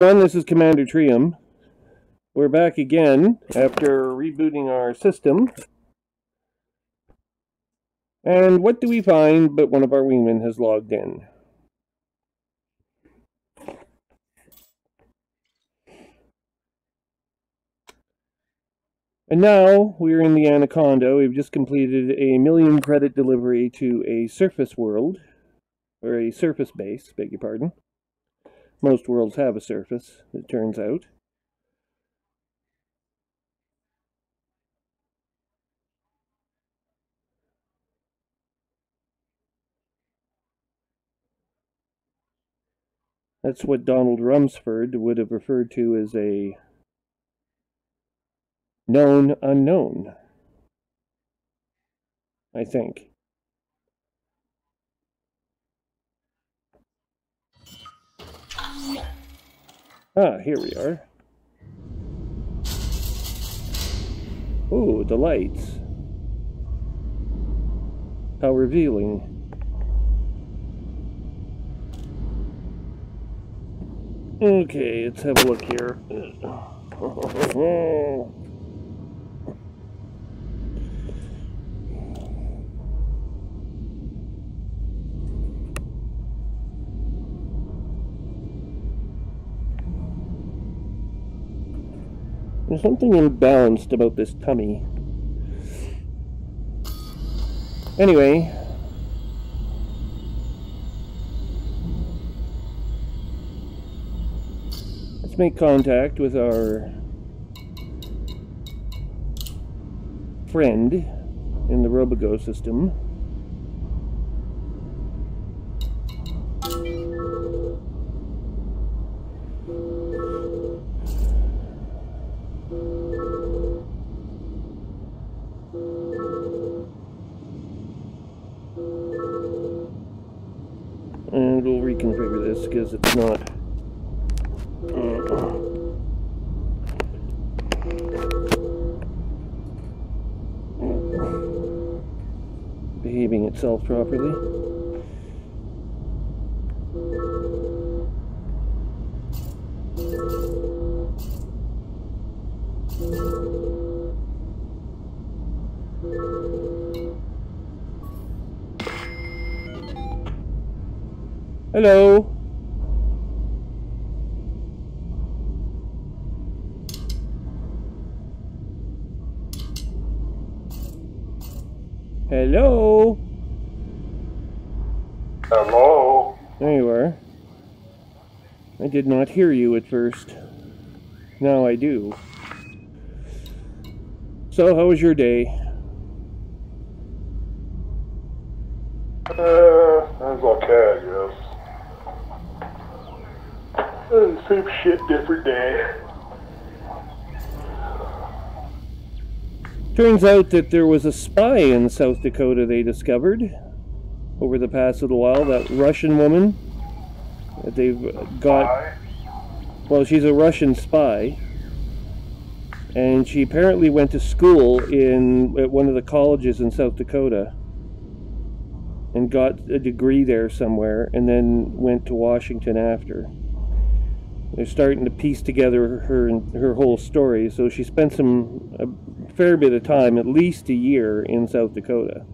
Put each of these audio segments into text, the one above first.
This is Commander Trium. We're back again after rebooting our system. And what do we find but one of our wingmen has logged in? And now we're in the Anaconda. We've just completed a 1,000,000 credit delivery to a surface world, or a surface base, beg your pardon. Most worlds have a surface, it turns out. That's what Donald Rumsford would have referred to as a known unknown, I think. Ah, here we are. Ooh, the lights. How revealing. Okay, let's have a look here. There's something imbalanced about this tummy. Anyway. Let's make contact with our friend in the Robogo system. And we'll reconfigure this because it's not behaving itself properly. Hello. Hello. Hello. There you are. I did not hear you at first. Now I do. So, how was your day? That's okay, I guess. Same shit, different day. Turns out that there was a spy in South Dakota they discovered over the past little while. That Russian woman that they've got. Spy? Well, she's a Russian spy. And she apparently went to school at one of the colleges in South Dakota. And got a degree there somewhere. And then went to Washington after. They're starting to piece together her whole story. So she spent a fair bit of time, at least a year, in South Dakota.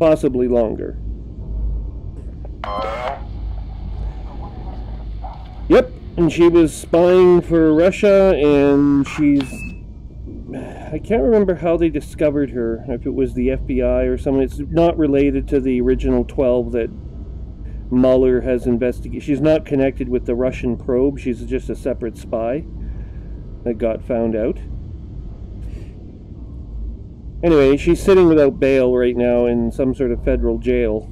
Possibly longer. Yep, and she was spying for Russia, and I can't remember how they discovered her, if it was the FBI or something. It's not related to the original 12 that Mueller has investigated. She's not connected with the Russian probe. She's just a separate spy that got found out. Anyway, she's sitting without bail right now in some sort of federal jail.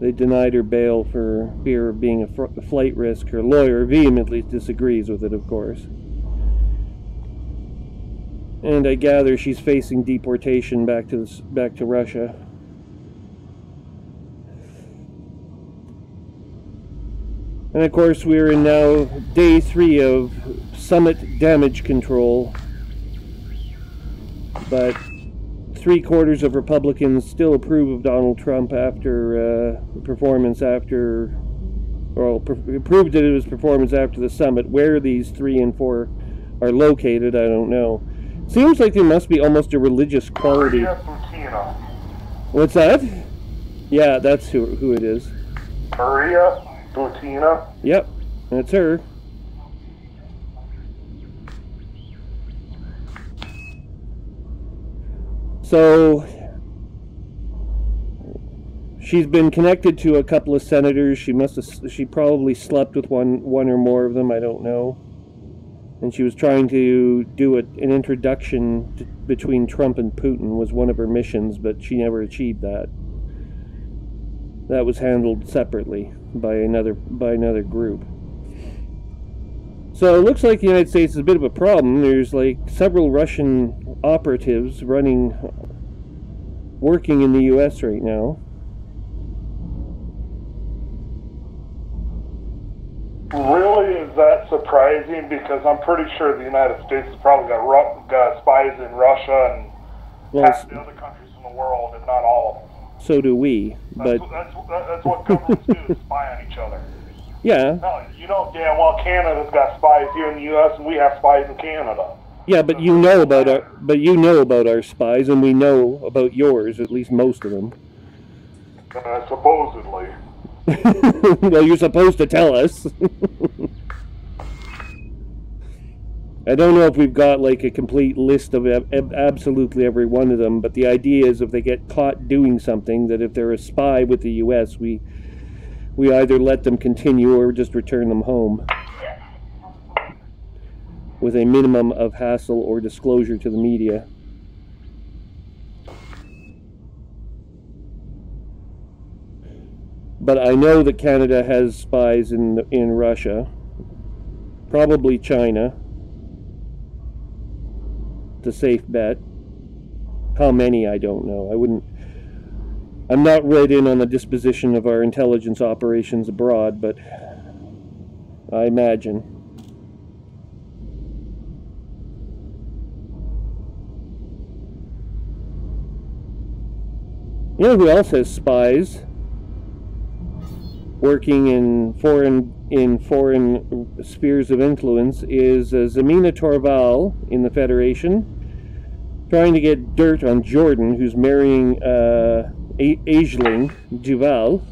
They denied her bail for fear of being a flight risk. Her lawyer vehemently disagrees with it, of course. And I gather she's facing deportation back to Russia. And of course, we're in now day 3 of summit damage control. But 3/4 of Republicans still approve of Donald Trump after performance after, well, approved that it was performance after the summit. Where these 3 and 4 are located, I don't know. Seems like there must be almost a religious quality. Butina. What's that? Yeah, that's who it is. Maria Butina. Yep, that's her. So she's been connected to a couple of senators. She probably slept with one or more of them, I don't know. And she was trying to do an introduction between Trump and Putin was one of her missions, but she never achieved that. That was handled separately by another group. So it looks like the United States is a bit of a problem. There's like several Russian operatives working in the U.S. right now. Really, is that surprising? Because I'm pretty sure the United States has probably got spies in Russia and half the other countries in the world, if not all of them. So do we. That's what governments do, is spy on each other. Yeah. No, you know damn well Canada's got spies here in the U.S. and we have spies in Canada. Yeah, but you know about our spies, and we know about yours, at least most of them. Supposedly. Well, you're supposed to tell us. I don't know if we've got like a complete list of absolutely every one of them, but the idea is if they get caught doing something, that if they're a spy with the U.S., we either let them continue or just return them home with a minimum of hassle or disclosure to the media. But I know that Canada has spies in Russia, probably China. It's a safe bet. How many, I don't know. I'm not read in on the disposition of our intelligence operations abroad, but I imagine. You know who else has spies working in foreign spheres of influence is Zemina Torval in the Federation, trying to get dirt on Jordan, who's marrying Aisling Duval.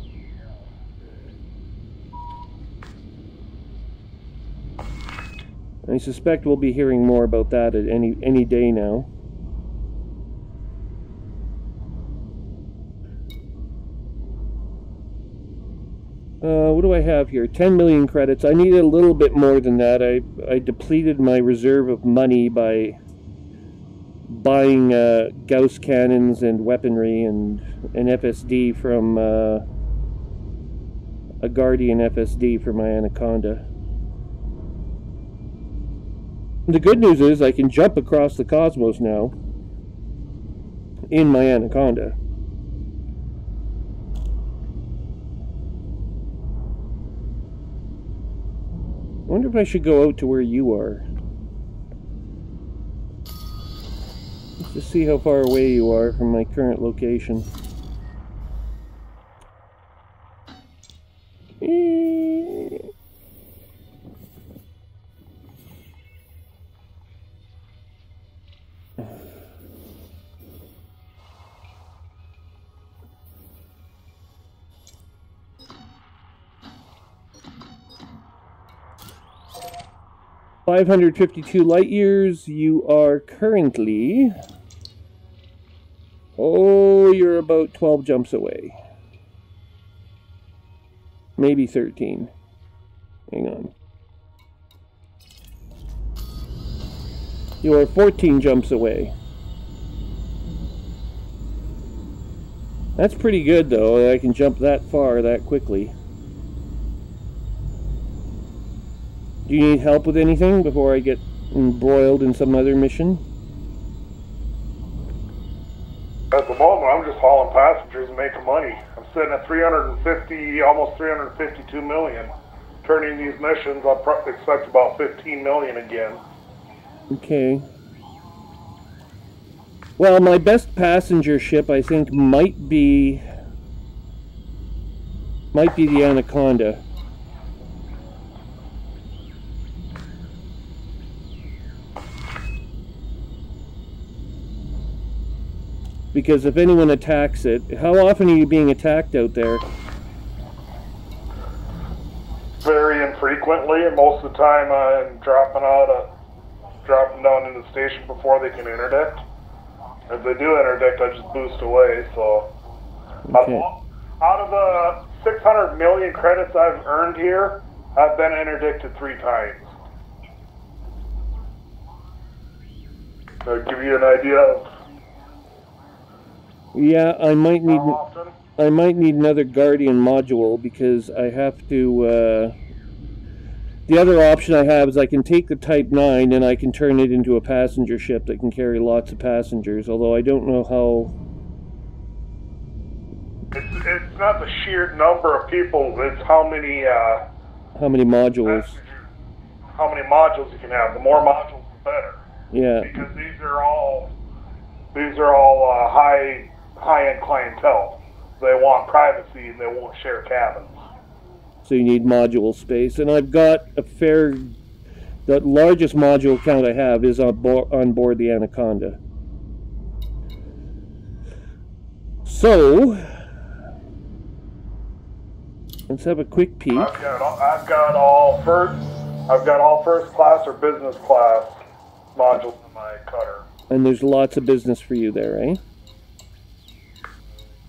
I suspect we'll be hearing more about that at any day now. What do I have here? 10 million credits. I need a little bit more than that. I depleted my reserve of money by buying Gauss cannons and weaponry and an FSD from a Guardian FSD for my Anaconda. The good news is I can jump across the cosmos now in my Anaconda. I wonder if I should go out to where you are. Let's just see how far away you are from my current location. 552 light years. You are currently... Oh, you're about 12 jumps away. Maybe 13. Hang on. You are 14 jumps away. That's pretty good, though. I can jump that far that quickly. Do you need help with anything before I get embroiled in some other mission? At the moment, I'm just hauling passengers and making money. I'm sitting at 350, almost 352 million. Turning these missions, I'll expect about 15 million again. Okay. Well, my best passenger ship, I think, might be the Anaconda. Because if anyone attacks it, how often are you being attacked out there? Very infrequently, and most of the time I'm dropping down into the station before they can interdict. If they do interdict, I just boost away. So, Okay. out of the 600 million credits I've earned here, I've been interdicted 3 times. So give you an idea of. Yeah, I might need. How often? I might need another Guardian module because I have to. The other option I have is I can take the Type 9 and I can turn it into a passenger ship that can carry lots of passengers. Although I don't know how. It's not the sheer number of people; it's how many. How many modules? How many modules you can have. The more modules, the better. Yeah. Because these are all high-end clientele. They want privacy and they won't share cabins. So you need module space, and I've got the largest module count I have is on board the Anaconda. So let's have a quick peek. I've got all first class or business class modules in my cutter. And there's lots of business for you there, eh?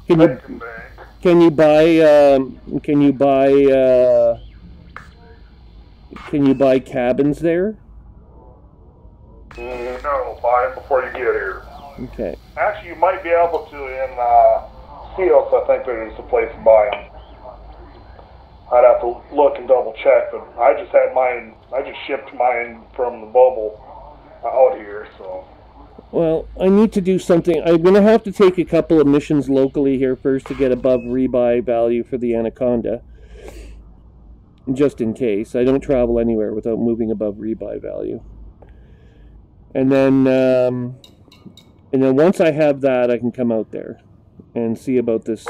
Can you buy cabins there? No, buy them before you get here. Okay. Actually, you might be able to in Seals. I think there's a place to buy them. I'd have to look and double check, but I just shipped mine from the bubble out here, so. Well, I need to do something. I'm going to have to take a couple of missions locally here first to get above rebuy value for the Anaconda. Just in case. I don't travel anywhere without moving above rebuy value. And then once I have that, I can come out there and see about this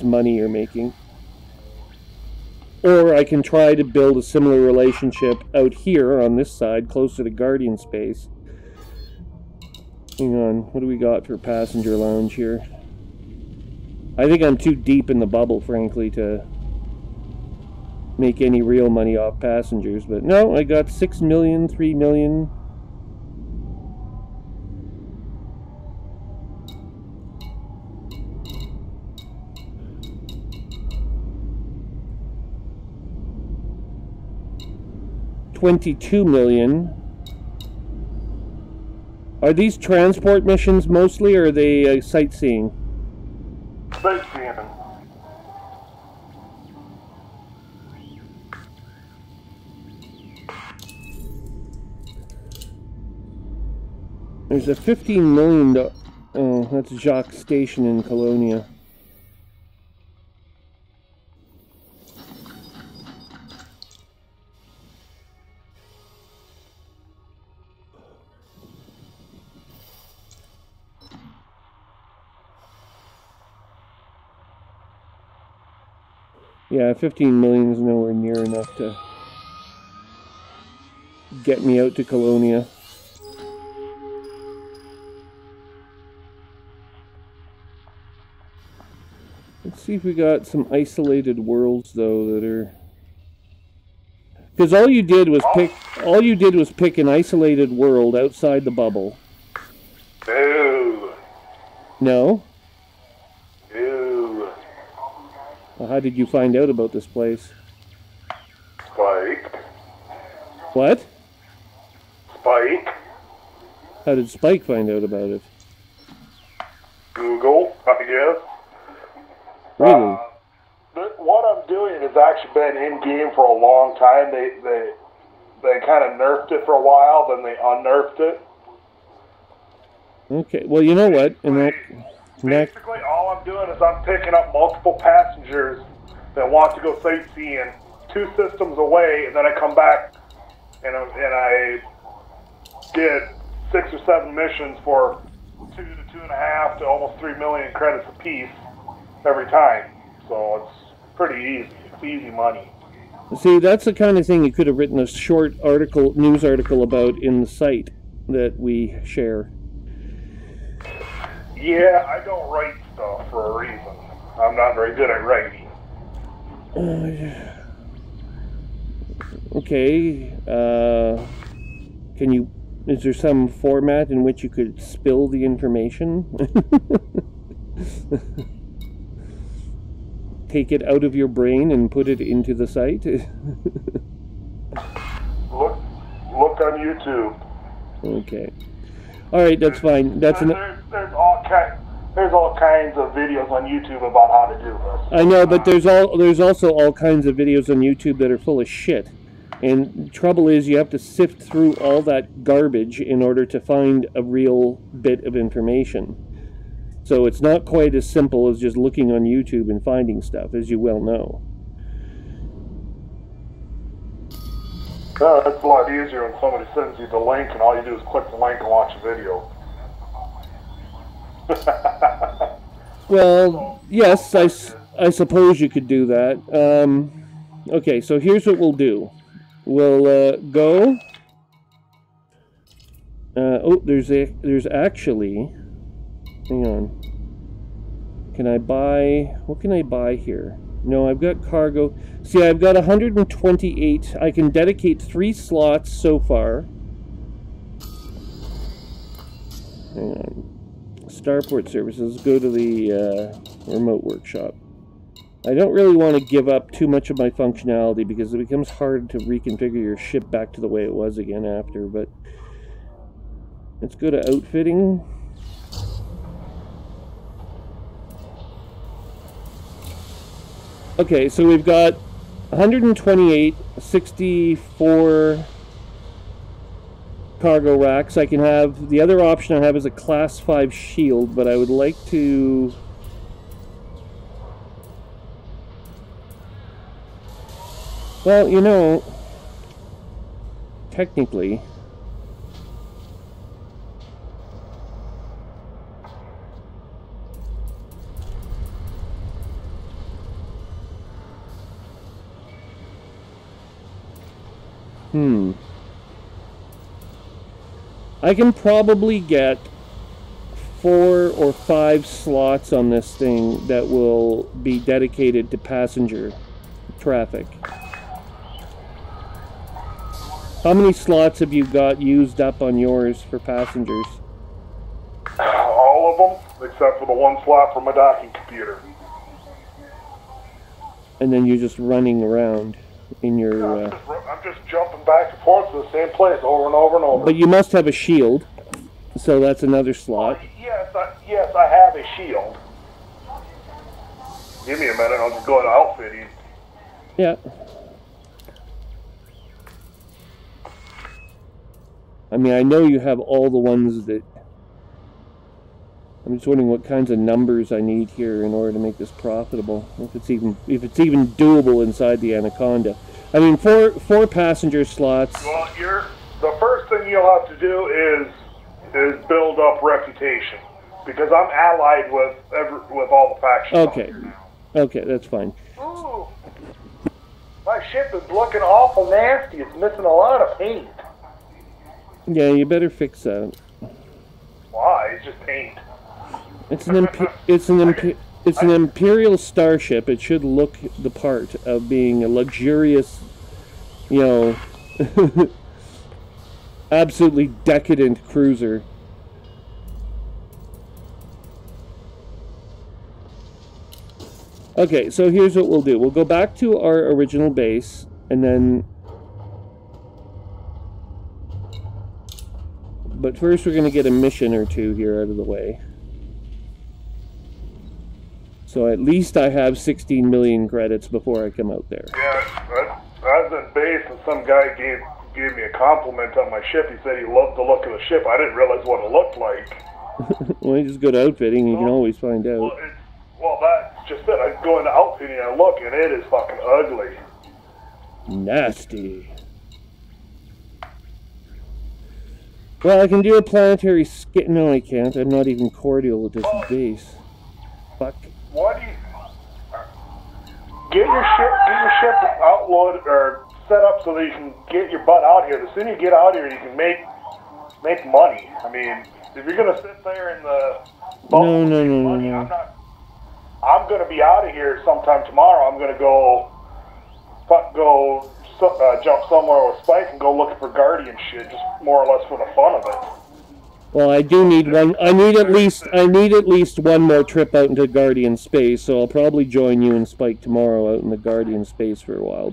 money you're making. Or I can try to build a similar relationship out here on this side, closer to Guardian space. Hang on, what do we got for passenger lounge here? I think I'm too deep in the bubble, frankly, to make any real money off passengers. But no, I got 6 million, 3 million. $22 million. Are these transport missions mostly, or are they sightseeing? Sightseeing. There's a $15 million. Oh, that's Jacques Station in Colonia. Yeah, 15 million is nowhere near enough to get me out to Colonia. Let's see if we got some isolated worlds though that are, because all you did was pick an isolated world outside the bubble. Ew. No? Ew. Well, how did you find out about this place? Spike. What? Spike. How did Spike find out about it? Google, I guess. Really? What I'm doing has actually been in game for a long time. They kind of nerfed it for a while, then they unnerfed it. Okay. Well, you know what? Basically, all I'm doing is I'm picking up multiple passengers that want to go sightseeing 2 systems away, and then I come back and I get 6 or 7 missions for 2 to 2.5 to almost 3 million credits a piece every time. So it's pretty easy. It's easy money. See, that's the kind of thing you could have written a short article, news article about in the site that we share. Yeah, I don't write stuff for a reason. I'm not very good at writing. Okay. Can you? Is there some format in which you could spill the information? Take it out of your brain and put it into the site? Look on YouTube. Okay. All right, that's fine. That's there's all kinds of videos on YouTube about how to do this. I know, but there's also all kinds of videos on YouTube that are full of shit. And the trouble is, you have to sift through all that garbage in order to find a real bit of information. So it's not quite as simple as just looking on YouTube and finding stuff, as you well know. No, it's a lot easier when somebody sends you the link and all you do is click the link and watch a video. Well, yes, I suppose you could do that. Okay, so here's what we'll do. We'll go. Oh, there's actually. Hang on. Can I buy? What can I buy here? No, I've got cargo. See, I've got 128. I can dedicate 3 slots so far. Hang on. Starport services. Go to the remote workshop. I don't really want to give up too much of my functionality because it becomes hard to reconfigure your ship back to the way it was again after, but let's go to outfitting. Okay, so we've got 128, 64 cargo racks. I can have, the other option I have is a class 5 shield, but I would like to... Well, you know, technically, I can probably get 4 or 5 slots on this thing that will be dedicated to passenger traffic. How many slots have you got used up on yours for passengers? All of them, except for the 1 slot for my docking computer. And then you're just running around in your... I'm just jumping back and forth to the same place over and over and over. But you must have a shield, so that's another slot. Yes, I have a shield. Give me a minute, I'll just go to outfitting. Yeah. I mean, I know you have all the ones that... I'm just wondering what kinds of numbers I need here in order to make this profitable. If it's even doable inside the Anaconda. I mean, four passenger slots. Well, the first thing you'll have to do is build up reputation, because I'm allied with all the factions. Okay. Okay, that's fine. Ooh, my ship is looking awful nasty. It's missing a lot of paint. Yeah, you better fix that. Why? It's just paint. It's an Imperial starship. It should look the part of being a luxurious, you know, absolutely decadent cruiser. Okay, so here's what we'll do. We'll go back to our original base, and then... But first we're going to get a mission or two here out of the way. So at least I have 16 million credits before I come out there. Yeah, I was in base and some guy gave me a compliment on my ship. He said he loved the look of the ship. I didn't realize what it looked like. Well, you just go to outfitting, you can always find out. Well, that's just it. I go into outfitting and I look, and it is fucking ugly. Nasty. Well, I can do a planetary skit. No, I can't. I'm not even cordial at this base. Fuck. What do you... Get your ship outloaded or set up so that you can get your butt out here. The sooner you get out here, you can make money. I mean, if you're gonna sit there in the No. I'm gonna be out of here sometime tomorrow. I'm gonna go jump somewhere with Spike and go looking for Guardian shit, just more or less for the fun of it. Well, I do need one. I need at least one more trip out into Guardian space. So I'll probably join you and Spike tomorrow out in the Guardian space for a while.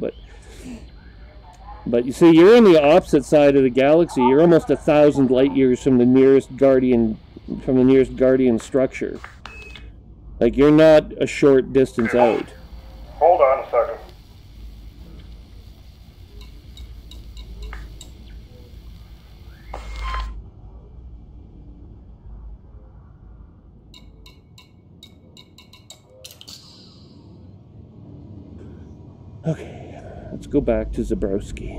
But you see, you're on the opposite side of the galaxy. You're almost 1,000 light years from the nearest Guardian, structure. Like, you're not a short distance out. Hold on a second. Okay, let's go back to Zabrowski.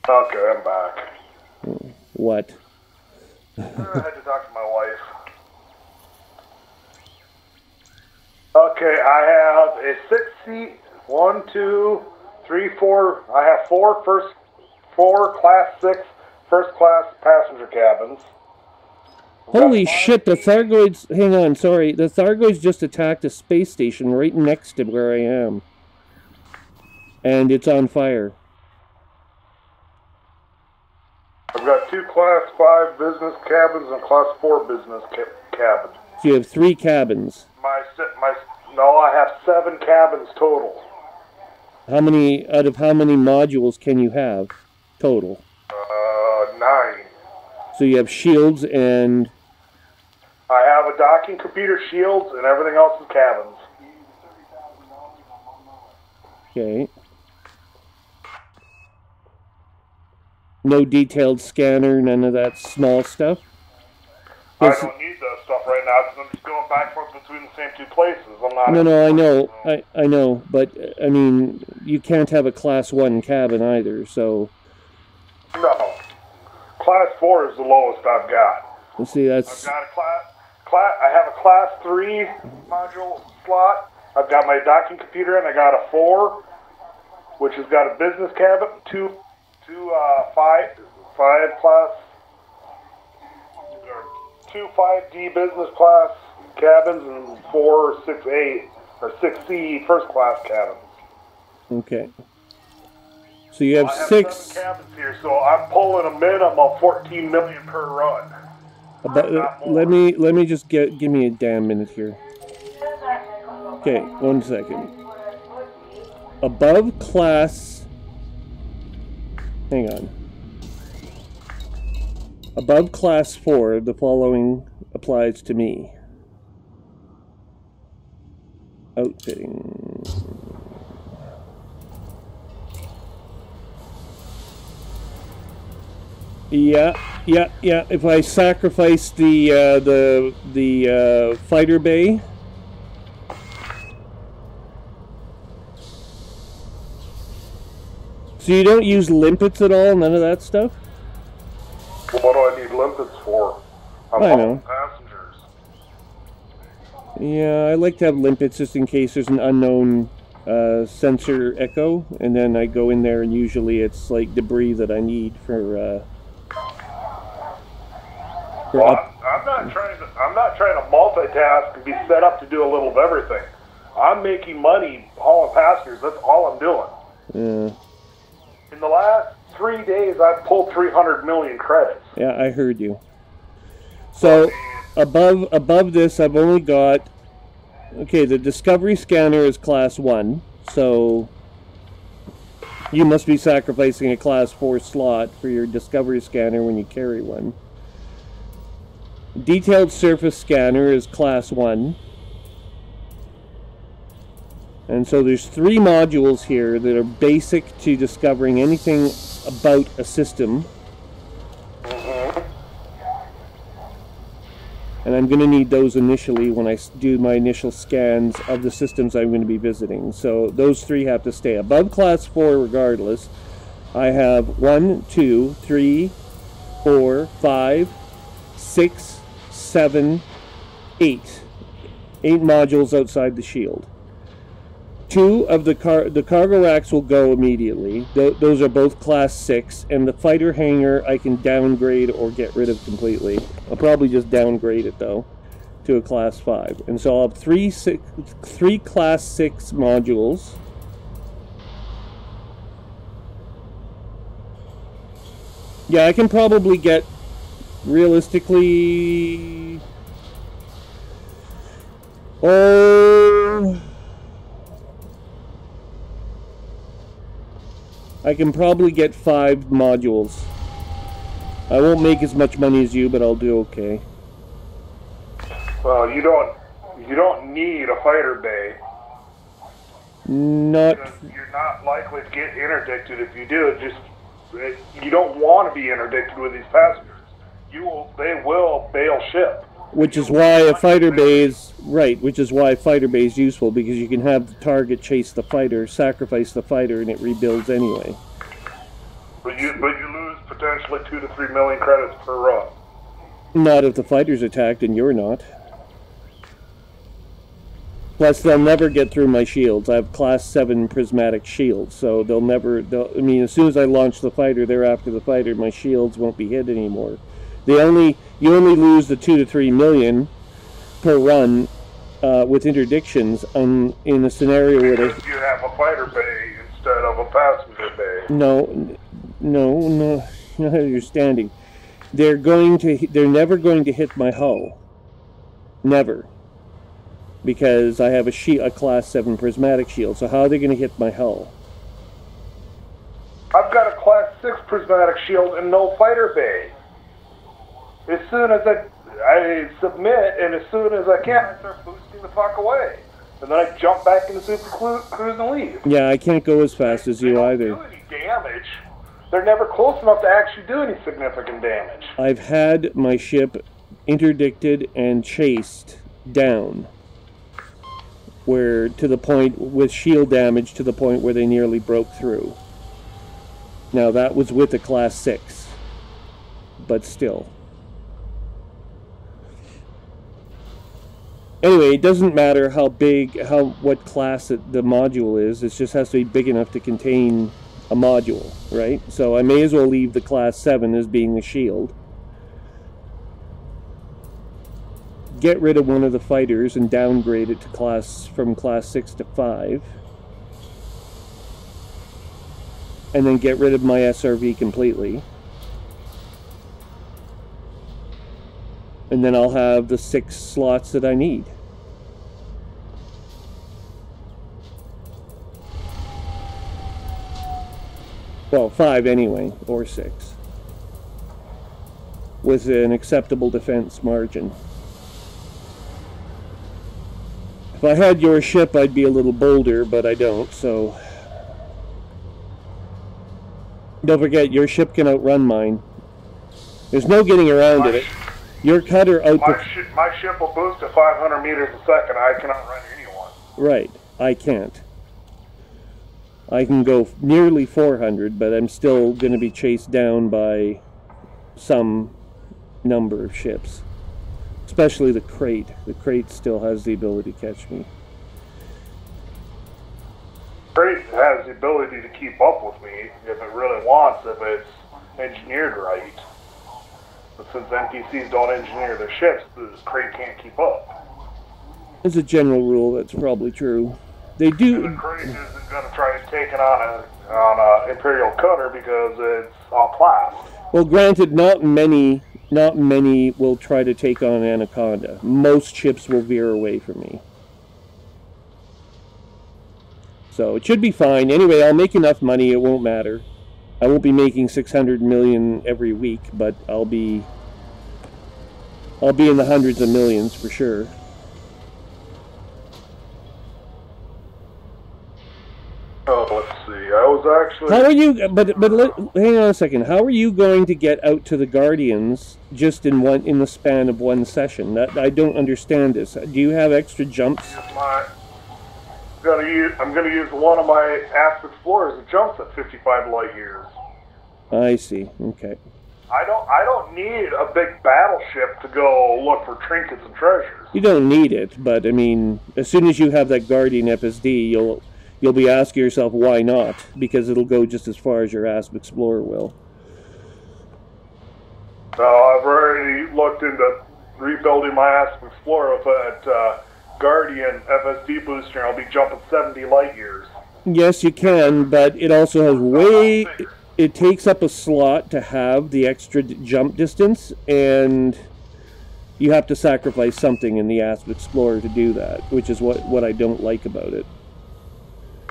Okay, I'm back. What? I had to talk to my wife. Okay, I have a 6-seat, 1, 2, 3, 4. I have four Class 6 first-class passenger cabins. Holy shit, the Thargoids... Hang on, sorry. The Thargoids just attacked a space station right next to where I am. And it's on fire. I've got 2 Class 5 business cabins and Class 4 business cabins. So you have 3 cabins. No, I have 7 cabins total. How many modules can you have total? 9. So you have shields and... I have a docking computer, shields, and everything else is cabins. Okay. No detailed scanner, none of that small stuff? I don't need that stuff right now because I'm just going back and forth between the same 2 places. I'm not... No, I know. I know, but, I mean, you can't have a Class 1 cabin either, so... No. Class 4 is the lowest I've got. Let's see, that's... I've got I have a Class 3 module slot. I've got my docking computer, and I got a 4, which has got a business cabin, 2 5D business class cabins, and 4 6A or 6C first class cabins. Okay. So you have 6... I have 7 cabins here, so I'm pulling a minimum of 14 million per run. Let me just give me a damn minute here. Okay, 1 second. Above class... Hang on. Above class 4, the following applies to me. Outfitting. Yeah. If I sacrifice the fighter bay, so you don't use limpets at all, none of that stuff. Well, what do I need limpets for? I know. Passengers. Yeah, I like to have limpets just in case there's an unknown sensor echo, and then I go in there and usually it's like debris that I need for I'm not trying to multitask and be set up to do a little of everything. I'm making money hauling passengers. That's all I'm doing. Yeah. In the last 3 days, I've pulled 300 million credits. Yeah, I heard you. So above this, I've only got... Okay, the Discovery scanner is Class 1, so you must be sacrificing a Class 4 slot for your Discovery scanner when you carry one. Detailed surface scanner is Class 1. And so there's 3 modules here that are basic to discovering anything about a system. And I'm going to need those initially when I do my initial scans of the systems I'm going to be visiting. So those 3 have to stay above class 4 regardless. I have 1, 2, 3, 4, 5, 6, 7, 8. 8 modules outside the shield. 2 of the cargo racks will go immediately. Those are both class 6, and the fighter hangar I can downgrade or get rid of completely. I'll probably just downgrade it though to a class 5. And so I'll have 3 class 6 modules. Yeah, I can probably get, realistically, I can probably get 5 modules. I won't make as much money as you, but I'll do okay. Well, you don't need a fighter bay. You're not likely to get interdicted if you do. You don't want to be interdicted with these passengers. They will bail ship. Which is why a fighter bay is which is why fighter bay is useful, because you can have the target chase the fighter, sacrifice the fighter, and it rebuilds anyway. But you lose potentially 2 to 3 million credits per run. Not if the fighter's attacked and you're not. Plus, they'll never get through my shields. I have class 7 prismatic shields, so I mean, as soon as I launch the fighter, they're after the fighter, my shields won't be hit anymore. You only lose the 2 to 3 million per run with interdictions in a scenario where you have a fighter bay instead of a passenger bay. No, not understanding. They're never going to hit my hull. Never. Because I have a class 7 prismatic shield. So how are they going to hit my hull? I've got a class 6 prismatic shield and no fighter bay. As soon as I submit, and as soon as I can, I start boosting the fuck away. And then I jump back into Super Cruise and leave. Yeah, I can't go as fast as you either. They don't do any damage. They're never close enough to actually do any significant damage. I've had my ship interdicted and chased down, where to the point with shield damage to the point where they nearly broke through. Now that was with a class 6, but still. Anyway, it doesn't matter what class the module is. It just has to be big enough to contain a module, right? So I may as well leave the class 7 as being the shield. Get rid of one of the fighters and downgrade it to from class 6 to 5. And then get rid of my SRV completely. And then I'll have the 6 slots that I need. Well, 5 anyway, or 6. With an acceptable defense margin. If I had your ship, I'd be a little bolder, but I don't, so... Don't forget, your ship can outrun mine. There's no getting around it. Your cutter my ship will boost to 500 meters a second. I cannot run anyone. Right. I can't. I can go nearly 400, but I'm still going to be chased down by some number of ships. Especially the crate. The crate still has the ability to catch me. Crate has the ability to keep up with me if it really wants, if it's engineered right. But since NPCs don't engineer their ships, the crate can't keep up. As a general rule, that's probably true. They do. And the crate isn't going to try to take it on a Imperial cutter because it's all class. Well, granted, not many will try to take on Anaconda. Most ships will veer away from me. So it should be fine. Anyway, I'll make enough money, it won't matter. I won't be making 600 million every week, but I'll be in the hundreds of millions for sure. Oh, let's see. I was actually... How are you? Hang on a second. How are you going to get out to the Guardians just in the span of one session? That I don't understand this. Do you have extra jumps? I'm gonna use one of my Asp Explorers that jumps at 55 light years. I see. Okay. I don't need a big battleship to go look for trinkets and treasures. You don't need it, but I mean, as soon as you have that Guardian FSD, you'll be asking yourself why not, because it'll go just as far as your Asp Explorer will. I've already looked into rebuilding my Asp Explorer with that Guardian FSD booster, and I'll be jumping 70 light years. Yes, you can, but it also has it takes up a slot to have the extra jump distance, and you have to sacrifice something in the Asp Explorer to do that, which is what I don't like about it.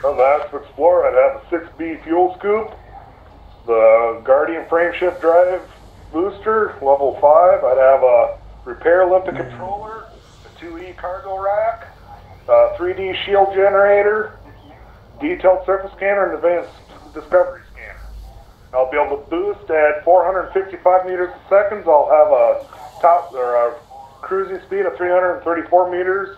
On the Asp Explorer, I'd have a 6B fuel scoop, the Guardian frameshift drive booster, level 5. I'd have a repair Olympic controller, a 2E cargo rack, a 3D shield generator, detailed surface scanner, and advanced discovery scanner. I'll be able to boost at 455 meters a second. I'll have a cruising speed of 334 meters.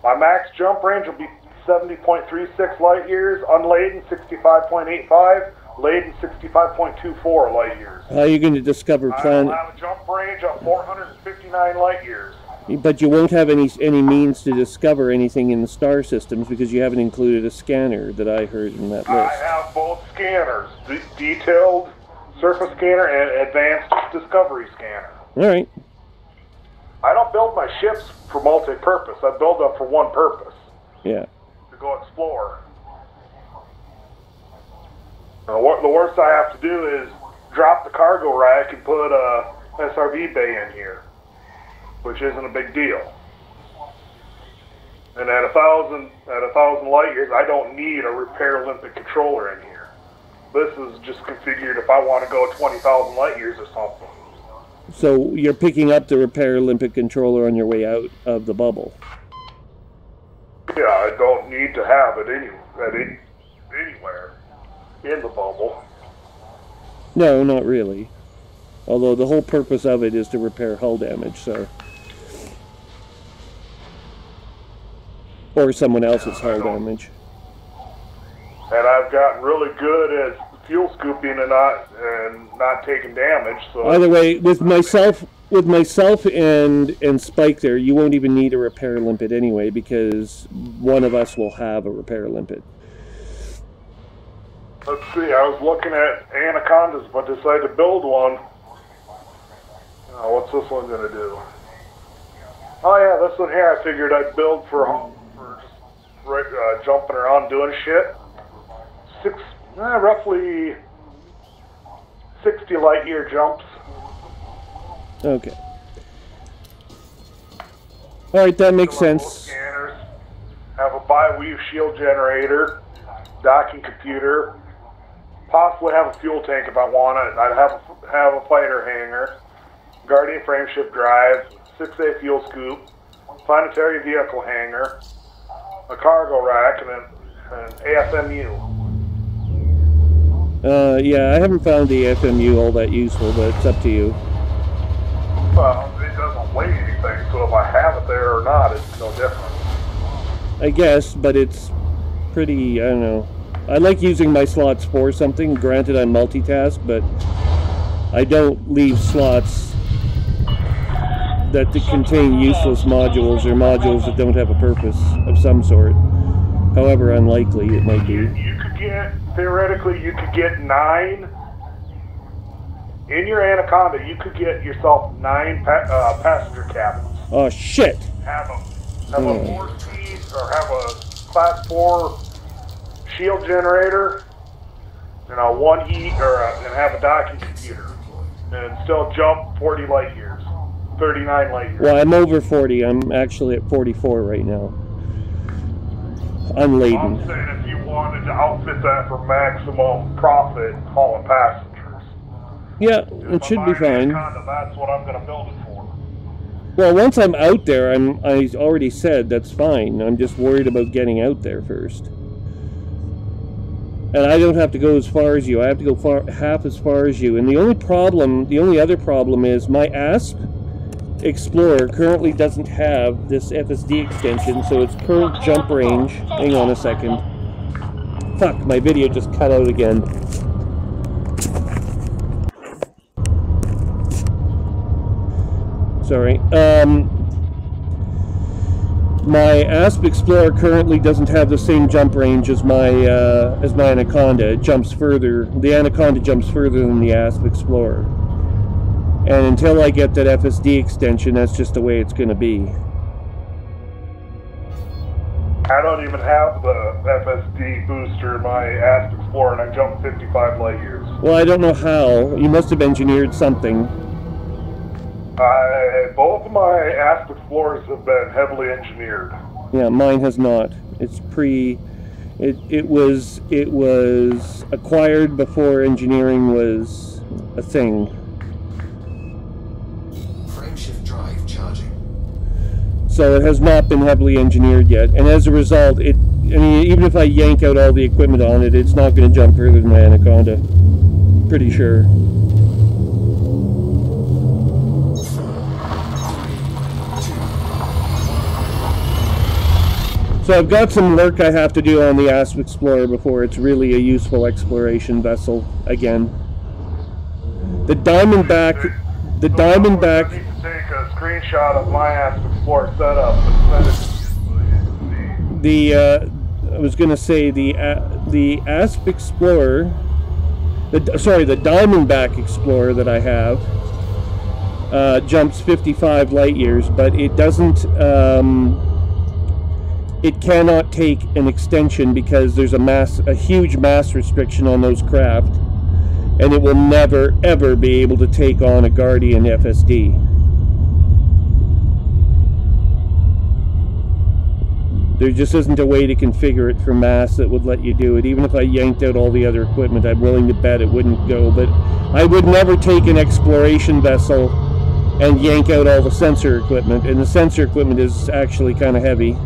My max jump range will be 70.36 light years, unladen 65.85, laden 65.24 light years. How are you going to discover planet? I'll have a jump range of 459 light years. But you won't have any means to discover anything in the star systems because you haven't included a scanner that I heard in that list. I have both scanners, detailed surface scanner and advanced discovery scanner. All right. I don't build my ships for multi-purpose. I build them for one purpose. Yeah. To go explore. Now, the worst I have to do is drop the cargo rack and put a SRV bay in here, which isn't a big deal. And at 1,000 light years, I don't need a repair Olympic controller in here. This is just configured if I want to go 20,000 light years or something. So you're picking up the repair Olympic controller on your way out of the bubble. Yeah, I don't need to have it anywhere in the bubble. No, not really. Although the whole purpose of it is to repair hull damage, so... Or someone else's hull damage. And I've gotten really good at fuel scooping and not taking damage, so... Either way, with myself and Spike there, you won't even need a repair limpet anyway, because one of us will have a repair limpet. Let's see, I was looking at Anacondas, but decided to build one. What's this one going to do? Oh yeah, this one here I figured I'd build for just jumping around doing shit. Roughly 60 light year jumps. Okay. Alright, that makes sense. Scanners, have a bi-weave shield generator, docking computer, possibly have a fuel tank if I want it. I'd have a fighter hangar, Guardian frameshift drive, 6A fuel scoop, planetary vehicle hangar, a cargo rack, and an AFMU. Yeah, I haven't found the AFMU all that useful, but it's up to you. Well, it doesn't weigh anything, so if I have it there or not, it's no different. I guess, but it's pretty, I don't know. I like using my slots for something. Granted, I multitask, but I don't leave slots that contain useless modules or modules that don't have a purpose of some sort. However unlikely it might be. You could get, theoretically, you could get 9. In your Anaconda, you could get yourself 9 passenger cabins. Oh, shit! Have a 4-speed, or have a Class 4 shield generator, and a 1E, and have a docking computer, and still jump 40 light years, 39 light years. Well, I'm over 40. I'm actually at 44 right now. Unladen. I'm saying if you wanted to outfit that for maximum profit, hauling passengers. Yeah, it should be fine. That's what I'm going to build it for. Well, once I'm out there, I already said that's fine. I'm just worried about getting out there first. And I don't have to go as far as you. I have to go half as far as you. And the only other problem is my ASP Explorer currently doesn't have this FSD extension, so its current jump range... Hang on a second. Fuck, my video just cut out again. Sorry. My ASP Explorer currently doesn't have the same jump range as my Anaconda. It jumps further. The Anaconda jumps further than the ASP Explorer. And until I get that FSD extension, that's just the way it's going to be. I don't even have the FSD booster in my ASP Explorer, and I jumped 55 light years. Well, I don't know how. You must have engineered something. Both of my ASP Explorers have been heavily engineered. Yeah, mine has not. It's it was acquired before engineering was a thing. Frameshift drive charging. So it has not been heavily engineered yet, and as a result, even if I yank out all the equipment on it, it's not going to jump further than my Anaconda. Pretty sure. So I've got some work I have to do on the ASP Explorer before it's really a useful exploration vessel again. The Diamondback... I need to take a screenshot of my ASP Explorer setup and send it to you. I was going to say the ASP Explorer... the Diamondback Explorer that I have jumps 55 light years, but it doesn't... it cannot take an extension because there's a huge mass restriction on those craft, and it will never ever be able to take on a Guardian FSD. There just isn't a way to configure it for mass that would let you do it. Even if I yanked out all the other equipment, I'm willing to bet it wouldn't go. But I would never take an exploration vessel and yank out all the sensor equipment, and the sensor equipment is actually kind of heavy.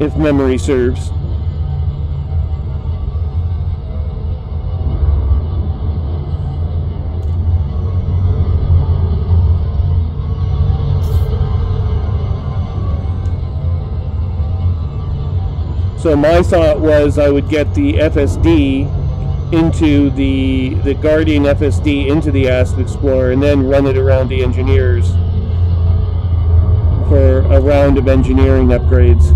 If memory serves. So my thought was I would get the FSD into the Guardian FSD into the ASP Explorer and then run it around the engineers for a round of engineering upgrades.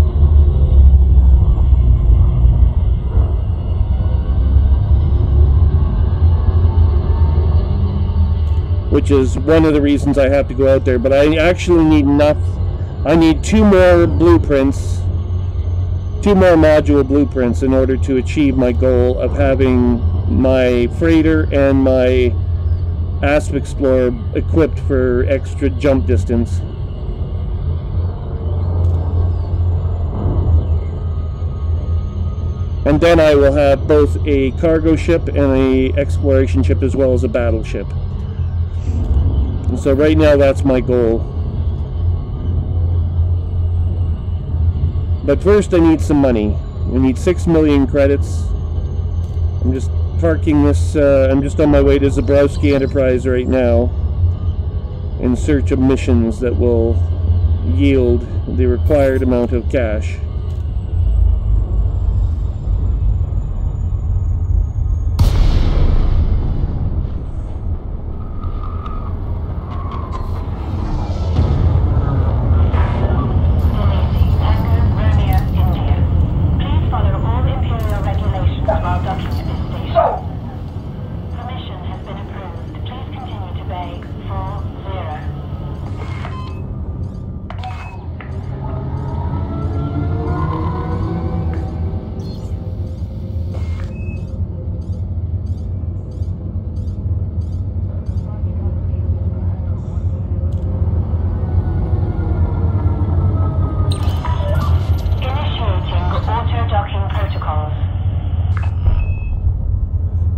Which is one of the reasons I have to go out there, but I actually need enough. I need 2 more blueprints, 2 more module blueprints in order to achieve my goal of having my freighter and my ASP Explorer equipped for extra jump distance. And then I will have both a cargo ship and an exploration ship as well as a battleship. So right now that's my goal. But first I need some money. I need 6 million credits. I'm just parking this, I'm just on my way to Zabrowski Enterprise right now in search of missions that will yield the required amount of cash.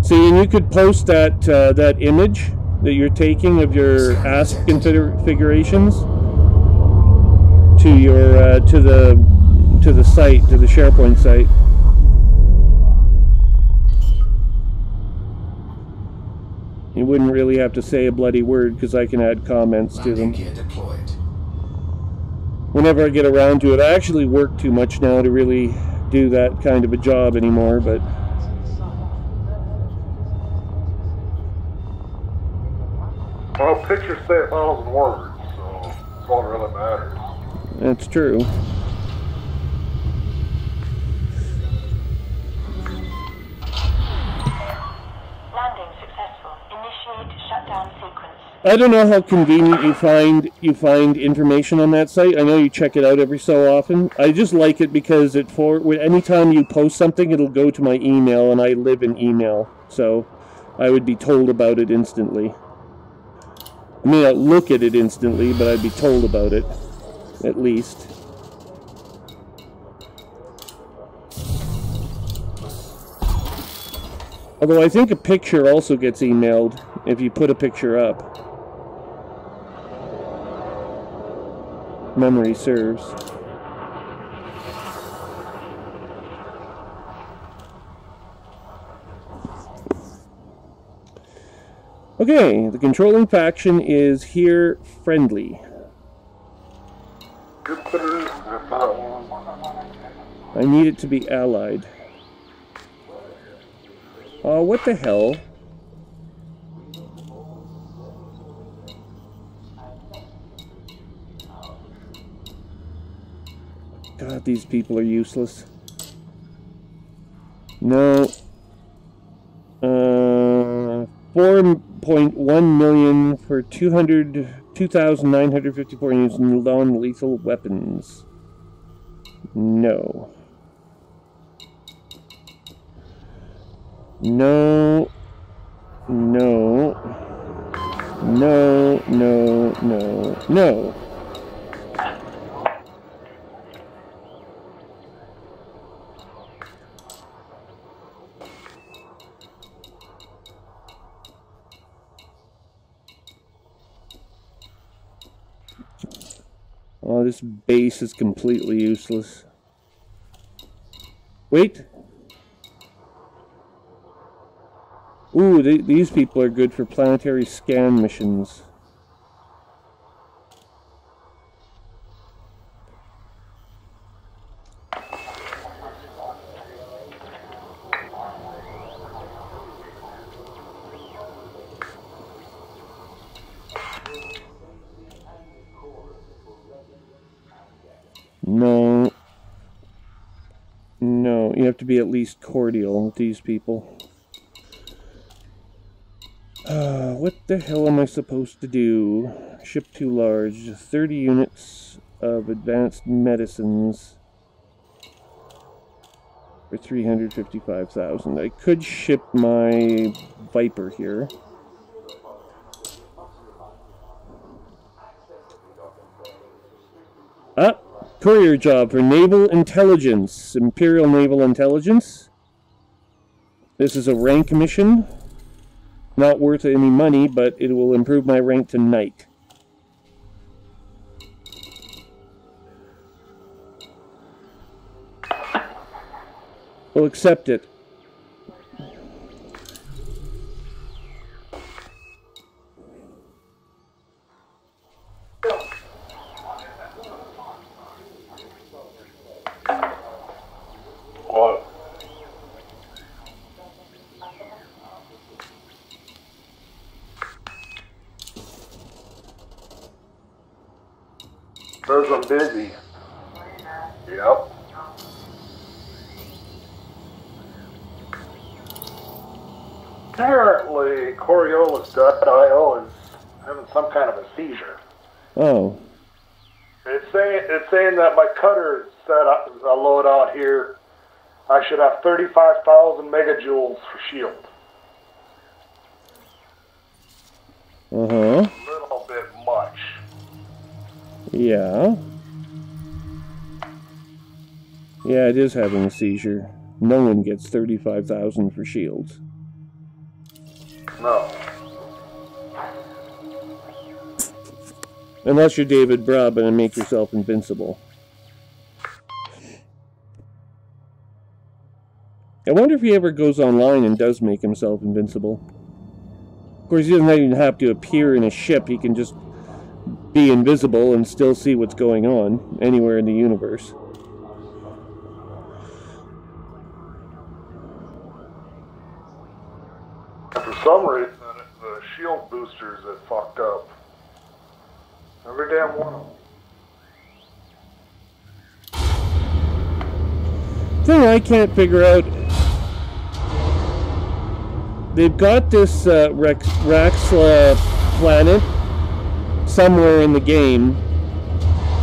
See, and you could post that that image that you're taking of your ASP configurations to your to the site, to the SharePoint site. You wouldn't really have to say a bloody word because I can add comments to them. Landing gear deployed. Whenever I get around to it, I actually work too much now to really do that kind of a job anymore, but Well, pictures say 1,000 words, so it's all that really matters. that's true. Landing successful. Initiate shutdown sequence. I don't know how convenient you find information on that site. I know you check it out every so often. I just like it because anytime you post something, it'll go to my email, and I live in email, so I would be told about it instantly. I may not look at it instantly, but I'd be told about it, at least. Although I think a picture also gets emailed if you put a picture up. Memory serves. Okay, the controlling faction is here friendly. I need it to be allied. Oh, what the hell? God, these people are useless. No. 4.1 million for 2,954 units of non-lethal weapons. No. No. No. No, no, no, no. Oh, this base is completely useless. Wait. Ooh, these people are good for planetary scan missions. No. No, you have to be at least cordial with these people. What the hell am I supposed to do? Ship too large. 30 units of advanced medicines for 355,000. I could ship my Viper here. Ah! Courier job for Naval Intelligence. Imperial Naval Intelligence. This is a rank mission. Not worth any money, but it will improve my rank to Knight. We'll accept it. What? Says I'm busy. Yep. Apparently, Coriolis.io is having some kind of a seizure. Oh. It's saying that my cutter set up a load out here. I should have 35,000 megajoules for shield. Uh-huh. A little bit much. Yeah. Yeah, it is having a seizure. No one gets 35,000 for shields. No. Unless you're David Braben and make yourself invincible. I wonder if he ever goes online and does make himself invincible. Of course, he doesn't even have to appear in a ship. He can just be invisible and still see what's going on anywhere in the universe. For some reason, the shield boosters had fucked up. Every damn one of them. Thing I can't figure out, they've got this Raxla planet somewhere in the game.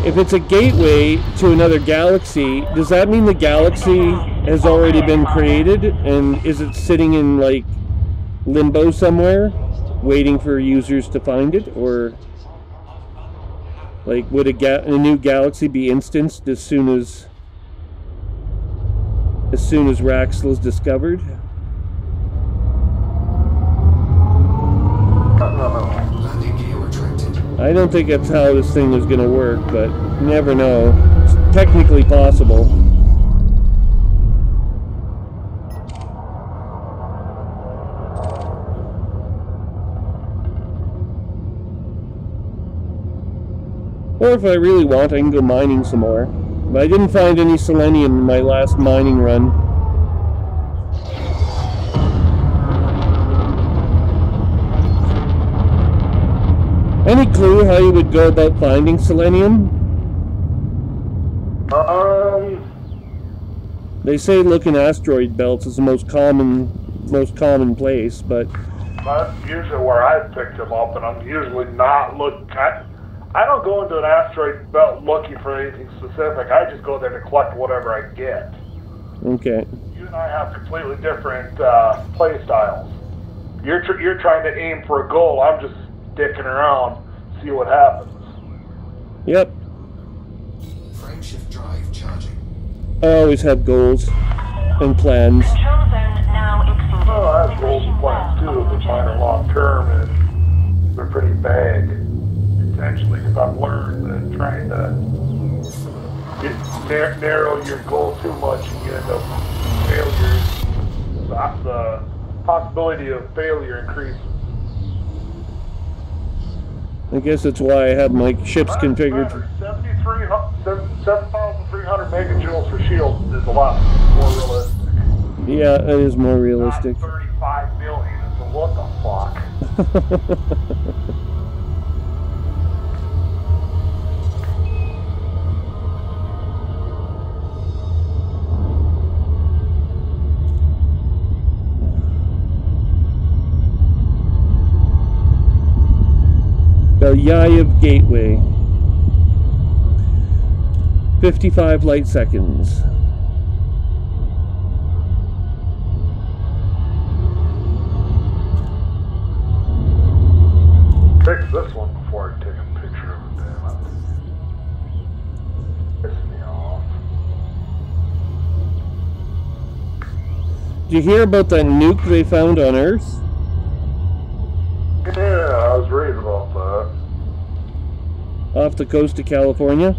If it's a gateway to another galaxy, does that mean the galaxy has already been created? And is it sitting in, like, limbo somewhere, waiting for users to find it? Or, like, would a new galaxy be instanced as soon as Raxla is discovered? I don't think that's how this thing is going to work, but you never know. It's technically possible. Or if I really want, I can go mining some more. But I didn't find any selenium in my last mining run. Any clue how you would go about finding selenium? They say look in asteroid belts is the most common place, but that's usually where I picked them up, and I'm usually not looking. I don't go into an asteroid belt looking for anything specific. I just go there to collect whatever I get. Okay. You and I have completely different play styles. You're trying to aim for a goal. I'm just dicking around, see what happens. Yep. Frameshift drive charging. I always have goals and plans. Control zone now exceeded. Well, I have goals and plans too, but mine are long term and they're pretty vague. Essentially, because I've learned that trying to narrow your goal too much and you end up failures. The possibility of failure increases. I guess that's why I have my ships configured. 7,300 megajoules for shield is a lot more realistic. Yeah, it is more realistic. Not 35 million. So what the fuck? Belyayev Gateway. 55 light seconds. Fix this one before I take a picture of it, damn it. Piss me off. Did you hear about that nuke they found on Earth? Yeah, I was reading about that. Off the coast of California.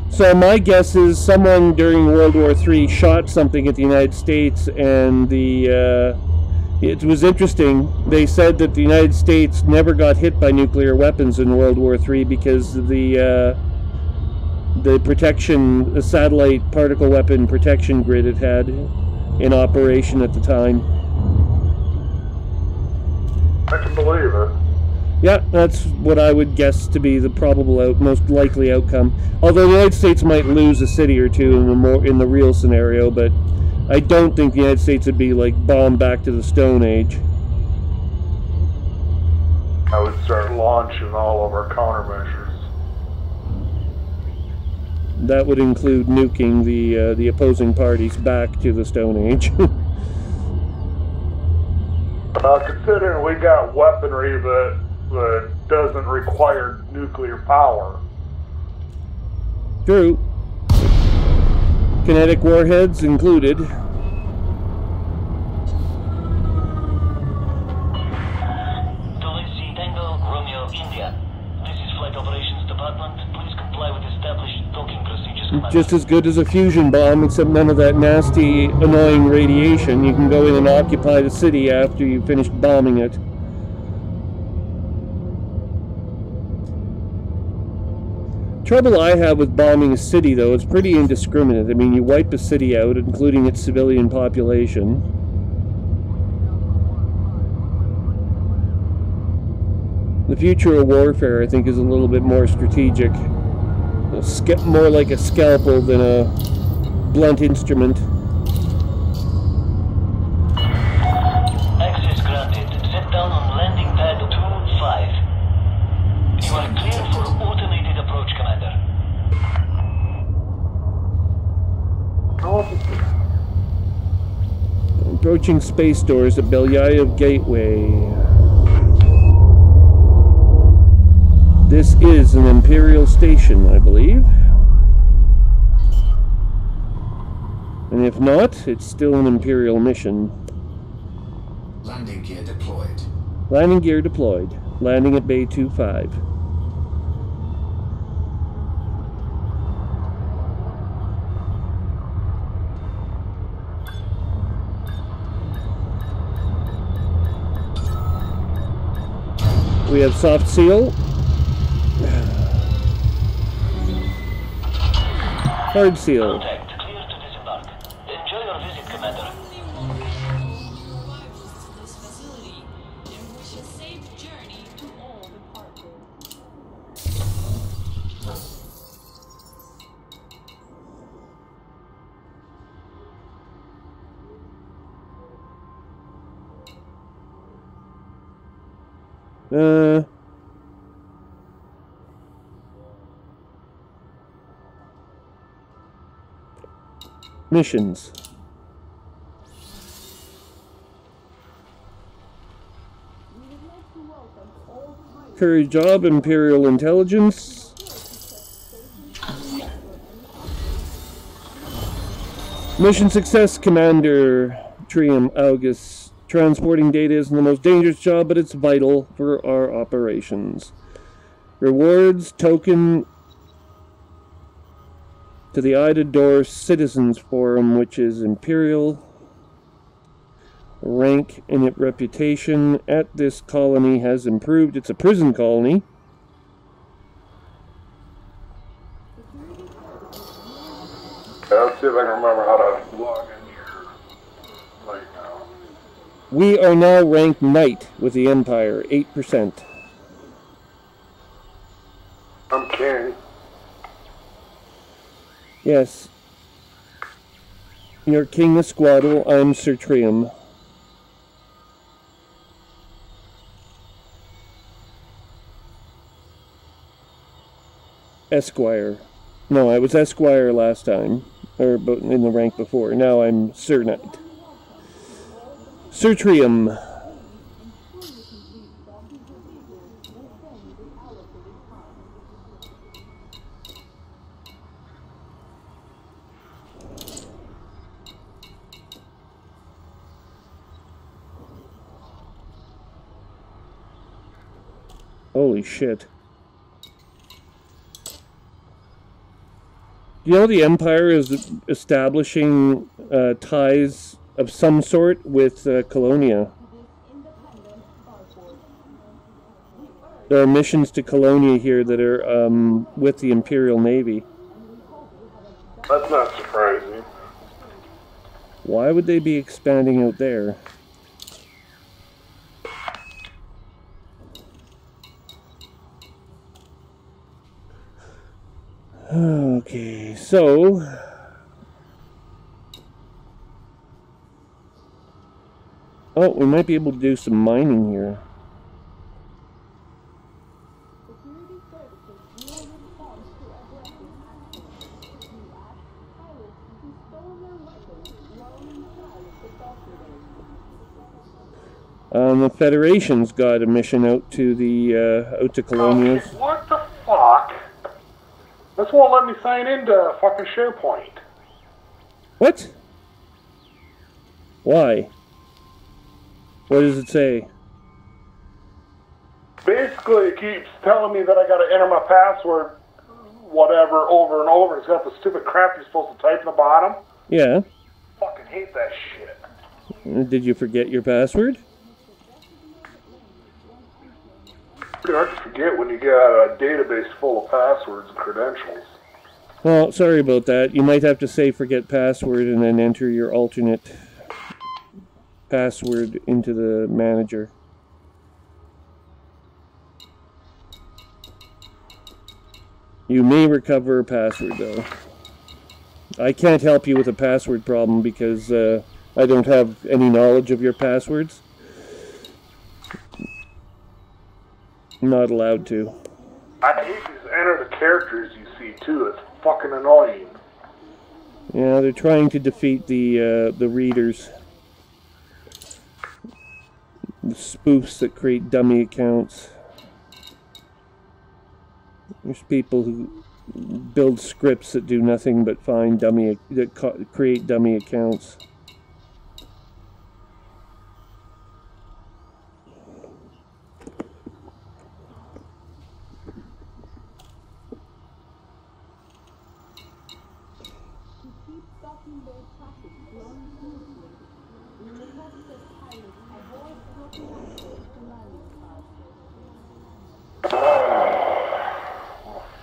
So my guess is someone during World War III shot something at the United States, and it was interesting. They said that the United States never got hit by nuclear weapons in World War III because of the protection, the satellite particle weapon protection grid it had in operation at the time. I can believe it. Yeah, that's what I would guess to be the probable most likely outcome. Although the United States might lose a city or two in the real scenario, but I don't think the United States would be like bombed back to the Stone Age. I would start launching all of our countermeasures. That would include nuking the opposing parties back to the Stone Age. Considering we got weaponry that doesn't require nuclear power. True. Kinetic warheads included. Just as good as a fusion bomb, except none of that nasty, annoying radiation. You can go in and occupy the city after you finish bombing it. Trouble I have with bombing a city, though, it's pretty indiscriminate. I mean, you wipe a city out, including its civilian population. The future of warfare, I think, is a little bit more strategic. More like a scalpel than a blunt instrument. Access granted. Set down on landing pad 2-5. You are clear for automated approach, Commander. Approaching space doors at Belyayev Gateway. This is an Imperial station, I believe. And if not, it's still an Imperial mission. Landing gear deployed. Landing gear deployed. Landing at Bay 25. We have soft seal. Hard seal. Contact. Clear to disembark. Enjoy your visit, Commander. This facility and wish a safe journey to all departures. Missions. Curry job, Imperial Intelligence. Mission success, Commander Trium August. Transporting data isn't the most dangerous job, but it's vital for our operations. Rewards, token to the Ida Door Citizens Forum, which is Imperial. Rank and its reputation at this colony has improved. It's a prison colony. Let's see if I can remember how to log in here right now. We are now ranked Knight with the Empire, 8%. I'm king. Yes. You're King Esquadle, I'm Sir Trium. Esquire. No, I was Esquire last time, or in the rank before. Now I'm Sir Knight. Sir Trium. Holy shit. You know, the Empire is establishing ties of some sort with Colonia. There are missions to Colonia here that are with the Imperial Navy. That's not surprising. Why would they be expanding out there? Okay, so oh, we might be able to do some mining here. The Federation's got a mission out to the out to Colonials. Okay, what the fuck? This won't let me sign into fucking SharePoint. What? Why? What does it say? Basically, it keeps telling me that I gotta enter my password whatever over and over. It's got the stupid crap you're supposed to type in the bottom. Yeah. Fucking hate that shit. Did you forget your password? Pretty hard to forget when you got a database full of passwords and credentials. Well, sorry about that. You might have to say forget password and then enter your alternate password into the manager. You may recover a password though. I can't help you with a password problem because I don't have any knowledge of your passwords. I'm not allowed to. I hate these enter the characters you see too. It's fucking annoying. Yeah, they're trying to defeat the readers. The spoofs that create dummy accounts. There's people who build scripts that do nothing but find create dummy accounts.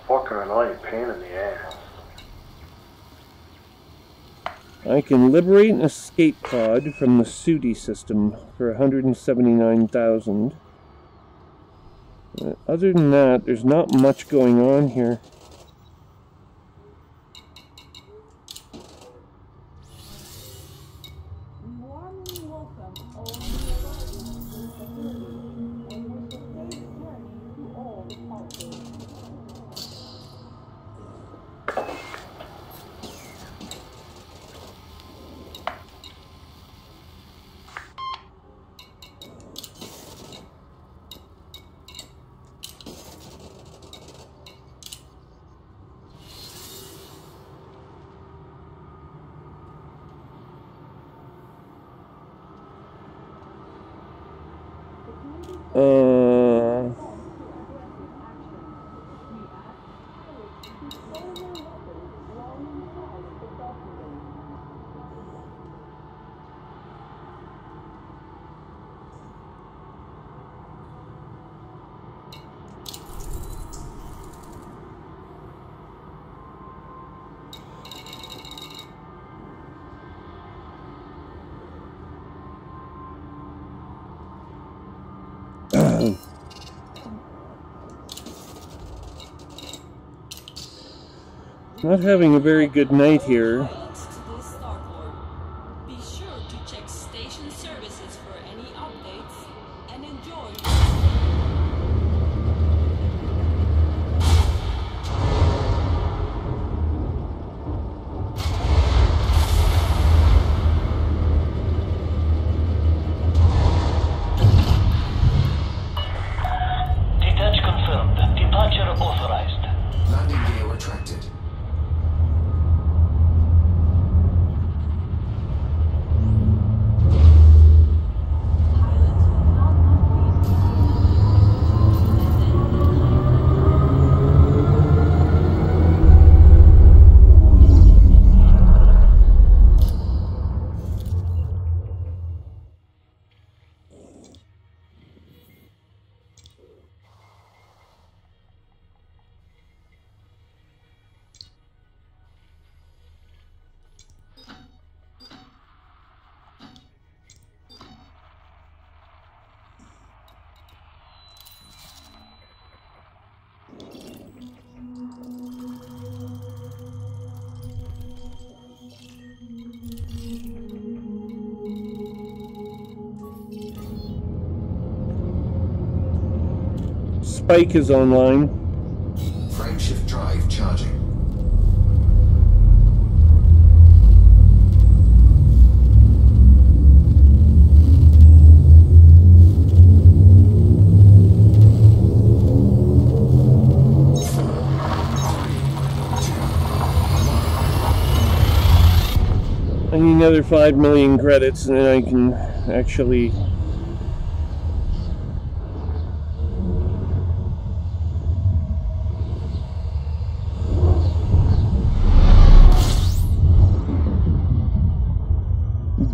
Fucking annoying pain in the ass. I can liberate an escape pod from the SUDI system for 179,000. Other than that, there's not much going on here. Not having a very good night here. Be sure to check station services for any updates and enjoy. Detach confirmed. Departure authorized. Landing gear retracted. Spike is online. Frameshift drive charging. I need another 5 million credits and then I can actually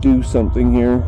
do something here.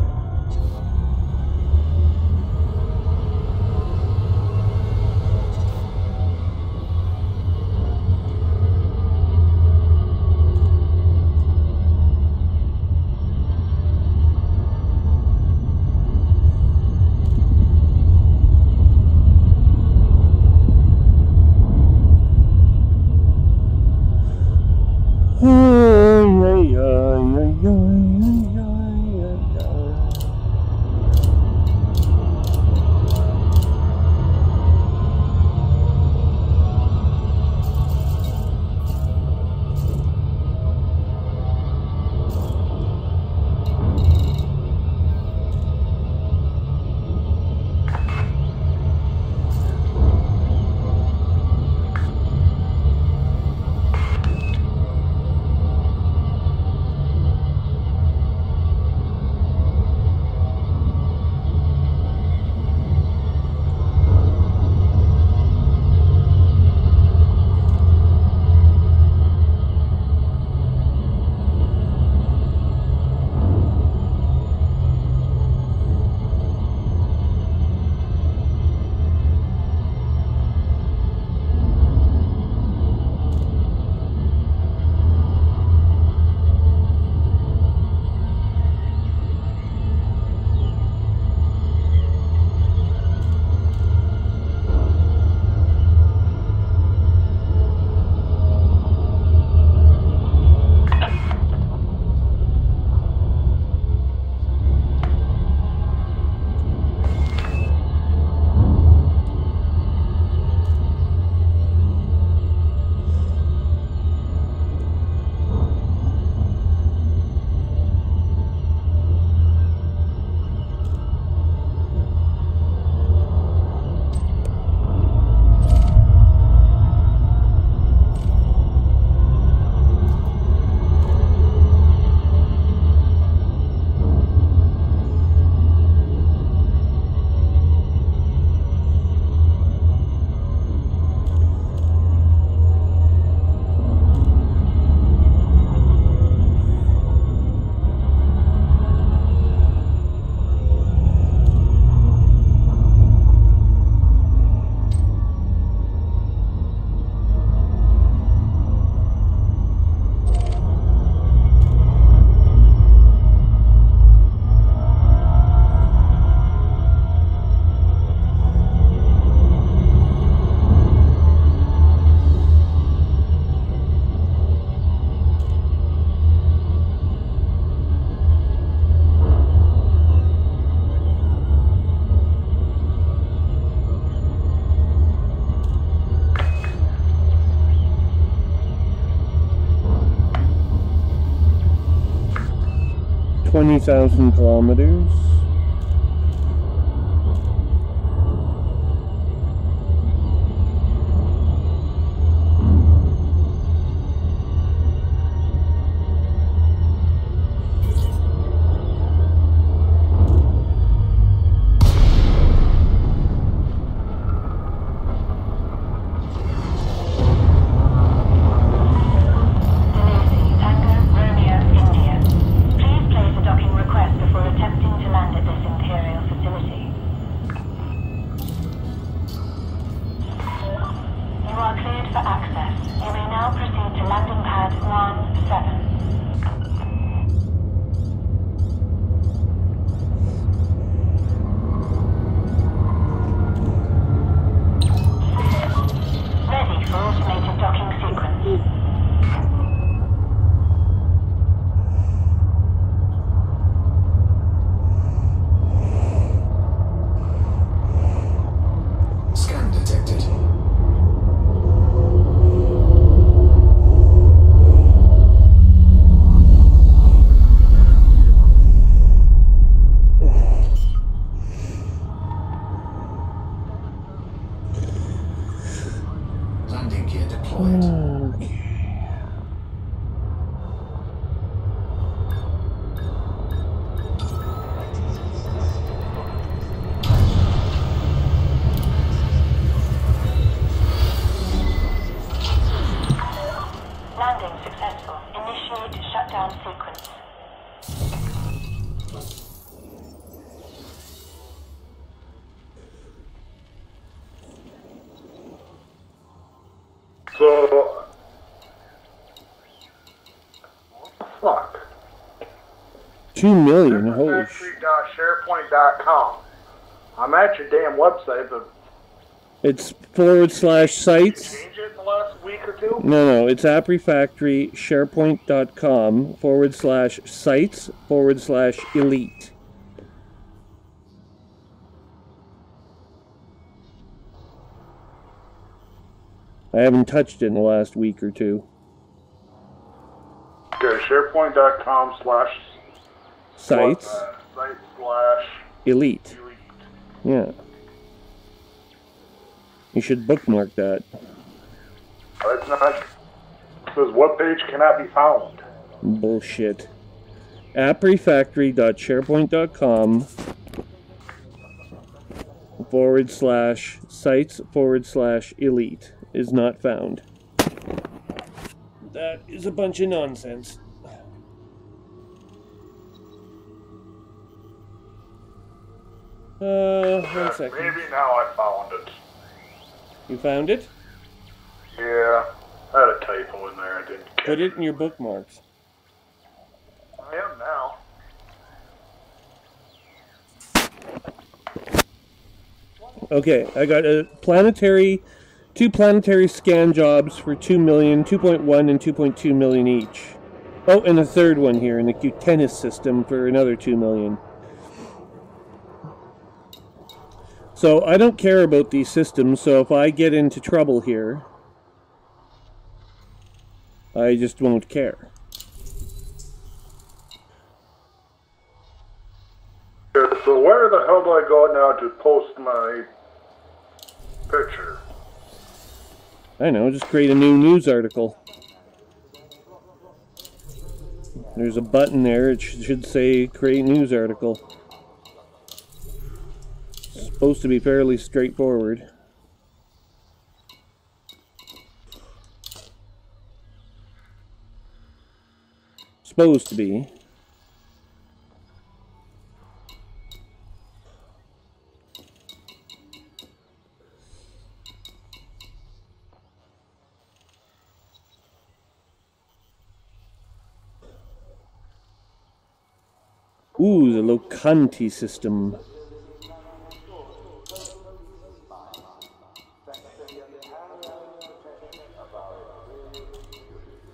$20,000 kilometers. Tango, Romeo, India. Please place a docking request before attempting to land 2 million, holy shit. Factory.sharepoint.com. I'm at your damn website, but It's /sites. change it in the last week or two? No, it's AppRefactory.sharepoint.com /sites/elite. I haven't touched it in the last week or two. Okay, sharepoint.com Sites /elite. Yeah. You should bookmark that. It's not. It says webpage cannot be found. Bullshit. AppRefactory.sharepoint.com /sites/elite is not found. That is a bunch of nonsense. One second. Maybe now I found it. You found it? Yeah, I had a typo in there. I didn't catch Put it in your bookmarks. I am now. Okay, I got two planetary scan jobs for 2 million, 2.1 and 2.2 million each. Oh, and a third one here in the Cutennis system for another 2 million. So I don't care about these systems, so if I get into trouble here, I just won't care. So where the hell do I go now to post my picture? I know, just create a new news article. There's a button there, it should say create news article. It's supposed to be fairly straightforward. Supposed to be. Ooh, the Locanti system.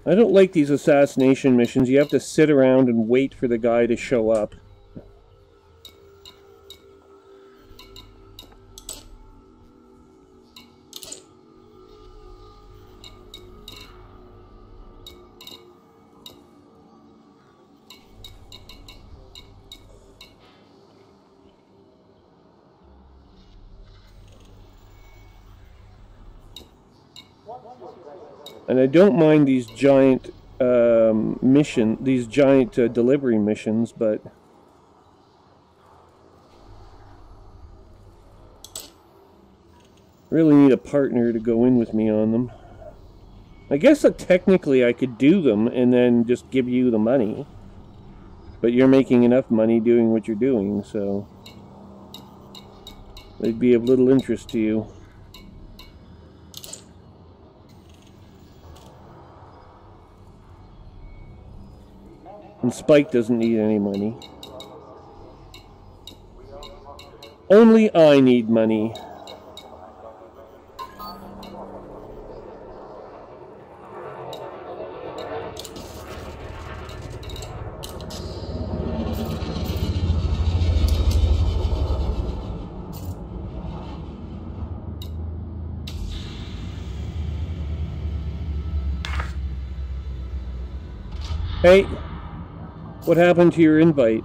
I don't like these assassination missions. You have to sit around and wait for the guy to show up. And I don't mind these giant delivery missions, but really need a partner to go in with me on them. I guess that technically I could do them and then just give you the money, but you're making enough money doing what you're doing, so they'd be of little interest to you. And Spike doesn't need any money. Only I need money. Hey, what happened to your invite?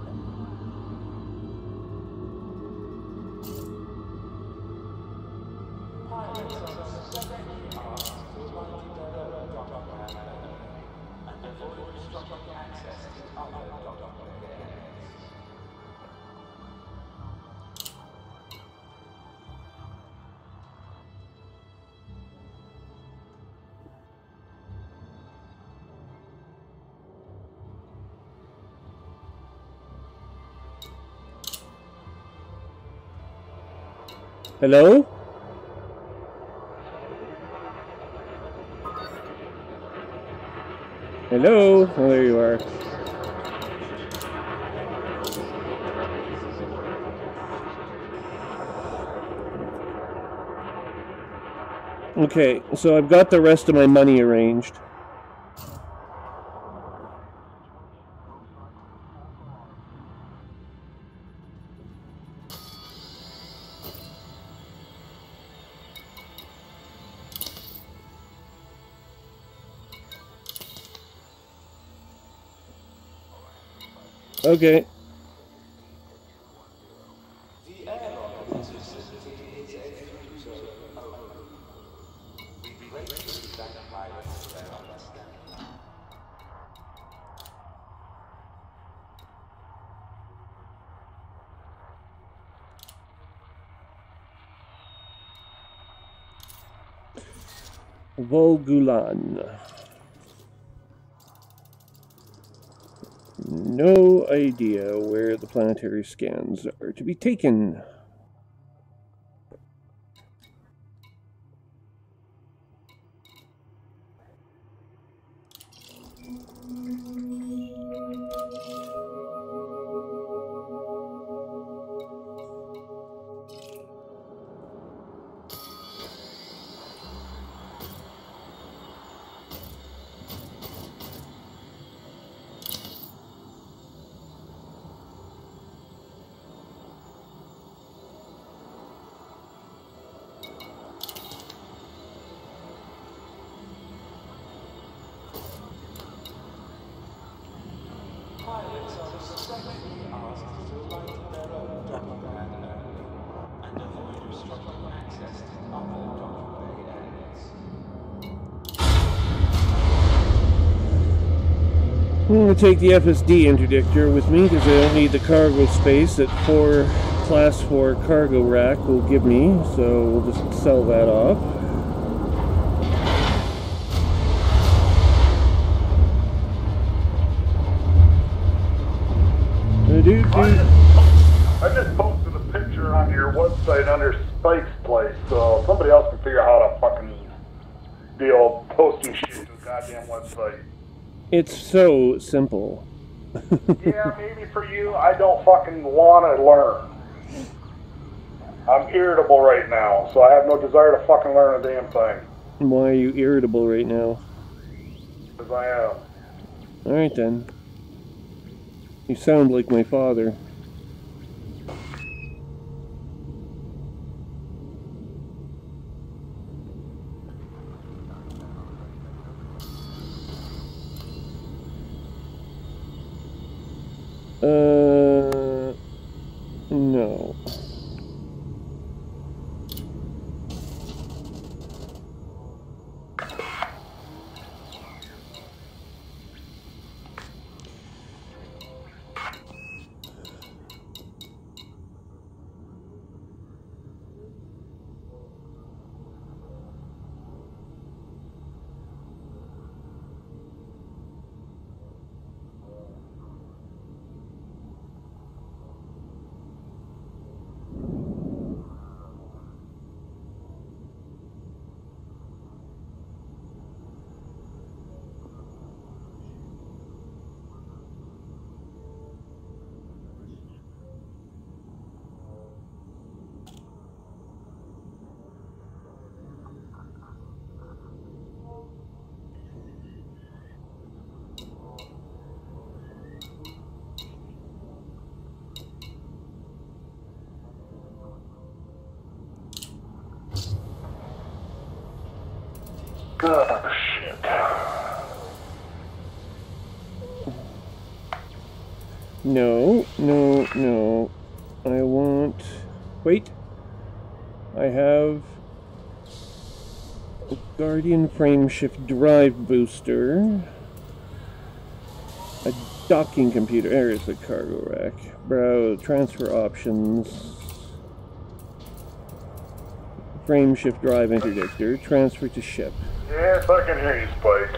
Hello? Hello? Oh, there you are. Okay, so I've got the rest of my money arranged. Okay. Volgulan. No idea where the planetary scans are to be taken. Pilots are respectfully asked to light their own docking pad only and avoid obstructing access to other docking bay areas. I'm going to take the FSD interdictor with me because I don't need the cargo space that Class 4 cargo rack will give me, so we'll just sell that off. I just posted a picture on your website under Spike's place, so somebody else can figure out how to fucking deal posting shit to a goddamn website. It's so simple. Yeah, maybe for you, I don't fucking want to learn. I'm irritable right now, so I have no desire to fucking learn a damn thing. Why are you irritable right now? Because I am. Alright then. You sound like my father. No. Oh, shit. No, no, no. I want... Wait. I have... a Guardian Frameshift Drive Booster. A docking computer. There's the cargo rack. Browse transfer options. Frameshift drive interdictor. Transfer to ship. Yes, I can hear you, Spike.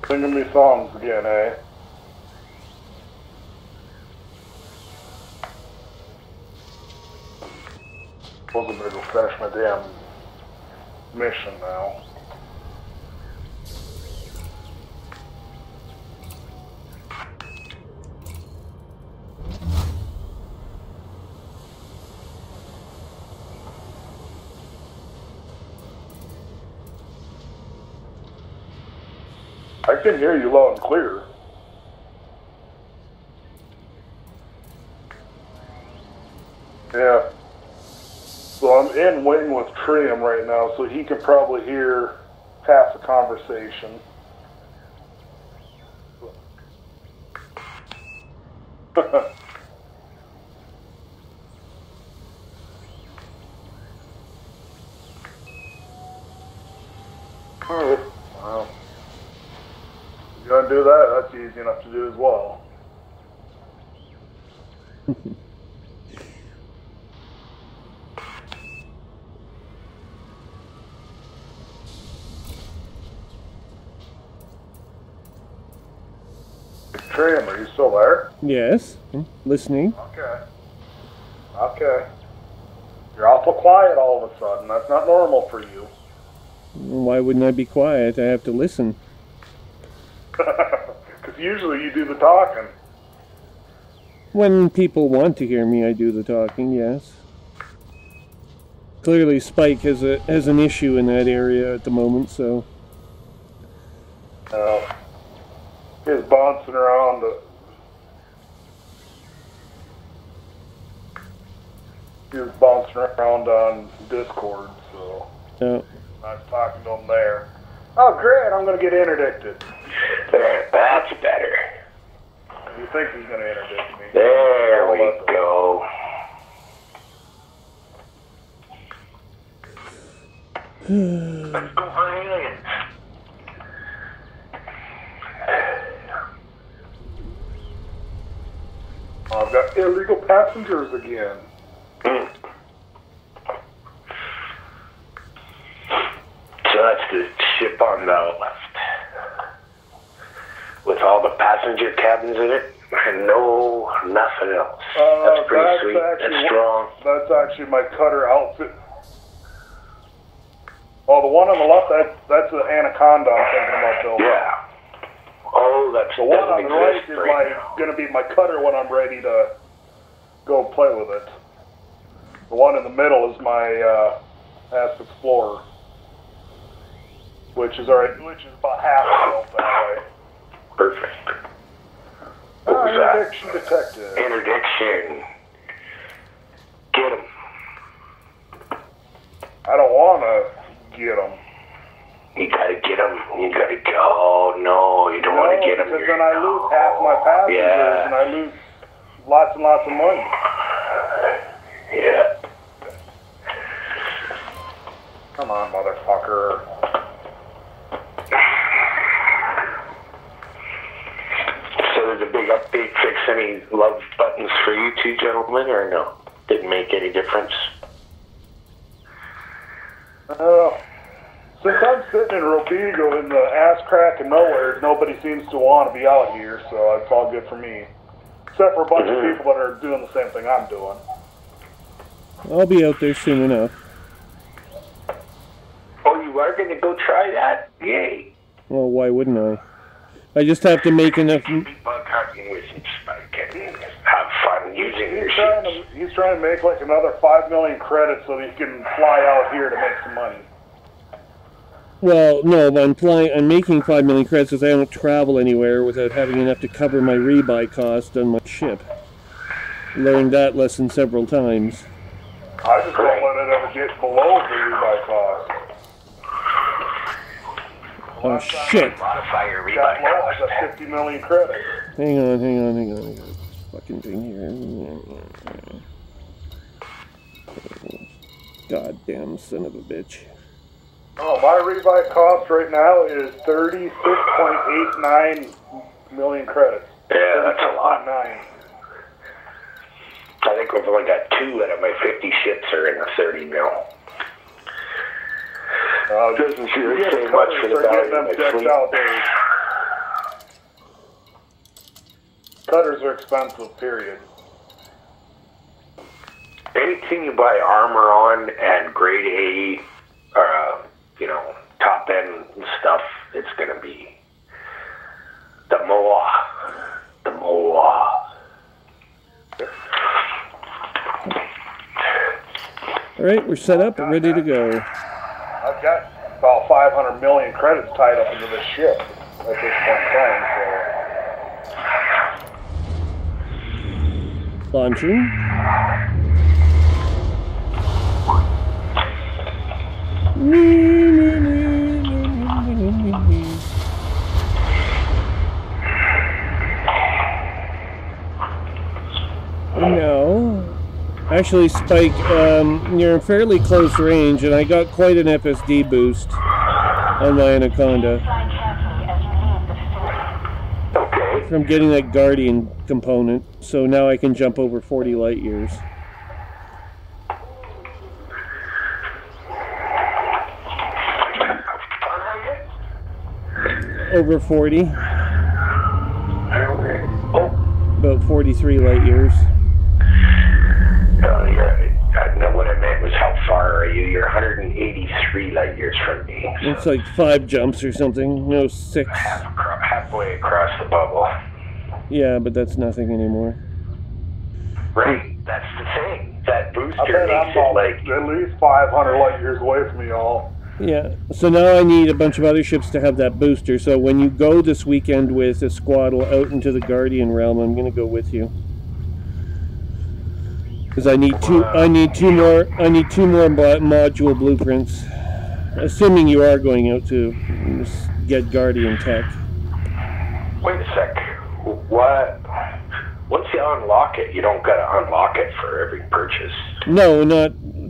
Singing me songs again, eh? Suppose I better go finish my damn mission now. I can hear you loud and clear. Yeah. So I'm in wing with Trium right now, so he can probably hear half the conversation. Well, if you're gonna do that, that's easy enough to do as well. Trium, are you still there? Yes, listening. Okay. Okay. You're awful quiet all of a sudden. That's not normal for you. Why wouldn't I be quiet? I have to listen. Because usually you do the talking. When people want to hear me, I do the talking, yes. Clearly Spike has an issue in that area at the moment, so... He's bouncing around. He was bouncing around on Discord, so I was talking to him there. Oh, great! I'm going to get interdicted. That's better. You think he's going to interdict me? There we go. Let's go for aliens. I've got illegal passengers again. So that's the ship on the left. With all the passenger cabins in it, and nothing else. That's pretty sweet. That's strong. That's actually my cutter outfit. Oh, the one on the left, that's the Anaconda I'm thinking about building. Yeah. Oh, that's the one on the right is going to be my cutter when I'm ready to go play with it. The one in the middle is my Asp Explorer, which is about half built that way. Perfect. What was that? Interdiction detected. Interdiction. Get him. I don't want to get him. You gotta get him. You gotta go. Oh, no, you don't want to get him. Because then I lose half my passengers and I lose lots and lots of money. Yeah. Come on, motherfucker. So there's a big update. Fix any love buttons for you two gentlemen, or no? Didn't make any difference? Since I'm sitting in Robigo in the ass crack of nowhere, nobody seems to want to be out here, so it's all good for me. Except for a bunch of people that are doing the same thing I'm doing. I'll be out there soon enough. Oh, you are going to go try that? Yay. Well, why wouldn't I? I just have to make enough... Bug hunting with Spike and have fun using your ships. He's trying to make like another 5 million credits so that he can fly out here to make some money. Well, no, but I'm making 5 million credits because I don't travel anywhere without having enough to cover my rebuy cost on my ship. Learned that lesson several times. I just don't let it ever get below the rebuy cost. Oh, shit. Modify your rebuy cost. I got 50 million credits. Hang on. I got this fucking thing here. Goddamn son of a bitch. Oh, my rebuy cost right now is 36.89 million credits. Yeah, that's a lot. 9. I think we've only got 2 out of my 50 ships are in the 30 mil. Doesn't sure say much for the value of my fleet. Out there. Cutters are expensive, period. Anything you buy armor on and grade A, top end stuff, it's gonna be the MOA. The MOA. Alright, we're set up and ready to go. I've got about 500 million credits tied up into this ship. at this point in time. So. Launching. No. Actually, Spike, you're in fairly close range, and I got quite an FSD boost on my Anaconda. Fly carefully as you leave the facility. Okay. From getting that Guardian component, so now I can jump over 40 light years. Over 40. Oh, About 43 light years. no, what I meant was how far are you? You're 183 light years from me. So It's like 5 jumps or something. No, 6. halfway across the bubble. Yeah, but that's nothing anymore. Right, that's the thing. That I booster bet I'm makes it about like... at least 500 light years away from y'all. Yeah, so now I need a bunch of other ships to have that booster. So when you go this weekend with a squaddle out into the Guardian realm, I'm going to go with you. Because I need two more module blueprints. Assuming you are going out to get Guardian tech. Wait a sec. What? Once you unlock it, you don't gotta unlock it for every purchase. No,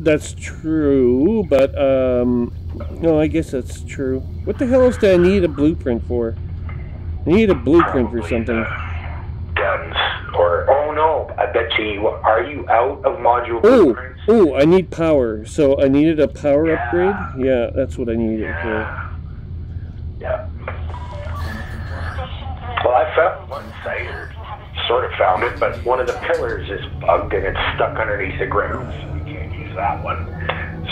that's true, but no, I guess that's true. What the hell else do I need a blueprint for? I need a blueprint for something. Guns. Or, oh no, I bet you, are you out of module Oh, blueprints? I need power. So I needed a power upgrade? Yeah, that's what I needed it for. Yeah. Well, I found one site, or sort of found it, but one of the pillars is bugged and it's stuck underneath the ground, so we can't use that one.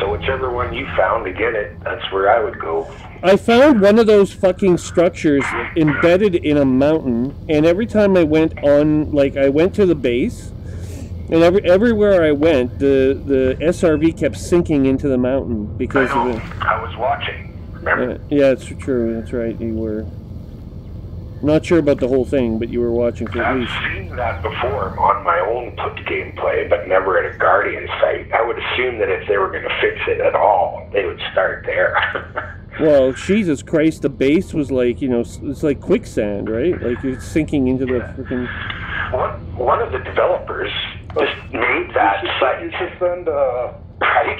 So whichever one you found to get it, that's where I would go. I found one of those fucking structures embedded in a mountain, and every time I went on, like, I went to the base, and everywhere I went, the SRV kept sinking into the mountain because of it. I was watching, remember? Yeah, it's true. That's right. You were. Not sure about the whole thing, but you were watching for at I've least. seen that before on my own gameplay, but never at a Guardian site. I would assume that if they were going to fix it at all, they would start there. Well, Jesus Christ, the base was like, it's like quicksand, right? Like you're sinking into the freaking... One of the developers just made that site. You should send, Right?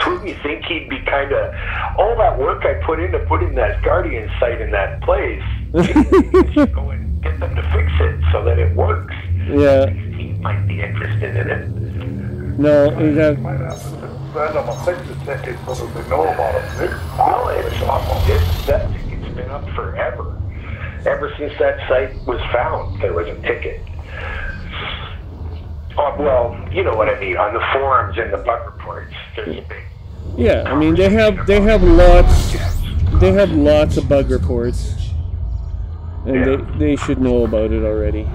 So wouldn't you think he'd be kind of... All that work I put in to put in that Guardian site in that place, you should go and get them to fix it so that it works. Yeah. He might be interested in it. No, you have... might have to send them a fix-it ticket so that they know about it. Well, that ticket's been up forever. Ever since that site was found, there was a ticket. Well, you know what I mean. On the forums and the bug reports, there's a big... Yeah, I mean, they have lots of bug reports. And they should know about it already.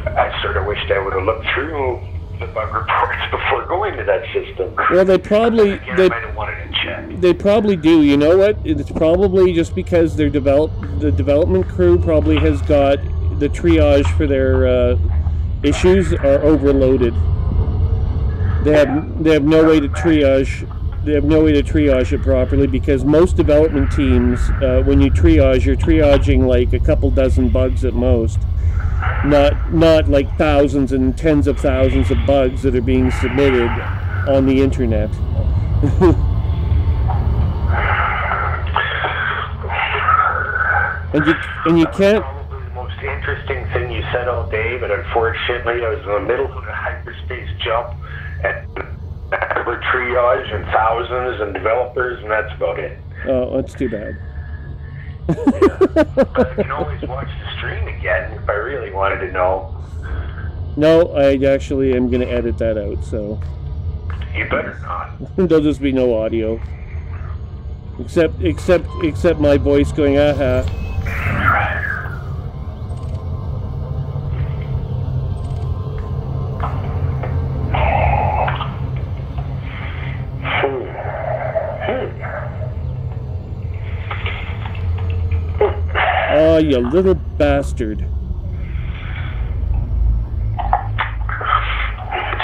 I sort of wished I would have looked through the bug reports before going to that system. Well, they probably... Again, I might have wanted to check. They probably do. You know what? It's probably just because the development crew probably has got the triage for their issues are overloaded. They have no way to triage. They have no way to triage it properly because most development teams, when you triage, you're triaging like a couple dozen bugs at most. Not like thousands and tens of thousands of bugs that are being submitted on the internet. and you can't. Probably the most interesting thing you said all day, but unfortunately I was in the middle of a hyperspace jump and we're triage and thousands and developers, and that's about it. Oh, that's too bad. But I can always watch the stream again if I really wanted to know. No, I actually am going to edit that out, so You better not. there'll just be no audio, except my voice going aha. Oh, you little bastard.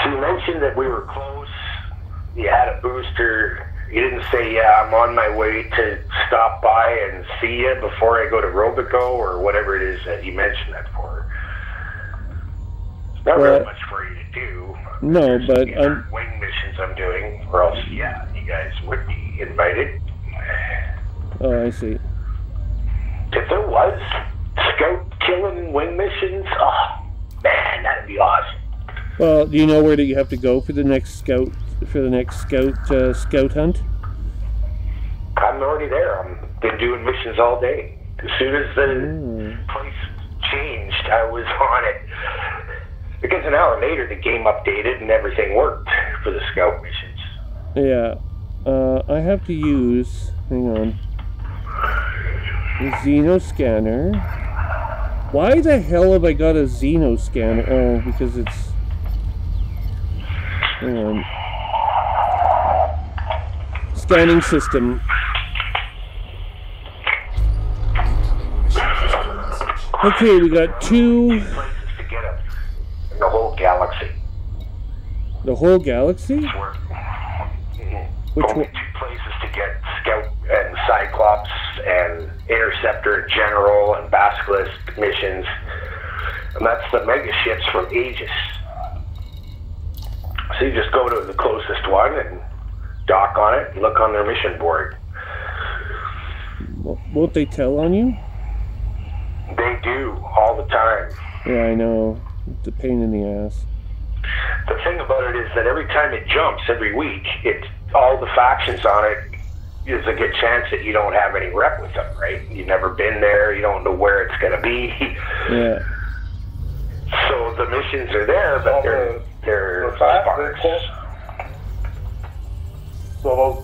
So you mentioned that we were close. You had a booster. You didn't say, yeah, I'm on my way to stop by and see you before I go to Robico or whatever it is that you mentioned that for. It's not really much for you to do. No, but wing missions I'm doing, or else, yeah, you guys would be invited. Oh, I see. If there was scout killing wing missions, oh man, that'd be awesome. Well, do you know where you have to go for the next scout scout hunt? I'm already there. I've been doing missions all day. As soon as the place changed, I was on it. Because an hour later, the game updated and everything worked for the scout missions. Yeah. I have to use... Hang on. The Xeno scanner. Why the hell have I got a Xeno scanner? Oh, because it's... Hang on. Scanning system. Okay, we got 2... places to get them in the whole galaxy. The whole galaxy? Which Only one? 2 places to get Scout and Cyclops and Interceptor General and Basilisk missions. And that's the mega ships from Aegis. So you just go to the closest one and dock on it and look on their mission board. Won't they tell on you? They do, all the time. Yeah, I know. It's a pain in the ass. The thing about it is that every time it jumps, every week, all the factions on it, there's a good chance that you don't have any rep with them, right? You've never been there, you don't know where it's going to be. Yeah. So the missions are there, but they're sparse. So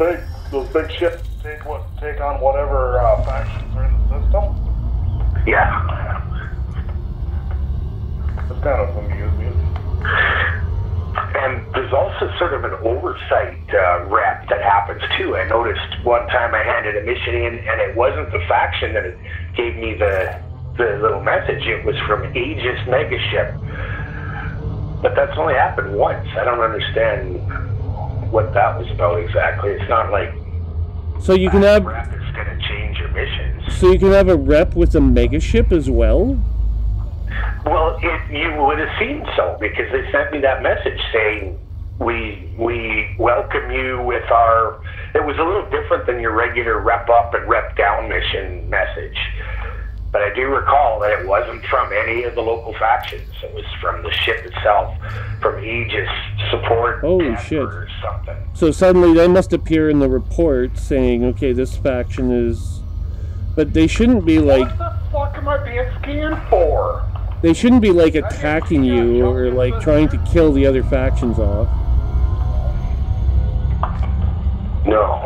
those big ships take on whatever factions are in the system. Yeah. It's kind of amusing. And there's also sort of an oversight rep that happens too. I noticed one time I handed a mission in, and it wasn't the faction that gave me the little message. It was from Aegis Megaship. But that's only happened once. I don't understand what that was about exactly. It's not like so you can have rep is going to change your missions. So you can have a rep with a megaship as well? Well, you would have seen so, because they sent me that message saying, we welcome you with our... It was a little different than your regular rep up and rep down mission message. But I do recall that it wasn't from any of the local factions. It was from the ship itself, from Aegis support. Holy shit. Or something. So suddenly they must appear in the report saying, okay, this faction is... But they shouldn't be like... What the fuck am I being scanned for? They shouldn't be like attacking you or like trying to kill the other factions off. No.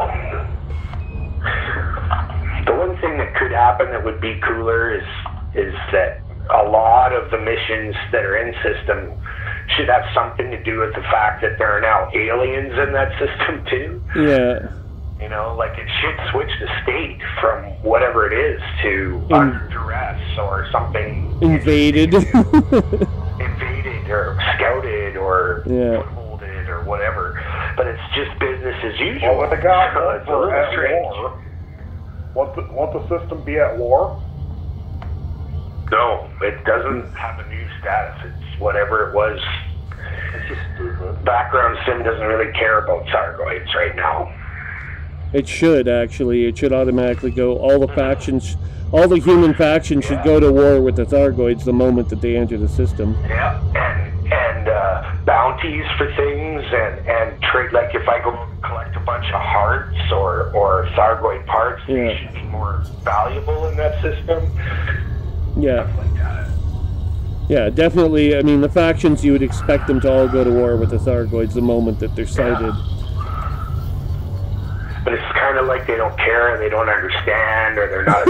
The one thing that could happen that would be cooler is that a lot of the missions that are in system should have something to do with the fact that there are now aliens in that system too. Yeah. You know, like it should switch the state from whatever it is to under duress or something. Invaded. Invaded or scouted or footholded or whatever. But it's just business as usual. Well, with the guy it's a little at strange. war, won't the system be at war? No, it doesn't have a new status. It's whatever it was. It's just stupid. Background Sim doesn't really care about Sargoids right now. It should, actually. It should automatically go. All the factions, all the human factions should go to war with the Thargoids the moment that they enter the system. Yeah, and bounties for things, and trade. Like if I go collect a bunch of hearts or Thargoid parts, they should be more valuable in that system. Yeah. Stuff like that. Yeah, definitely. I mean, the factions, you would expect them to all go to war with the Thargoids the moment that they're sighted. But it's kind of like they don't care and they don't understand, or they're not...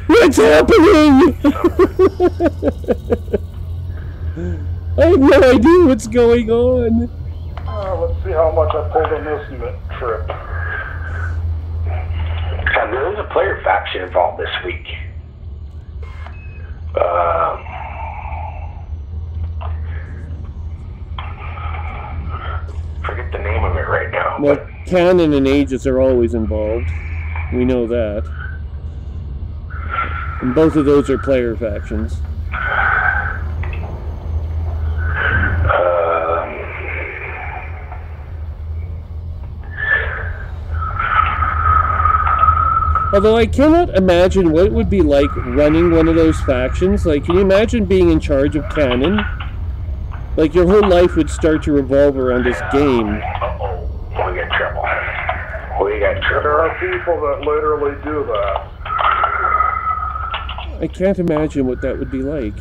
What's happening? I have no idea what's going on. Let's see how much I pulled on this trip. There is a player faction involved this week. Forget the name of it right now. Well, But Canon and Aegis are always involved. We know that. And both of those are player factions. Although I cannot imagine what it would be like running one of those factions. Like, can you imagine being in charge of Canon? Like, your whole life would start to revolve around this game. Uh-oh. We got trouble. We got trouble. There are people that literally do that. I can't imagine what that would be like.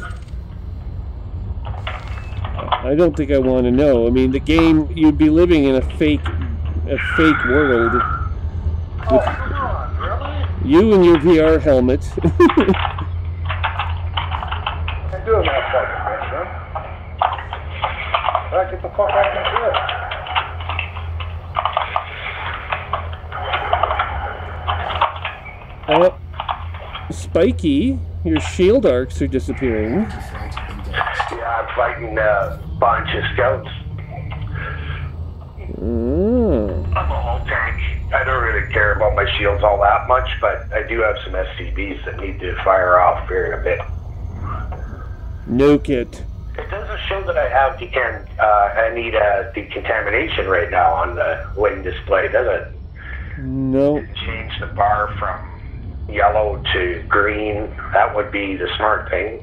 I don't think I want to know. I mean, the game, you'd be living in a fake world. With Come on, really? you and your VR helmet. I'm doing that fucking mission. Back, get the fuck out of my ship. Spiky, your shield arcs are disappearing. Yeah, I'm fighting a bunch of scouts. Mm. I'm a whole tank. I don't really care about my shields all that much, but I do have some SCBs that need to fire off here in a bit. Nuke it. It doesn't show that I have I need decontamination right now on the wing display, does it? No. Change the bar from yellow to green. That would be the smart thing.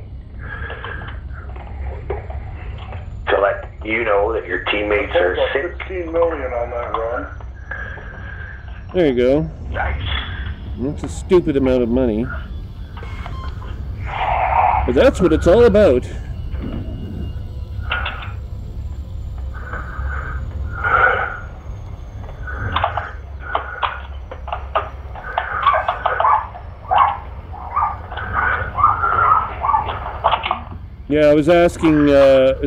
To let you know that your teammates are About sick. 16 million on that run. There you go. Nice. That's a stupid amount of money. But that's what it's all about. Yeah, I was asking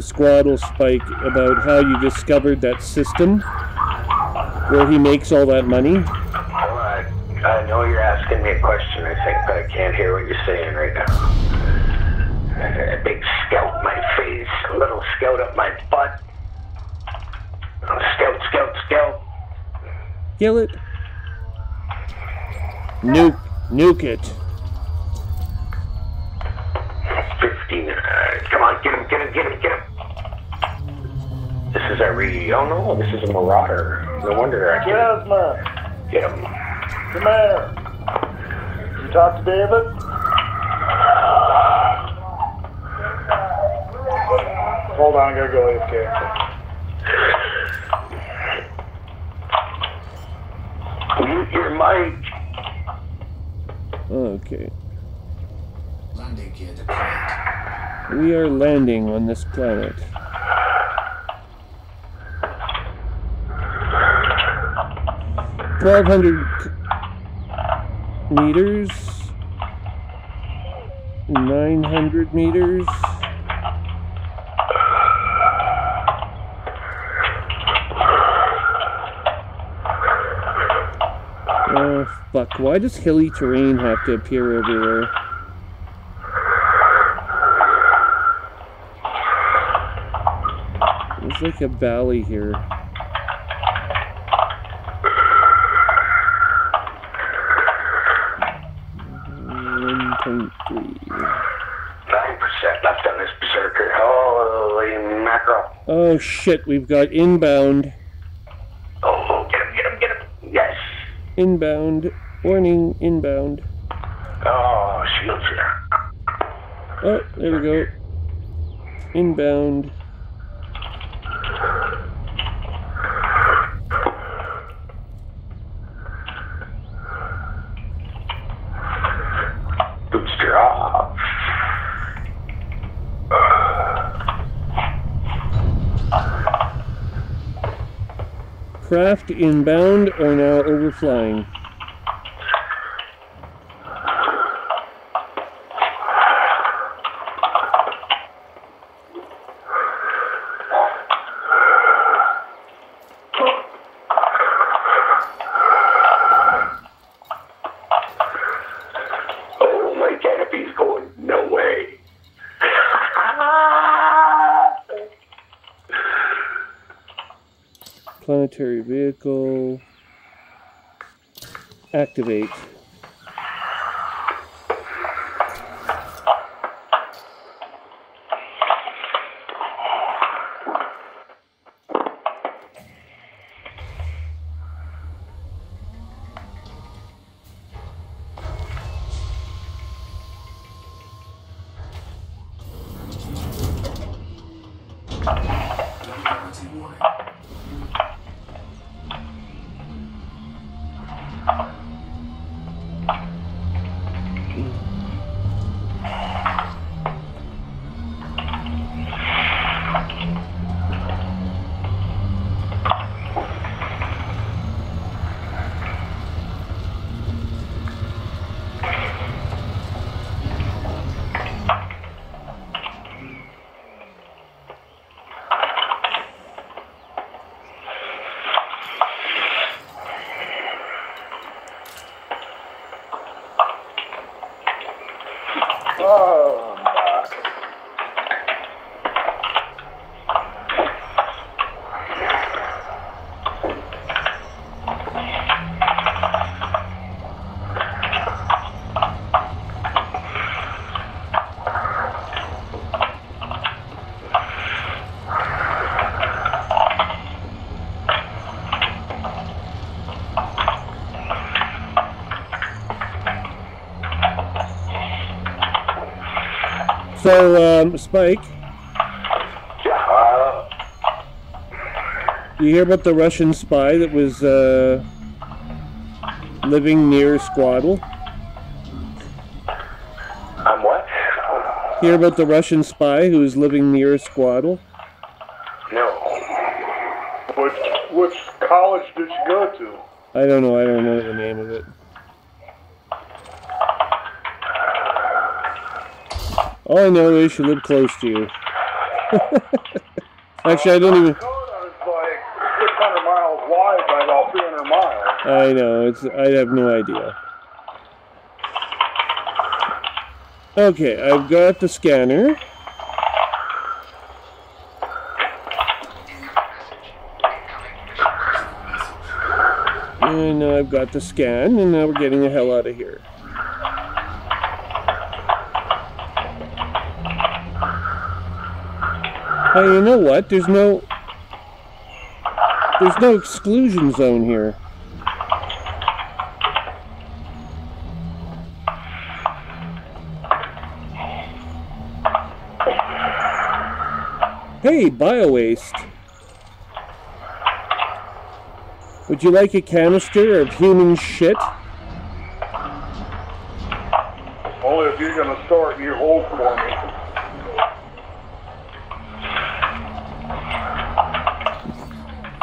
Squaddle Spike about how you discovered that system where he makes all that money. Well, I know you're asking me a question, I think, but I can't hear what you're saying right now. A big scout in my face, a little scout up my butt. Scout, scout, scout. Kill it. Nuke it. 15. Come on, get him. This is a oh no, this is a marauder. No wonder I can't Jasmine, get him. come here. You talk to David? Hold on, I gotta go AFK. Mute your mic. Okay. Landing gear deployed. We are landing on this planet. $1,200 meters. 900 meters. Oh, fuck. Why does hilly terrain have to appear everywhere? There's like a valley here. Left on this berserker. Holy mackerel. Oh shit, we've got inbound. Oh, get him. Yes. Inbound. Warning, inbound. Oh, shields here. Oh, there we go. Inbound. Booster off. Craft inbound are now overflying. Oh, my canopy's going. No way. Planetary vehicle. Activate. Oh, I'm back. So, Spike, Yeah. you hear about the Russian spy that was living near Squaddle? I'm what? Hear about the Russian spy who was living near Squaddle? No. Which college did you go to? I don't know. I don't know the name of it. All I know is she lived close to you. Actually, I don't even... Dakota is like 600 miles wide by about 300 miles. I know. I have no idea. Okay, I've got the scanner. And now I've got the scan, and now we're getting the hell out of here. Hey, you know what? There's no exclusion zone here. Hey, bio-waste. Would you like a canister of human shit? Only if you're going to store it in your hold for me.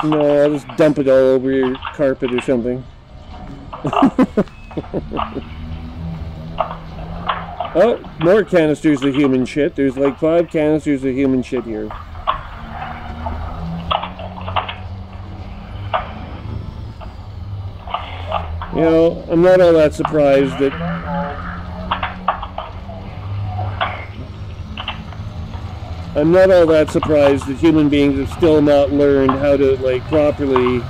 No, I'll just dump it all over your carpet or something. Oh, more canisters of human shit. There's like 5 canisters of human shit here. You know, I'm not all that surprised that... I'm not all that surprised that human beings have still not learned how to, like, properly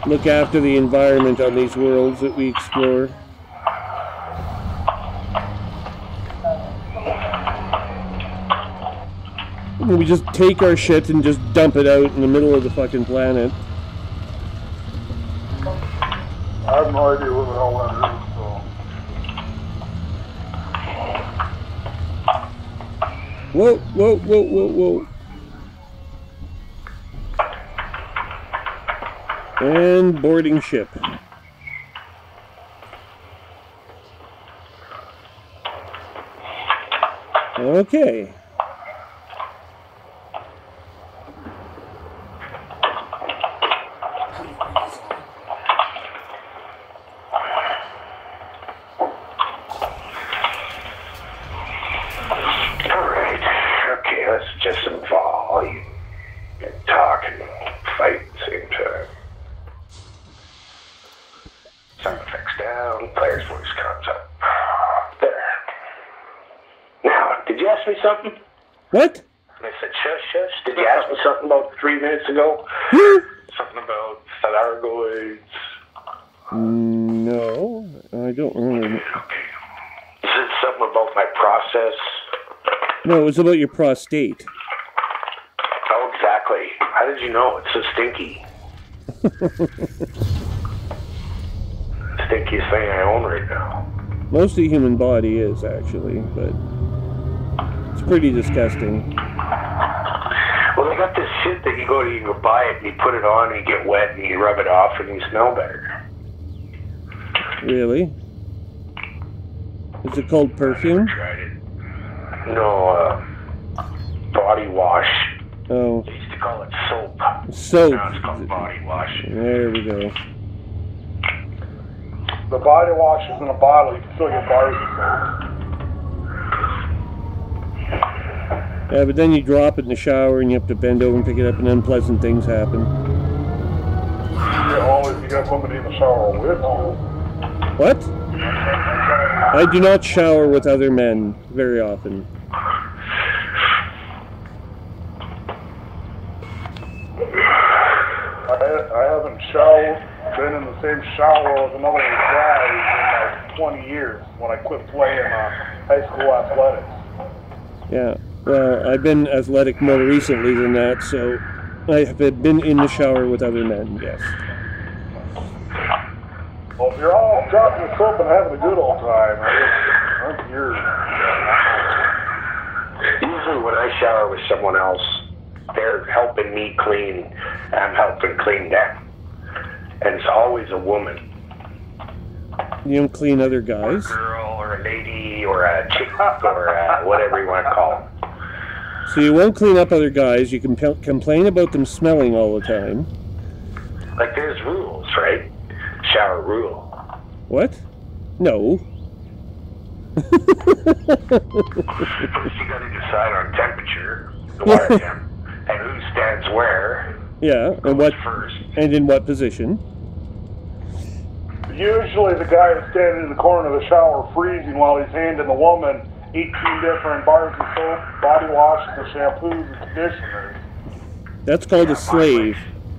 look after the environment on these worlds that we explore. We just take our shit and just dump it out in the middle of the fucking planet. I have no idea what the hell that is, so... Whoa, whoa, whoa, whoa, whoa. And boarding ship. Okay. Something? What? I said, shush, shush. Did you ask me something about 3 minutes ago? Something about thyroids. No, I don't remember. Okay. Is it something about my process? No, it was about your prostate. Oh, exactly. How did you know? It's so stinky. Stinkiest thing I own right now. Most of the human body is, actually, but it's pretty disgusting. Well, they got this shit that you can buy it and you put it on and you get wet and you rub it off and you smell better. Really? Is it called perfume? I tried it. No, body wash. Oh. They used to call it soap. Soap. Now it's called body wash. There we go. The body wash is in a bottle. You can fill your bars with soap. Yeah, but then you drop it in the shower and you have to bend over and pick it up and unpleasant things happen. Yeah, always you got somebody in the shower with you. What? I do not shower with other men very often. I haven't been in the same shower with another guy in like 20 years when I quit playing high school athletics. Yeah, well, I've been athletic more recently than that, so I have been in the shower with other men, yes. Well, if you're all dropping the soap and having a good old time, I think you're... Usually when I shower with someone else, they're helping me clean, and I'm helping clean them. And it's always a woman. You don't clean other Or a guys? girl, or a lady, or a chick, or whatever you want to call them. So you won't clean up other guys, you can complain about them smelling all the time. Like there's rules, right? Shower rule. What? No. First you gotta decide on temperature, the water temp, and who stands where. Yeah, and what First. and in what position? Usually the guy is standing in the corner of the shower freezing while he's handing the woman 18 different bars of soap, body washes, and shampoos and conditioners. That's called a slave.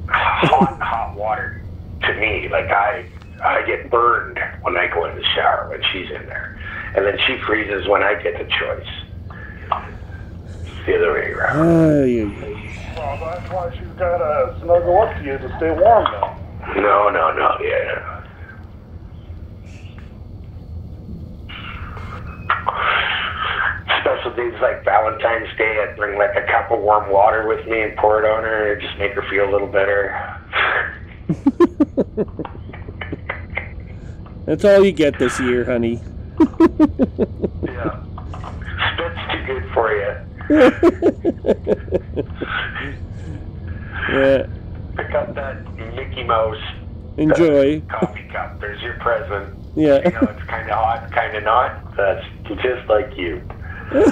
Hot water to me. Like I get burned when I go in the shower when she's in there. And then she freezes when I get the choice. It's the other way around. Well, that's why she's got to snuggle up to you to stay warm now. No, yeah. Special days like Valentine's Day, I'd bring like a cup of warm water with me and pour it on her and just make her feel a little better. That's all you get this year, honey. Yeah. Spit's too good for you. Yeah. Pick up that Mickey Mouse Enjoy. coffee cup. There's your present. Yeah. You know, it's kind of hot, kind of not. That's just like you. Kind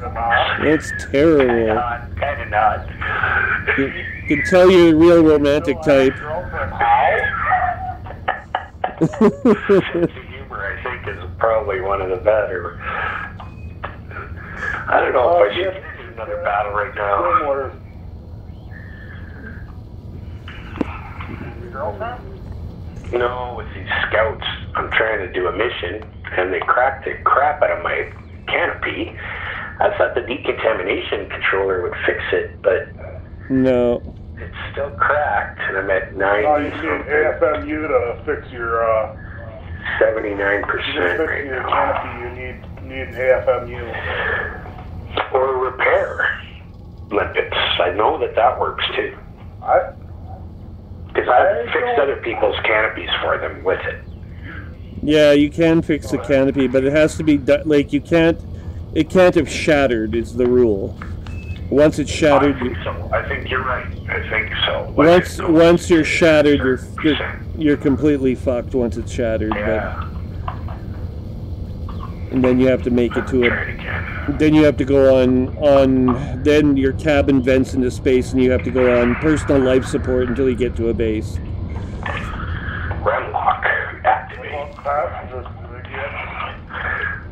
of not. That's terrible. Kind of not. You can tell you're a real romantic type. Sense of humor, I think, is probably one of the better. I don't know if I should do another battle right now. Your girlfriend? No, with these scouts, I'm trying to do a mission, and they cracked the crap out of my canopy. I thought the decontamination controller would fix it, but No. it's still cracked, and I'm at 90 Oh, you need AFMU to fix your, 79% right your now. canopy, you need AFMU. Or repair limpets. I know that works too. Because I've fixed other people's canopies for them with it. Yeah, you can fix the canopy, but it has to be like it can't have shattered is the rule. Once it's shattered, I think so. I think you're right. I think so. once you're shattered, you're completely fucked once it's shattered. Yeah. And then you have to make it to Try it again. then you have to go on then your cabin vents into space and you have to go on personal life support until you get to a base. REM lock. Activate.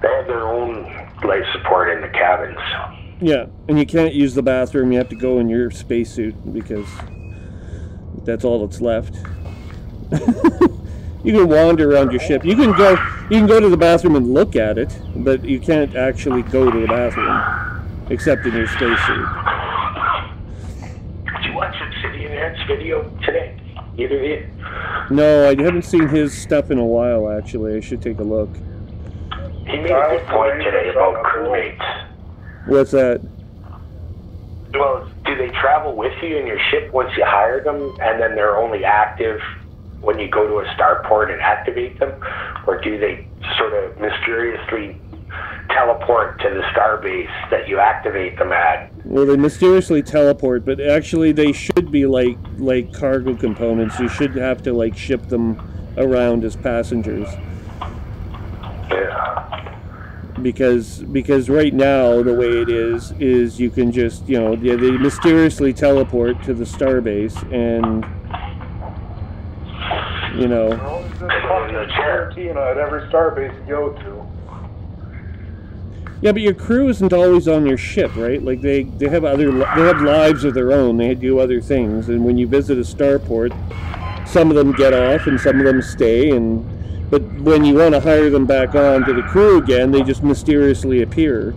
They have their own life support in the cabins. Yeah, and you can't use the bathroom. You have to go in your spacesuit because that's all that's left. You can wander around your ship. You can go to the bathroom and look at it, but you can't actually go to the bathroom except in your spacesuit. Did you watch Obsidian Ant's video today? Either of you? No, I haven't seen his stuff in a while. Actually, I should take a look. He made a good point today about crewmates. What's that? Well, do they travel with you in your ship once you hire them, and then they're only active when you go to a starport and activate them? Or do they sort of mysteriously teleport to the starbase that you activate them at? Well, they mysteriously teleport, but actually they should be like cargo components. You should have to like ship them around as passengers. Yeah. Because right now the way it is you can just, you know, they mysteriously teleport to the starbase and, you know. Well, there's this fucking quarantine at every starbase you go to. Yeah, but your crew isn't always on your ship, right? Like they have lives of their own. They do other things, and when you visit a starport, some of them get off and some of them stay, but when you want to hire them back on to the crew again, they just mysteriously appear.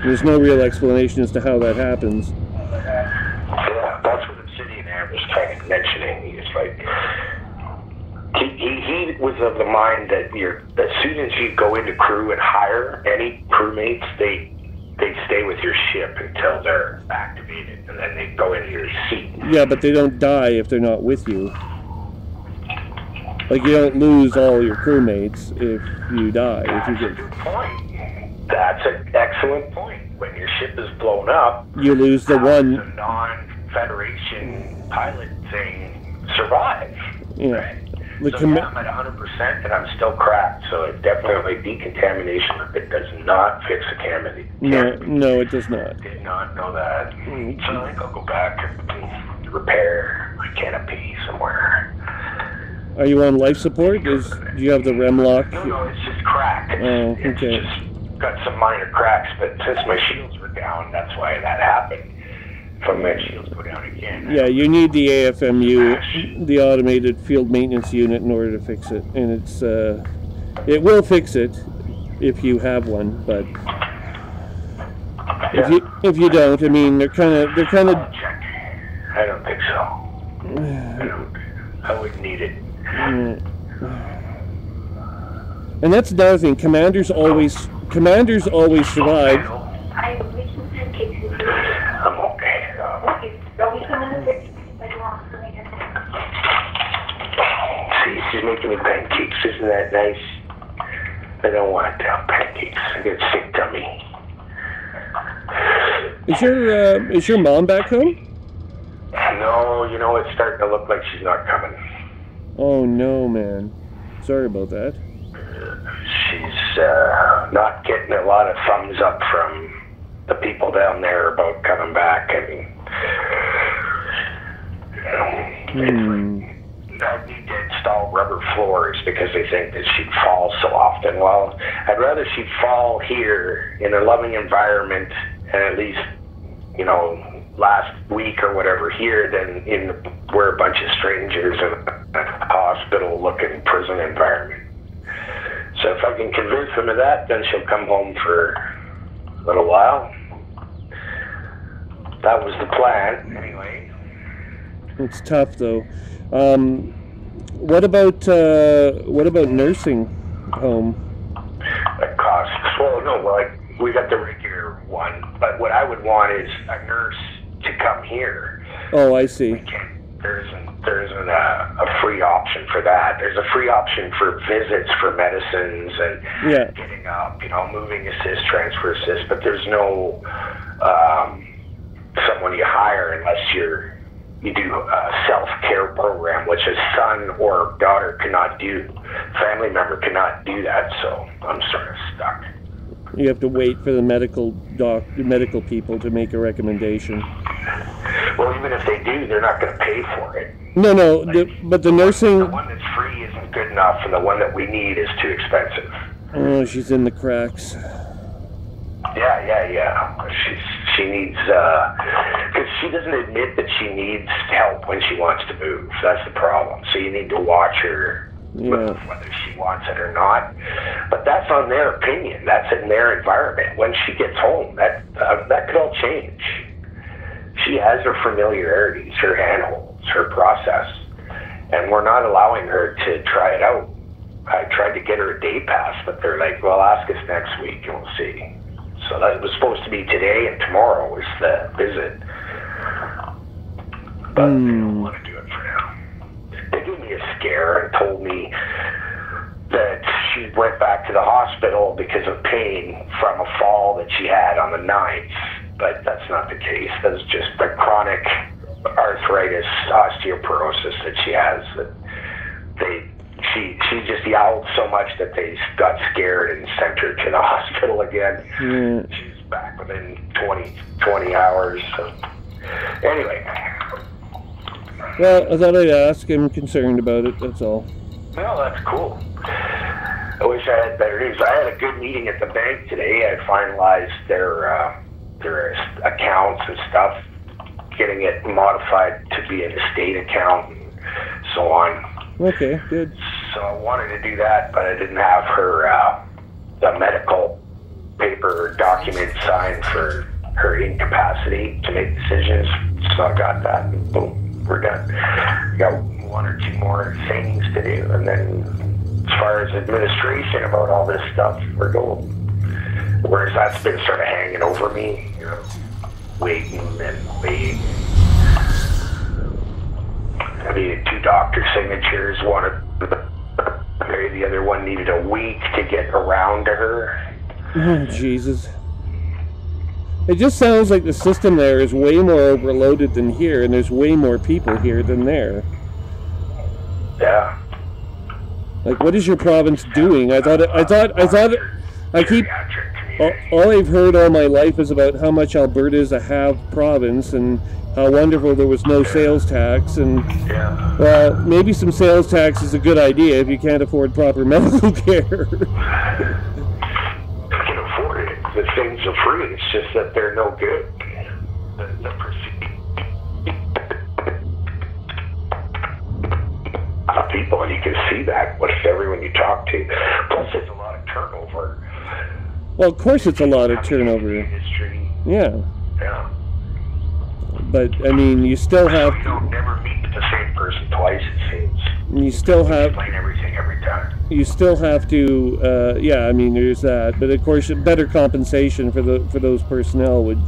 There's no real explanation as to how that happens. Yeah, that's what Obsidian Ant was kind of mentioning. He's like, he was of the mind that as soon as you go into crew and hire any crewmates, they stay with your ship until they're activated, and then they go into your seat. Yeah, but they don't die if they're not with you. Like, you don't lose all your crewmates if you die. That's a good point. That's an excellent point. When your ship is blown up, you lose the one. The non-Federation pilot thing survive. Yeah. Right? I'm at 100% and I'm still cracked. So it definitely decontamination. It does not fix a cavity. No, it does not. Did not know that. So I think I'll go back and repair my canopy somewhere. Are you on life support? Do you have the REM lock? No, it's just cracked. Oh, okay. It's just got some minor cracks, but since my shields were down, that's why that happened. If my shields go down again. Yeah, you need the AFMU, the Automated Field Maintenance Unit, in order to fix it, and it will fix it if you have one, but if you don't, I mean, they're kind of. Check. I don't think so. I wouldn't need it. And that's another thing. Commanders always survive. I'm making pancakes. I'm okay. See, she's making me pancakes. Isn't that nice? I don't want pancakes. I get sick tummy. Is your mom back home? No, you know, it's starting to look like she's not coming. Oh no, man. Sorry about that. She's not getting a lot of thumbs up from the people down there about coming back. I mean, it's like, I need to install rubber floors because they think that she'd fall so often. Well, I'd rather she'd fall here in a loving environment and at least, you know, last week or whatever here than in where a bunch of strangers in a hospital-looking prison environment. So if I can convince them of that, then she'll come home for a little while. That was the plan, anyway. It's tough, though. What about nursing home? That costs. Well, no, like we got the regular one, but what I would want is a nurse to come here. Oh, I see. There isn't a free option for that. There's a free option for visits for medicines and getting up, you know, moving assist, transfer assist, but there's no someone you hire unless you do a self-care program, which a son or daughter cannot do. Family member cannot do that, so I'm sort of stuck. You have to wait for the medical people to make a recommendation. Well, even if they do, they're not going to pay for it. No, but the nursing... The one that's free isn't good enough, and the one that we need is too expensive. Oh, she's in the cracks. Yeah. She needs, because she doesn't admit that she needs help when she wants to move. That's the problem. So you need to watch her move, whether she wants it or not. But that's on their opinion. That's in their environment. When she gets home, that could all change. She has her familiarities, her handholds, her process, and we're not allowing her to try it out. I tried to get her a day pass, but they're like, well, ask us next week and we'll see. So that was supposed to be today, and tomorrow was the visit. But they don't want to do it for now. They gave me a scare and told me that she went back to the hospital because of pain from a fall that she had on the 9th. But that's not the case. That's just the chronic arthritis, osteoporosis that she has. That she just yelled so much that they got scared and sent her to the hospital again. She's back within 20 hours. So. Anyway. Well, I thought I'd ask. I'm concerned about it, that's all. Well, that's cool. I wish I had better news. I had a good meeting at the bank today. I finalized their accounts and stuff, getting it modified to be an estate account and so on. Okay, good. So I wanted to do that, but I didn't have her the medical paper document signed for her incapacity to make decisions. So I got that, and boom, we're done. We got 1 or 2 more things to do, and then as far as administration about all this stuff, we're going. Whereas that's been sort of hanging over me, you know, waiting and waiting. I needed 2 doctor signatures. The other one needed a week to get around to her. Oh, Jesus. It just sounds like the system there is way more overloaded than here, and there's way more people here than there. Yeah. Like, what is your province doing? All I've heard all my life is about how much Alberta is a have province and how wonderful there was no sales tax, and well, maybe some sales tax is a good idea if you can't afford proper medical care. I can afford it. The things are free. It's just that they're no good. The people, and you can see that with everyone you talk to. Plus, there's a lot of turnover. Well, of course, it's a lot of turnover. Yeah. Yeah. But I mean, you still have. You don't never meet the same person twice. It seems. You still have. Explain everything every time. You still have to. Yeah, I mean, there's that. But of course, better compensation for those personnel would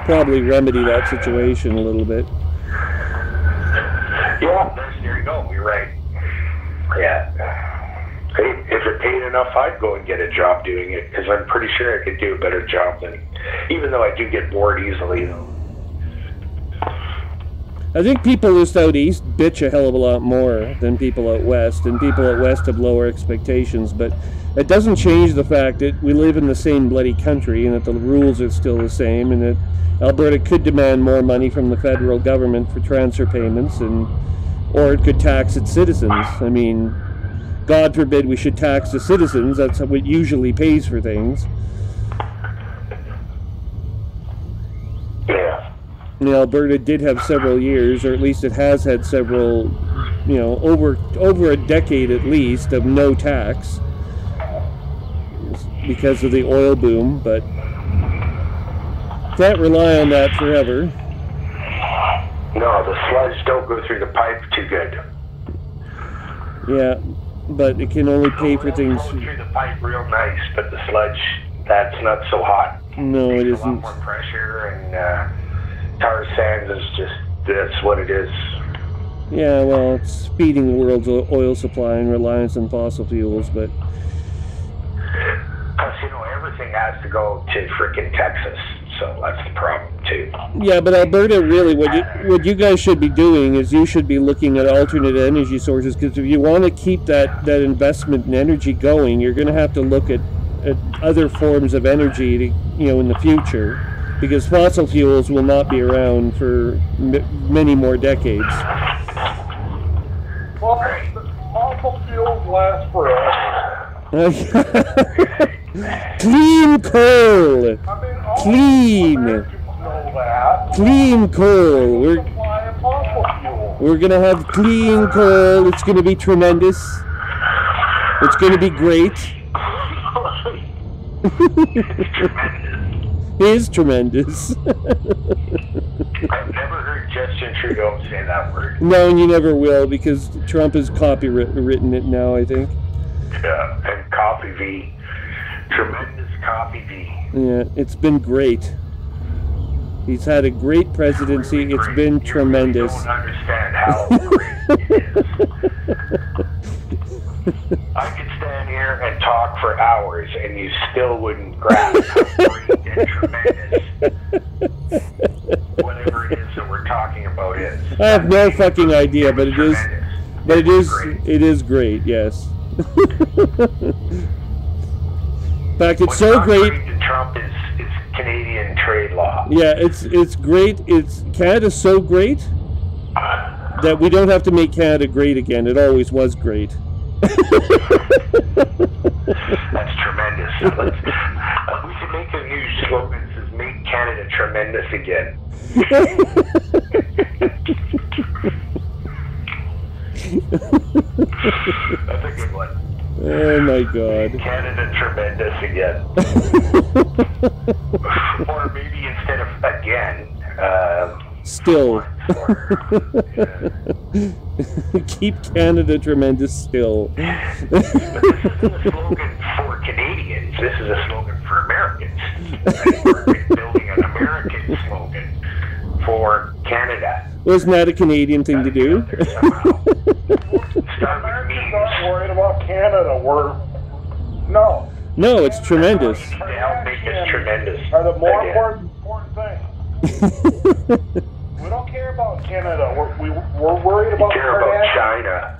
probably remedy that situation a little bit. Yeah. There you go. You're right. Yeah. Hey, if it paid enough, I'd go and get a job doing it, because I'm pretty sure I could do a better job than, even though I do get bored easily. I think people just out east bitch a hell of a lot more than people out west, and people out west have lower expectations, but it doesn't change the fact that we live in the same bloody country and that the rules are still the same, and that Alberta could demand more money from the federal government for transfer payments, or it could tax its citizens. I mean, God forbid we should tax the citizens. That's what usually pays for things. Yeah. You know, Alberta did have several years, or at least it has had several, you know, over a decade at least, of no tax because of the oil boom, but can't rely on that forever. No, the sludge don't go through the pipe too good. Yeah, but it can only pay for things. It goes through the pipe real nice, but the sludge, that's not so hot. No, it isn't. A lot more pressure, and tar sands is just, that's what it is. Yeah, well, it's feeding the world's oil supply and reliance on fossil fuels, but... Plus, you know, everything has to go to frickin' Texas, so that's the problem, too. Yeah, but Alberta, really, what you guys should be doing is you should be looking at alternate energy sources, because if you want to keep that investment in energy going, you're going to have to look at other forms of energy to, you know, in the future, because fossil fuels will not be around for many more decades. Well, fossil fuels last forever. Clean coal! I mean, all Clean! Americans know that. Clean coal. Supply of fossil fuel. We're gonna have clean coal. It's gonna be tremendous. It's gonna be great. It is tremendous. I've never heard Justin Trudeau say that word. No, and you never will, because Trump has copywritten it now, I think. Yeah, and Coffee V. Tremendous Coffee V. Yeah, it's been great. He's had a great presidency. Really it's great. been You tremendous. Really don't understand how great it is. I could stand here and talk for hours, and you still wouldn't grasp how great and tremendous whatever it is that we're talking about is. I have no fucking idea, but it is. Tremendous. But it is. Great. It is great. Yes. In fact, it's What's so not great. to Trump is Canadian trade law. Yeah, it's great. Canada's so great that we don't have to make Canada great again. It always was great. That's tremendous. We should make a new slogan that says "Make Canada Tremendous Again." That's a good one. Oh my God. Canada Tremendous Again. Or maybe instead of again, Still. Keep Canada tremendous still. But this isn't a slogan for Canadians. This is a slogan for Americans. Right? We're building an American slogan for Canada. Wasn't that a Canadian thing to do? Americans aren't worried about Canada. No. No, it's tremendous. To help make this tremendous. Are the more again. important thing. We don't care about Canada. We're worried We about care about China.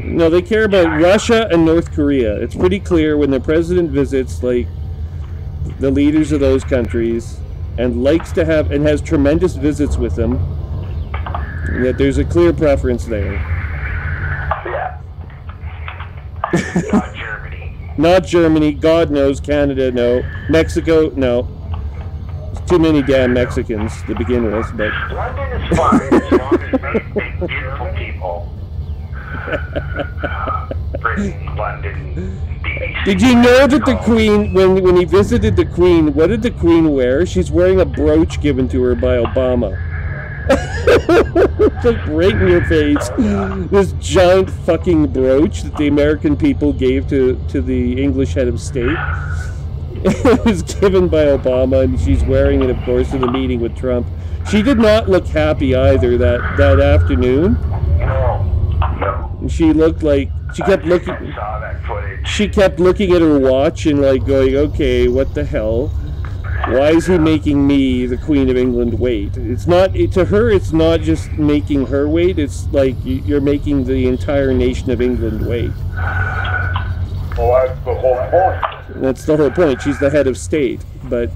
No, they care about Russia and North Korea. It's pretty clear when the president visits, like, the leaders of those countries, and likes to have, and has tremendous visits with them, that there's a clear preference there. Yeah. Not Germany. Not Germany, God knows, Canada, no. Mexico, no. There's too many damn Mexicans to begin with, but... London is fine as long as they make beautiful people. Britain, London, BBC. Did you know that the Queen, when he visited the Queen, what did the Queen wear? She's wearing a brooch given to her by Obama. Just right in your face. This giant fucking brooch that the American people gave to the English head of state. It was given by Obama, and she's wearing it, of course, in the meeting with Trump. She did not look happy either that afternoon. No. And she looked like she kept looking. I saw that footage. She kept looking at her watch and like going, "Okay, what the hell? Why is he making me, the Queen of England, wait?" It's not to her. It's not just making her wait. It's like you're making the entire nation of England wait. Well, that's the whole point. That's the whole point. She's the head of state, but.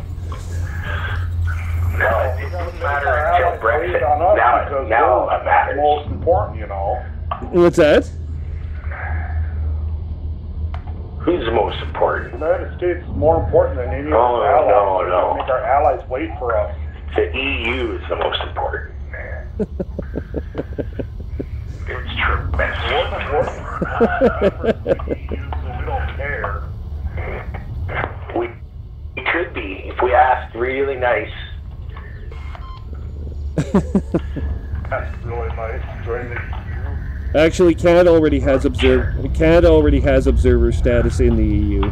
No, it doesn't matter until Brexit. Now it matters. Most important, you know. What's that? Who's the most important? The United States is more important than any of No, our allies. no, We no. gotta make our allies wait for us. The EU is the most important. It's tremendous. We don't care. We could be if we asked really nice. That's really nice. Join the EU. Actually, Canada already has observer status in the EU.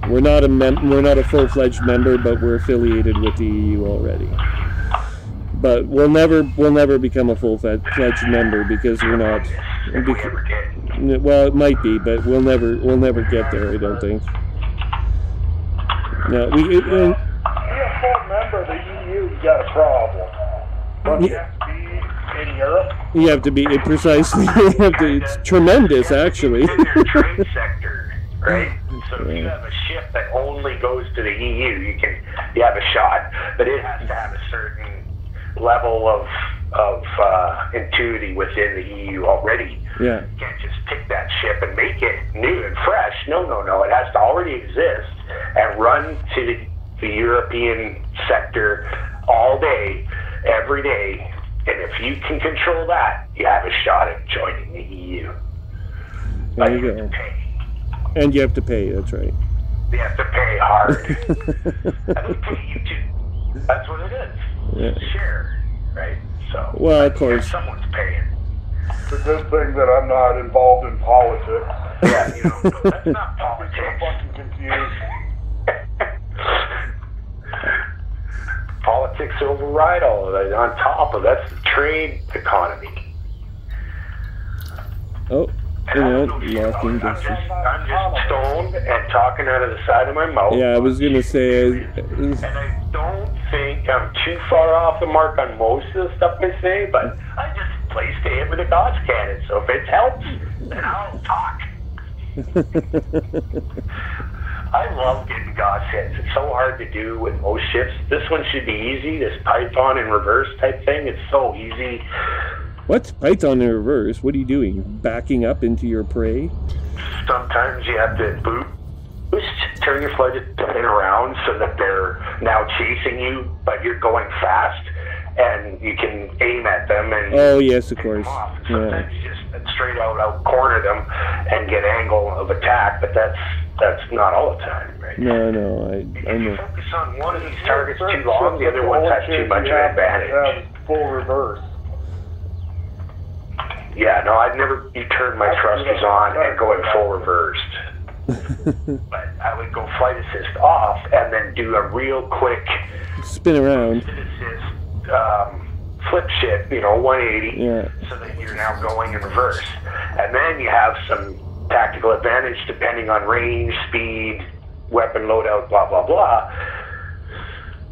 We're not a full-fledged member, but we're affiliated with the EU already. But we'll never become a full-fledged member because we're not. If we ever did. Well, it might be, but we'll never get there. I don't think. No, Be a full member of the EU, you got a problem. But you have to be in Europe. you have to be precisely. It's tremendous, actually. It's in their trade sector, right? So if you have a ship that only goes to the EU, you have a shot, but it has to have a certain level of intuity within the EU already. Yeah. You can't just pick that ship and make it new and fresh. No. It has to already exist and run to the European sector all day, every day. And if you can control that, you have a shot at joining the EU. But There you have go. to pay. And you have to pay, that's right. You have to pay hard. And they pay you too. That's what it is. Yeah. Share, right? So, Well, of course. someone's paying. It's a good thing that I'm not involved in politics. Yeah, that's not I'm politics. fucking confused. Politics override all of that. On top of that's the trade economy. Oh, And I don't know you shit know, about locking it. I'm distance. just stoned and talking out of the side of my mouth. Yeah, I was gonna say, And I don't think I'm too far off the mark on most of the stuff I say, but I just place to hit with a God's cannon. So if it helps, then I'll talk. I love getting God's hits. It's so hard to do with most ships. This one should be easy. This Python in reverse type thing, it's so easy. What's Python in reverse? What are you doing? Backing up into your prey? Sometimes you have to boost, turn your flight attendant around so that they're now chasing you, but you're going fast, and you can aim at them and Oh, yes, of pick them course. off. Yeah. Sometimes you just straight out corner them and get angle of attack, but that's not all the time, right? No, I If you know. focus on one of these targets too long, the other ones have too much of an advantage. Full reverse. Yeah, no, I'd never turn my thrusters on and go in full reversed. But I would go flight assist off and then do a real quick Spin around. assist flip shift, 180, Yeah. so that you're now going in reverse. And then you have some tactical advantage depending on range, speed, weapon loadout, blah, blah, blah.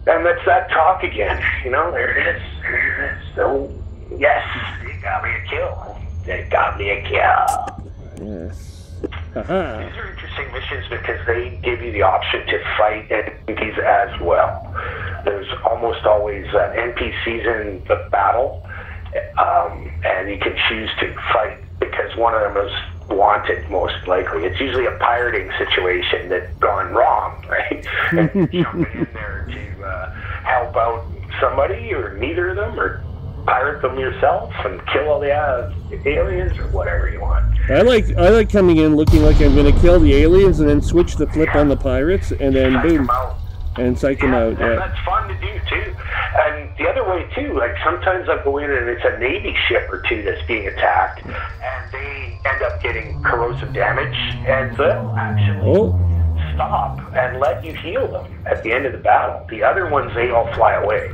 And that's that talk again. There it is. So, yes, they got me a kill. They got me a kill. Yes. Haha. These are interesting missions because they give you the option to fight NPCs as well. There's almost always NPCs in the battle, and you can choose to fight because one of them is wanted, most likely. It's usually a pirating situation that's gone wrong, right? And you're jumping in there to help out somebody, or neither of them, or pirate them yourself and kill all the aliens, or whatever you want. I like coming in looking like I'm gonna kill the aliens and then switch the flip on the pirates and then Psych boom, them out. and psych them out. And Yeah. that's fun to do too. And the other way too, like sometimes I go in and it's a Navy ship or two that's being attacked, and they end up getting corrosive damage, and they'll actually Oh, stop and let you heal them at the end of the battle. The other ones, they all fly away,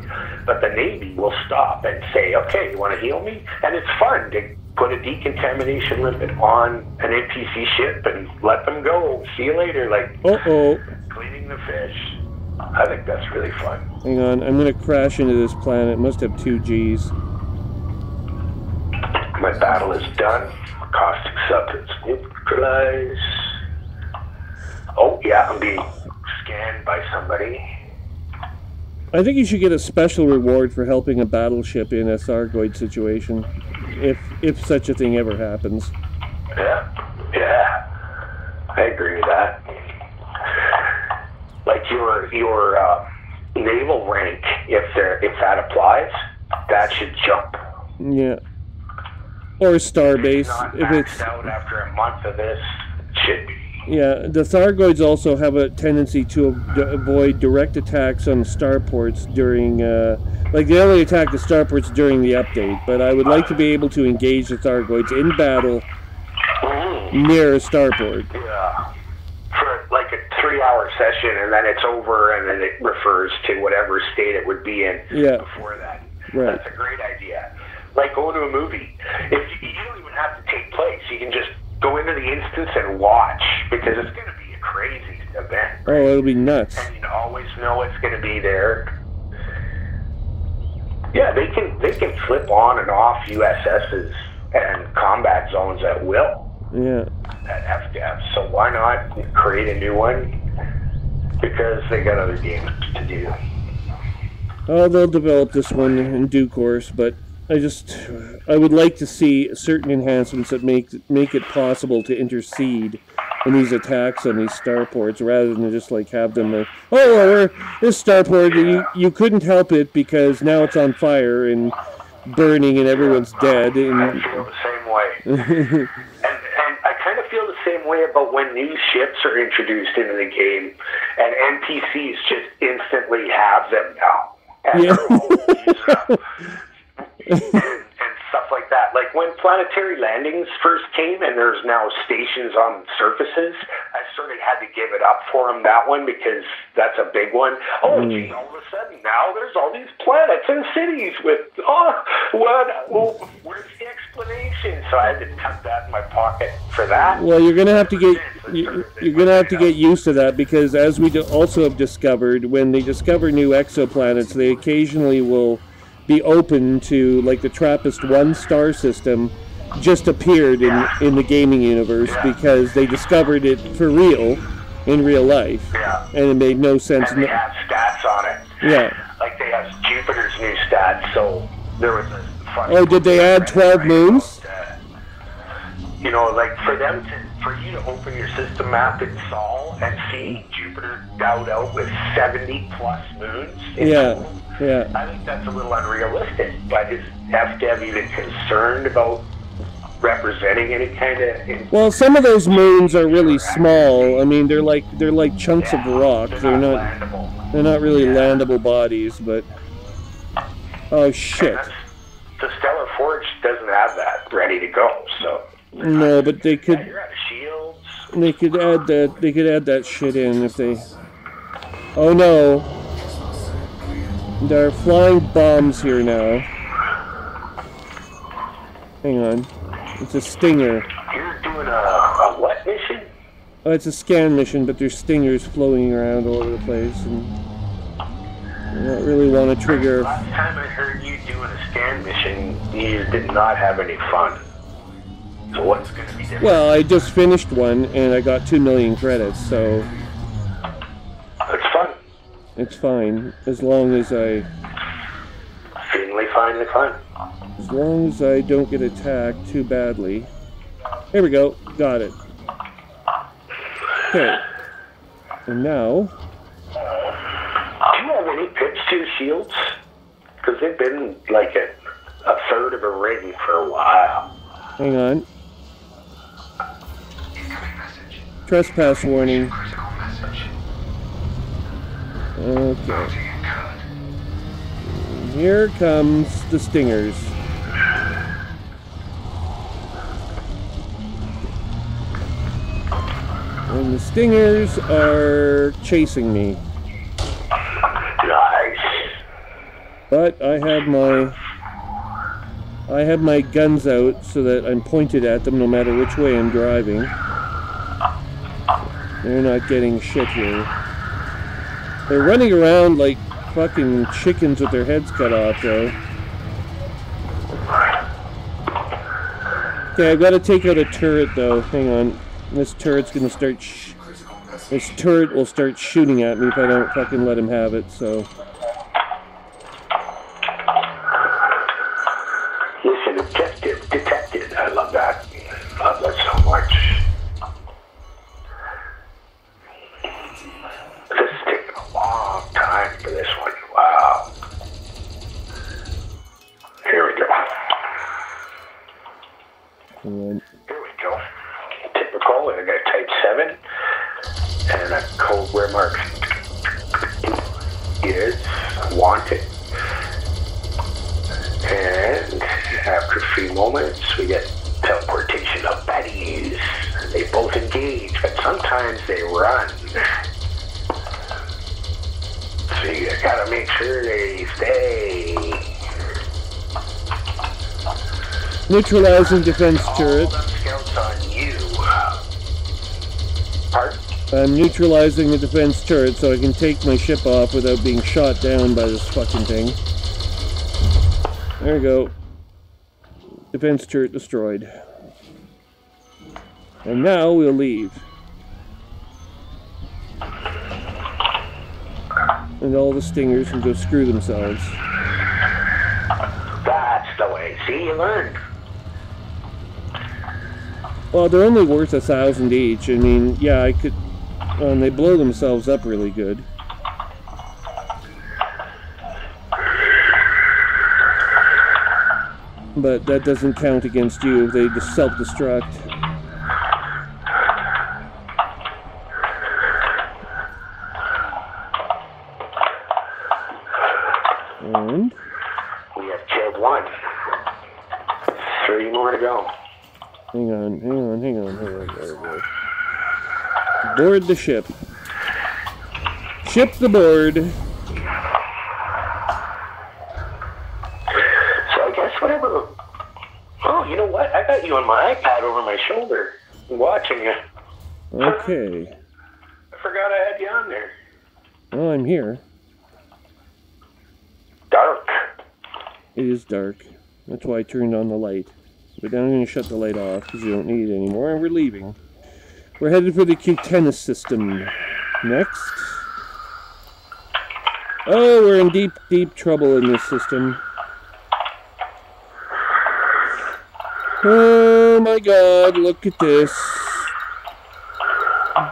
but the Navy will stop and say, "Okay, you want to heal me?" And it's fun to put a decontamination limit on an NPC ship and let them go. See you later, like oh. cleaning the fish. I think that's really fun. Hang on, I'm gonna crash into this planet. It must have 2 Gs. My battle is done. Caustic substance neutralized. Oh, yeah, I'm being scanned by somebody. I think you should get a special reward for helping a battleship in a Thargoid situation, if such a thing ever happens. Yeah, I agree with that. Like your naval rank, if that applies, that should jump. Yeah. Or Starbase, Not if maxed it's out after a month of this, it should be. yeah. The Thargoids also have a tendency to avoid direct attacks on starports during, like they only attack the starports during the update. But I would like to be able to engage the Thargoids in battle near a starport. Yeah. For like a 3-hour session, and then it's over, and then it refers to whatever state it would be in before that. Right. That's a great idea. Like going to a movie. If you don't even have to take place, you can just go into the instance and watch, because it's going to be a crazy event. Oh, it'll be nuts. And you always know it's going to be there. Yeah, they can flip on and off USSs and combat zones at will. Yeah. At FDF, so why not create a new one? Because they got other games to do. Oh, they'll develop this one in due course, but I would like to see certain enhancements that make it possible to intercede in these attacks on these starports, rather than just like have them oh, well, this starport, you couldn't help it because now it's on fire and burning and everyone's dead. And I feel the same way. and I kind of feel the same way about when new ships are introduced into the game and NPCs just instantly have them now. And yeah. and stuff like that. Like when planetary landings first came and there's now stations on surfaces, I sort of had to give it up for them, that one, because that's a big one. Oh, gee, all of a sudden now there's all these planets and cities with, where's the explanation? So I had to tuck that in my pocket for that. Well, you're gonna have to get used to that, because as we also have discovered, when they discover new exoplanets, they occasionally will be open to, like the TRAPPIST-1 star system just appeared in the gaming universe because they discovered it for real in real life, and it made no sense. And they have stats on it. Yeah. Like they have Jupiter's new stats, so there was a funny... Oh, did they add 12 moons? You know, like for you to open your system map in Sol and see Jupiter dowed out with 70 plus moons. Yeah. Yeah. I think that's a little unrealistic, but is FDev even concerned about representing any kind of... Well, some of those moons are really small. I mean, they're like chunks of rock. They're not really landable bodies, but... Oh, shit. The Stellar Forge doesn't have that ready to go, so... No, but they could... You're out of shields. They could add that shit in if they... Oh, no. There are flying bombs here now. Hang on. It's a stinger. You're doing a what mission? Oh, it's a scan mission, but there's stingers floating around all over the place, and I don't really want to trigger... Last time I heard you doing a scan mission, you did not have any fun. So what's going to be different? Well, I just finished one, and I got 2 million credits, so... It's fun. It's fine, as long as I... Finally fun. As long as I don't get attacked too badly. Here we go. Got it. Okay. And now... Do you have any pips to your shields? Because they've been like a third of a ring for a while. Hang on. Trespass warning. Okay. Here comes the stingers. And the stingers are chasing me. Nice. But I have my guns out so that I'm pointed at them no matter which way I'm driving. They're not getting shit here. They're running around like fucking chickens with their heads cut off, though. Okay, I've got to take out a turret, though. Hang on. This turret's gonna start... This turret will start shooting at me if I don't fucking let him have it, so... Listen, objective detected. I love that. I love that so much. This is taking a long time for this one. Wow. Here we go. And Here we go. Typical. I got type 7 and a code where mark is wanted. And after a few moments, we get teleportation of baddies. They both engage, but sometimes they run. So you gotta make sure they stay. neutralizing defense turret. All them scouts on you. Pardon? I'm neutralizing the defense turret so I can take my ship off without being shot down by this fucking thing. There we go. Defense turret destroyed. And now we'll leave. And all the stingers can go screw themselves. That's the way. See, you learned. Well, they're only worth 1,000 each. I mean, yeah, I could... they blow themselves up really good. But that doesn't count against you if they just self-destruct. And... we have killed one. 3 more to go. Hang on. There we go. Board the ship. Ship the board. So I guess whatever. Oh, you know what? I got you on my iPad over my shoulder, watching you. Okay. I forgot I had you on there. Well, I'm here. Dark. It is dark. That's why I turned on the light. But now I'm going to shut the light off because you don't need it anymore, and we're leaving. We're headed for the Cutenus system. Next. Oh, we're in deep, deep trouble in this system. Oh my god, look at this.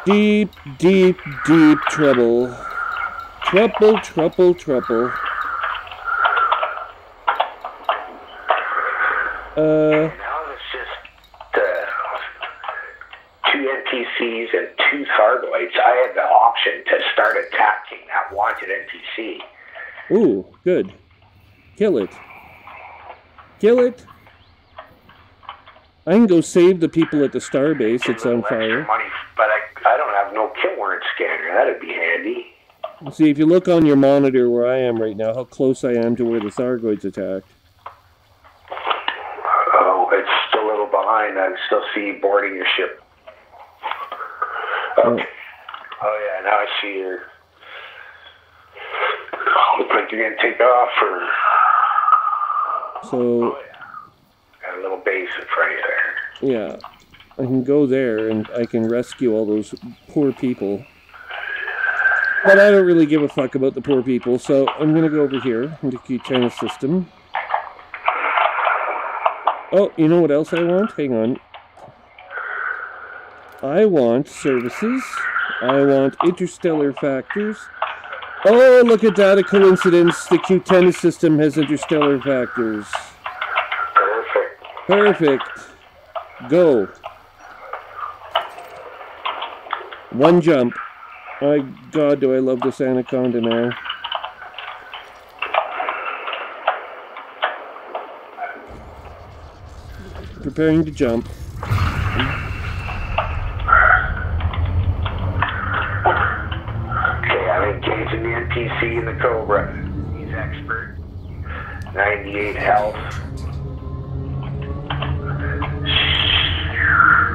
Deep, deep, deep trouble. Trouble, trouble, trouble. Now it's just 2 NPCs and 2 Thargoids. I had the option to start attacking that wanted NPC. Ooh, good. Kill it. Kill it. I can go save the people at the starbase. It's on fire. Money, but I don't have no kill warrant scanner. That'd be handy. See, if you look on your monitor where I am right now, how close I am to where the Thargoids attacked. Oh, it's still a little behind. I can still see you boarding your ship. Okay. Oh, yeah, now I see your... Looks like you're going to take off or... So... Oh, yeah. Got a little base in front of you there. Yeah. I can go there and I can rescue all those poor people. But I don't really give a fuck about the poor people, so I'm going to go over here into Cutenus system. Oh, you know what else I want? Hang on. I want services. I want interstellar factors. Oh, look at that, a coincidence. The Cutenus system has interstellar factors. Perfect. Perfect. Go. One jump. My God, do I love this anaconda now. Preparing to jump. Okay, I'm engaging the NPC in the Cobra. He's expert. 98 health.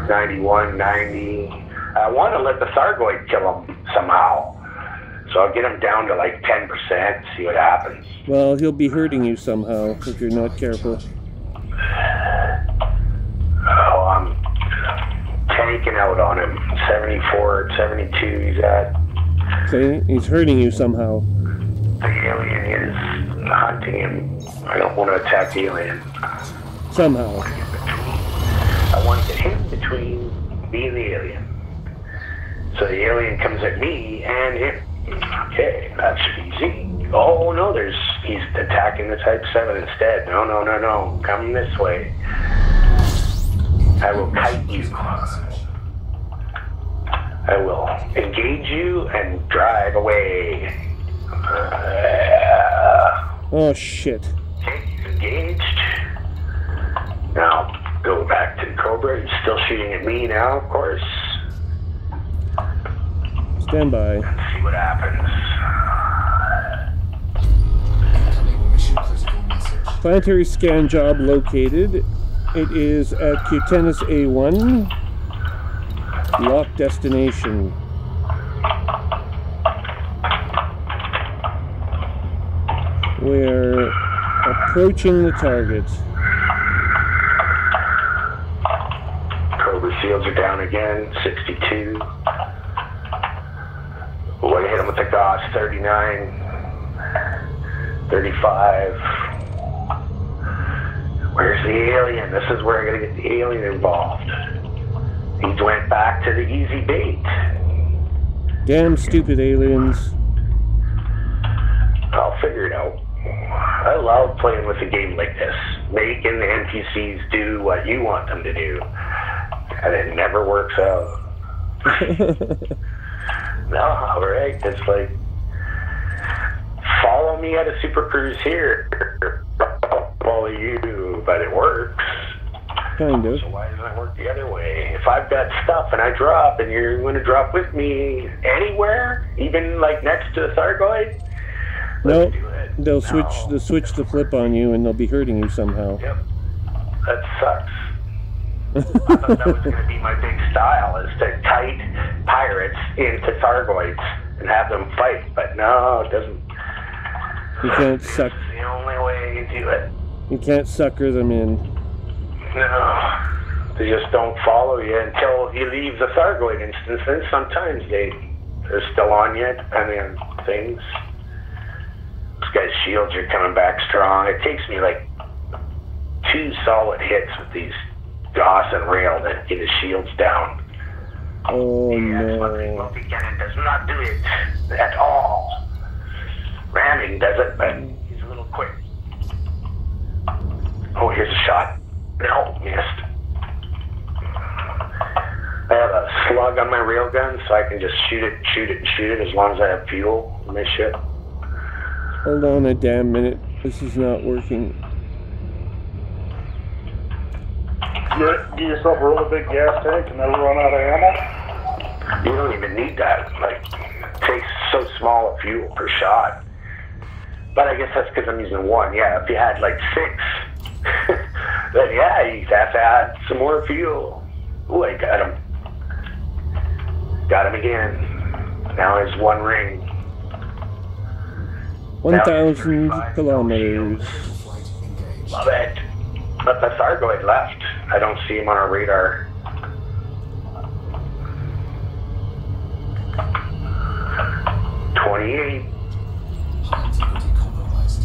91, 90. I want to let the Thargoid kill him somehow. So I'll get him down to like 10%, see what happens. Well, he'll be hurting you somehow if you're not careful. Oh, I'm tanking out on him. 74, 72 he's at. See? He's hurting you somehow. The alien is hunting him. I don't want to attack the alien. Somehow. I want to get him between me and the alien. So the alien comes at me and him. Okay, that's easy. Oh no, he's attacking the Type 7 instead. No. Come this way. I will kite you. I will engage you and drive away. Oh shit. Okay, engaged. Now, go back to the Cobra. He's still shooting at me now, of course. Stand by. Let's see what happens. Incoming mission critical message. Planetary scan job located. It is at Cutenus A1. Lock destination. We're approaching the target. Cobra seals are down again, 62. We're going to hit him with the Gauss, 39, 35. Where's the alien? This is where I got to get the alien involved. He went back to the easy bait. Damn stupid aliens. I'll figure it out. I love playing with a game like this. Making the NPCs do what you want them to do. And it never works out. No, alright. It's like, follow me at a super cruise here. Follow you, but it works. Kind of. So why doesn't it work the other way? If I've got stuff and I drop and you're going to drop with me anywhere, even like next to the Thargoid, No, let's do it. they'll switch the flip on you and they'll be hurting you somehow. Yep. That sucks. I thought that was going to be my big style, is to kite pirates into Thargoids and have them fight, but no, it doesn't. You can't suck. It's the only way you do it. You can't sucker them in. No, they just don't follow you until you leave the Thargoid instance, and sometimes they're still on you, depending on things. This guy's shields are coming back strong. It takes me like 2 solid hits with these Goss and Rail to get his shields down. Oh That's what the no. multi-cannon does not do it at all. Ramming does it, but he's a little quick. Oh, here's a shot. No, missed. I have a slug on my railgun, so I can just shoot it as long as I have fuel in my ship. Hold on a damn minute. This is not working. Get yourself a really big gas tank and never run out of ammo. You don't even need that. Like, it takes so small a fuel per shot. But I guess that's because I'm using 1. Yeah, if you had like 6, then yeah, you'd have to add some more fuel. Ooh, I got him. Got him again. Now there's 1 ring. 1,000 kilometers. Flight engaged. Love it. But the Thargoid left. I don't see him on our radar. $28. High integrity compromised.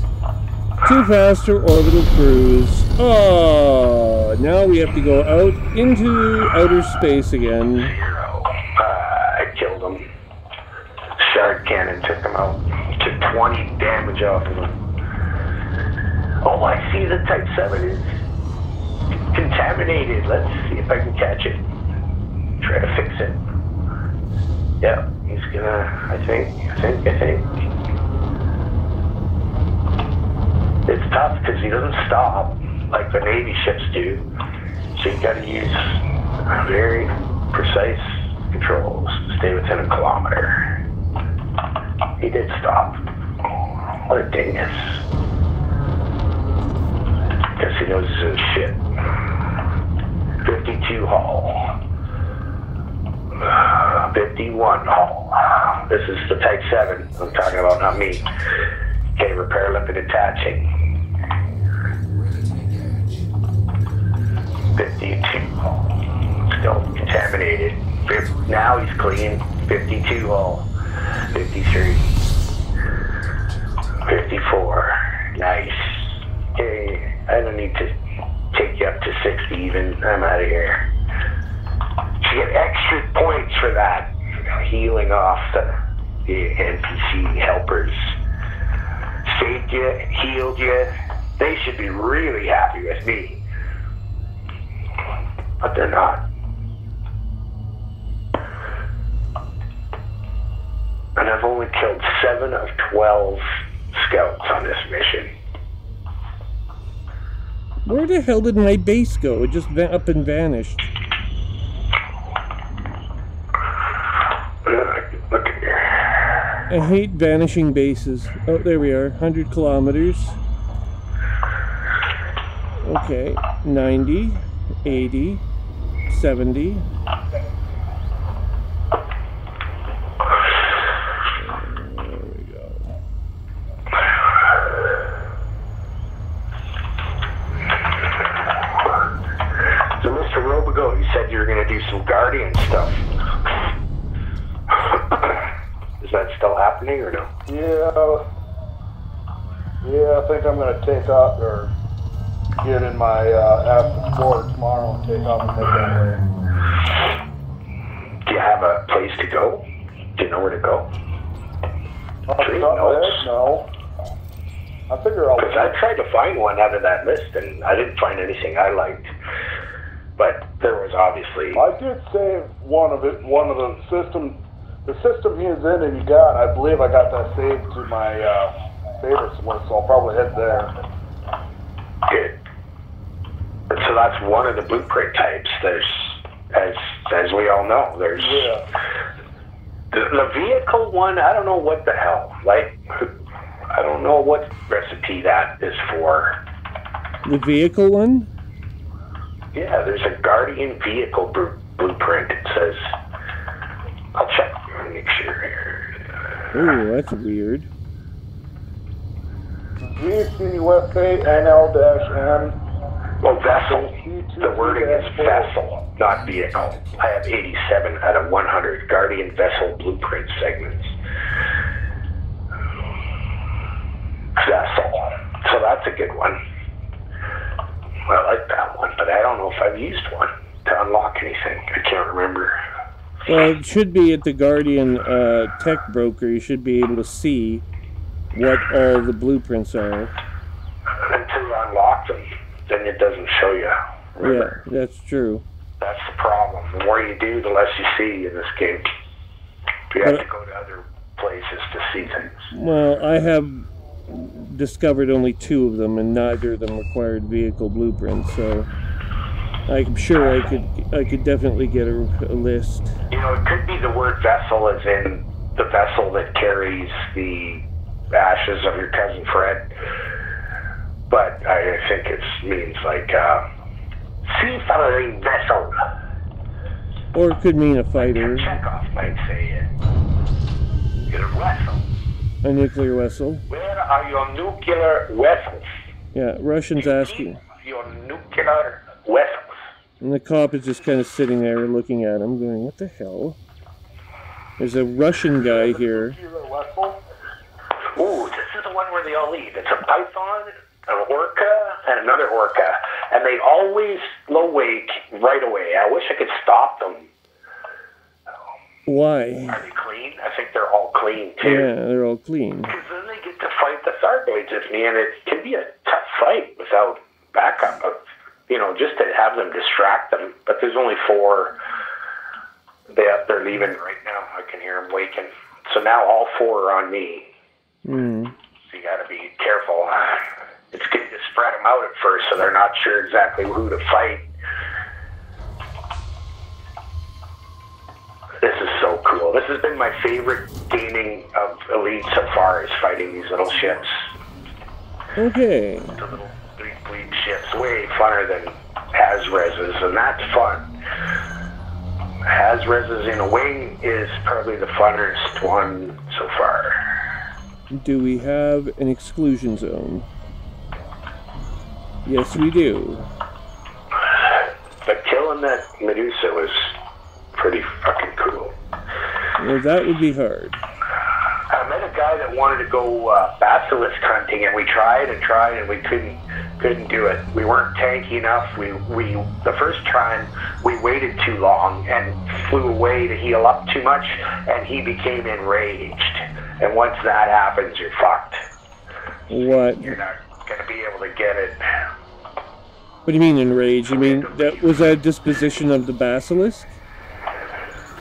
Too fast for orbital cruise. Oh, now we have to go out into outer space again. 0. I killed him. Shard cannon took him out. Took 20 damage off of him. Oh, I see the Type 7 is contaminated. Let's see if I can catch it. Try to fix it. Yeah, he's gonna, I think. It's tough because he doesn't stop like the Navy ships do. So you gotta use very precise controls to stay within a kilometer. He did stop. What a dingus. Guess he knows his shit. 52 hull. 51 hull. This is the Type 7 I'm talking about, not me. Okay, repair lip and attaching. Ready to engage. 52 hull. Still contaminated. Now he's clean. 52 hull. 53. 54. Nice. Okay, I don't need to take you up to 60 even. I'm out of here. You get extra points for that. Healing off the NPC helpers. Saved you, healed you. They should be really happy with me. But they're not. And I've only killed 7 of 12 scouts on this mission. Where the hell did my base go? It just went up and vanished. Look at here. I hate vanishing bases. Oh, there we are. 100 kilometers. Okay. 90, 80, 70. There we go. So, Mr. Robigo, you said you were going to do some Guardian stuff. Is that still happening or no? Yeah, I think I'm going to take off or get in my after 4 tomorrow and take off and make that way. place to go? Do you know where to go? Off the top of my head, no. I figure I'll... Because I tried to find one out of that list, and I didn't find anything I liked. But there was obviously... I did save one of the system he is in and you got, I believe I got that saved to my favorites list, so I'll probably head there. Good. So that's one of the blueprint types. There's, as we all know, there's... Yeah. The vehicle one, I don't know what the hell. Like, I don't know what recipe that is for. The vehicle one? Yeah, there's a Guardian vehicle blueprint. It says... I'll check. Make sure here. Ooh, that's weird. VCUFA NL-N. Well, vessel. The wording is vessel, not vehicle. I have 87 out of 100 Guardian vessel blueprint segments. Vessel. So that's a good one. I like that one, but I don't know if I've used one to unlock anything. I can't remember. Well, it should be at the Guardian tech broker. You should be able to see what all the blueprints are. Until you unlock them, then it doesn't show you. Remember? Yeah, that's true. That's the problem. The more you do, the less you see in this game. You have to go to other places to see things. Well, I have discovered only 2 of them, and neither of them required vehicle blueprints, so I'm sure I could definitely get a list. You know, it could be the word vessel as in the vessel that carries the ashes of your cousin Fred. But I think it means like seafaring vessel. Or it could mean a fighter. Chekhov might say it. You're a vessel. A nuclear vessel. Where are your nuclear vessels? Yeah, Russians asking. Your nuclear vessels. And the cop is just kind of sitting there looking at him, going, what the hell? There's a Russian guy here. Ooh, this is the one where they all leave. It's a python, an orca, and another orca. And they always low wake right away. I wish I could stop them. Why? Are they clean? I think they're all clean, too. Yeah, they're all clean. Because then they get to fight the Thargoids with me, and it can be a tough fight without backup. You know, just to have them distract them. But there's only 4. They're leaving right now. I can hear them waking. So now all 4 are on me. Mm. So you got to be careful. It's good to spread them out at first so they're not sure exactly who to fight. This is so cool. This has been my favorite gaming of Elite so far, is fighting these little ships. Okay. The little bleed ships. Way funner than Hazres's, and that's fun. Hazres's in a wing is probably the funnest one so far. Do we have an exclusion zone? Yes, we do. But killing that Medusa was pretty fucking cool. Well, that would be hard. I met a guy that wanted to go basilisk hunting, and we tried and we couldn't do it. We weren't tanky enough. We the first time we waited too long and flew away to heal up too much, and he became enraged. And once that happens, you're fucked. What? You're not going to be able to get it. What do you mean enraged? You mean that was that disposition of the basilisk?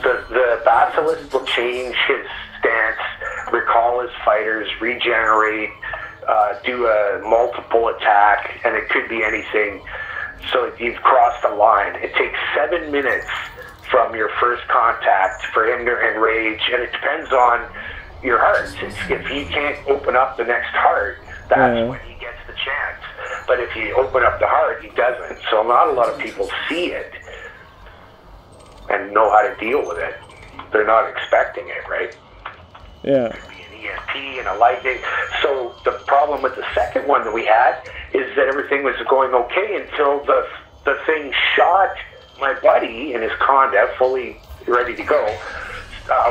The basilisk will change his stance, recall his fighters, regenerate, do a multiple attack, and it could be anything. So you've crossed a line. It takes 7 minutes from your first contact for him to enrage, and it depends on your hearts. If he can't open up the next heart, that's when he gets the chance. But if you open up the heart, he doesn't. So not a lot of people see it and know how to deal with it. They're not expecting it, right? Yeah. It could be an ESP and a lightning. So the problem with the second one that we had is that everything was going okay until the thing shot my buddy in his Conda, fully ready to go,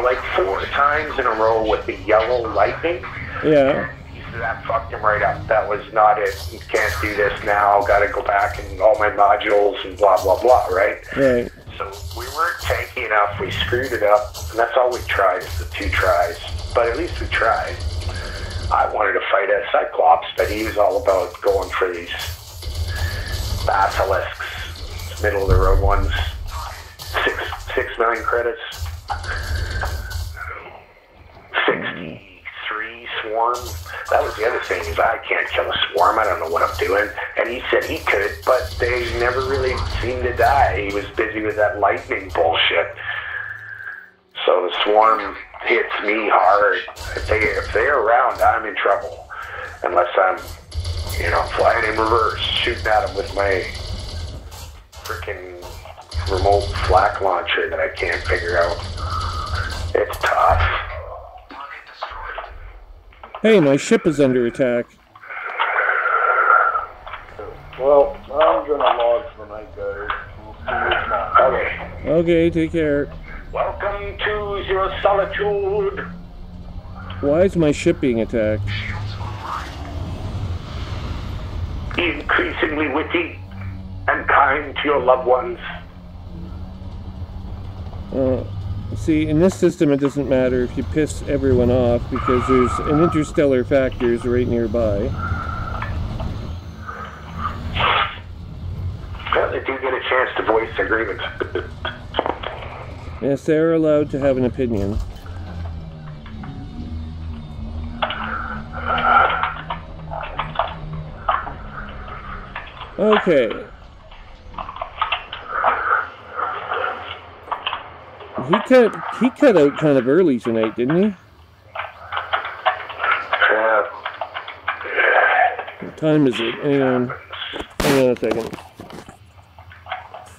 like 4 times in a row with the yellow lightning. Yeah. That fucked him right up. That was not it. You can't do this now. Got to go back and all my modules and blah, blah, blah, right? Right. So we weren't tanky enough, we screwed it up, and that's all we tried is the 2 tries. But at least we tried. I wanted to fight a Cyclops, but he was all about going for these basilisks, middle of the road ones. 6 million credits. 63 swarm. That was the other thing, is I can't kill a swarm. I don't know what I'm doing. And he said he could, but they never really seemed to die. He was busy with that lightning bullshit. So the swarm hits me hard. If they're around, I'm in trouble. Unless I'm, flying in reverse, shooting at them with my freaking remote flak launcher that I can't figure out. It's tough. Hey, my ship is under attack. Well, I'm gonna log for the night, guys. We'll see you tomorrow. Okay. Okay, take care. Welcome to your solitude. Why is my ship being attacked? Increasingly witty and kind to your loved ones. See, in this system it doesn't matter if you piss everyone off because there's an interstellar factors right nearby. Well, they do get a chance to voice their grievance. Yes, they're allowed to have an opinion. Okay. He cut out kind of early tonight, didn't he? What time is it? Hang on a second.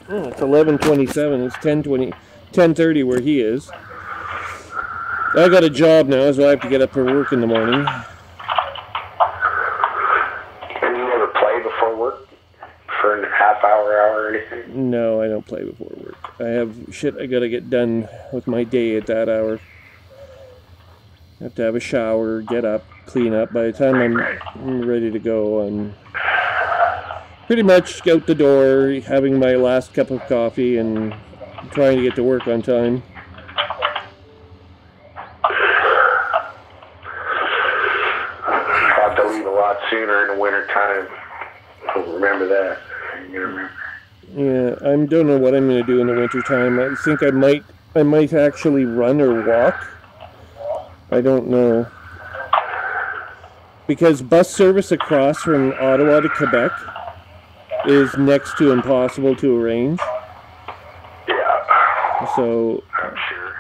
Oh, it's 11:27. It's 10:30 where he is. I got a job now, so I have to get up for work in the morning. And you never play before work? For a half hour or anything? No, I don't play before work. I have shit I gotta get done with my day at that hour. I have to have a shower, get up, clean up. By the time I'm ready to go, I'm pretty much out the door, having my last cup of coffee and trying to get to work on time. I have to leave a lot sooner in the winter time. Remember that. You remember. Yeah, I don't know what I'm going to do in the winter time. I think I might actually run or walk. I don't know. Because bus service across from Ottawa to Quebec is next to impossible to arrange. Yeah. So I'm sure.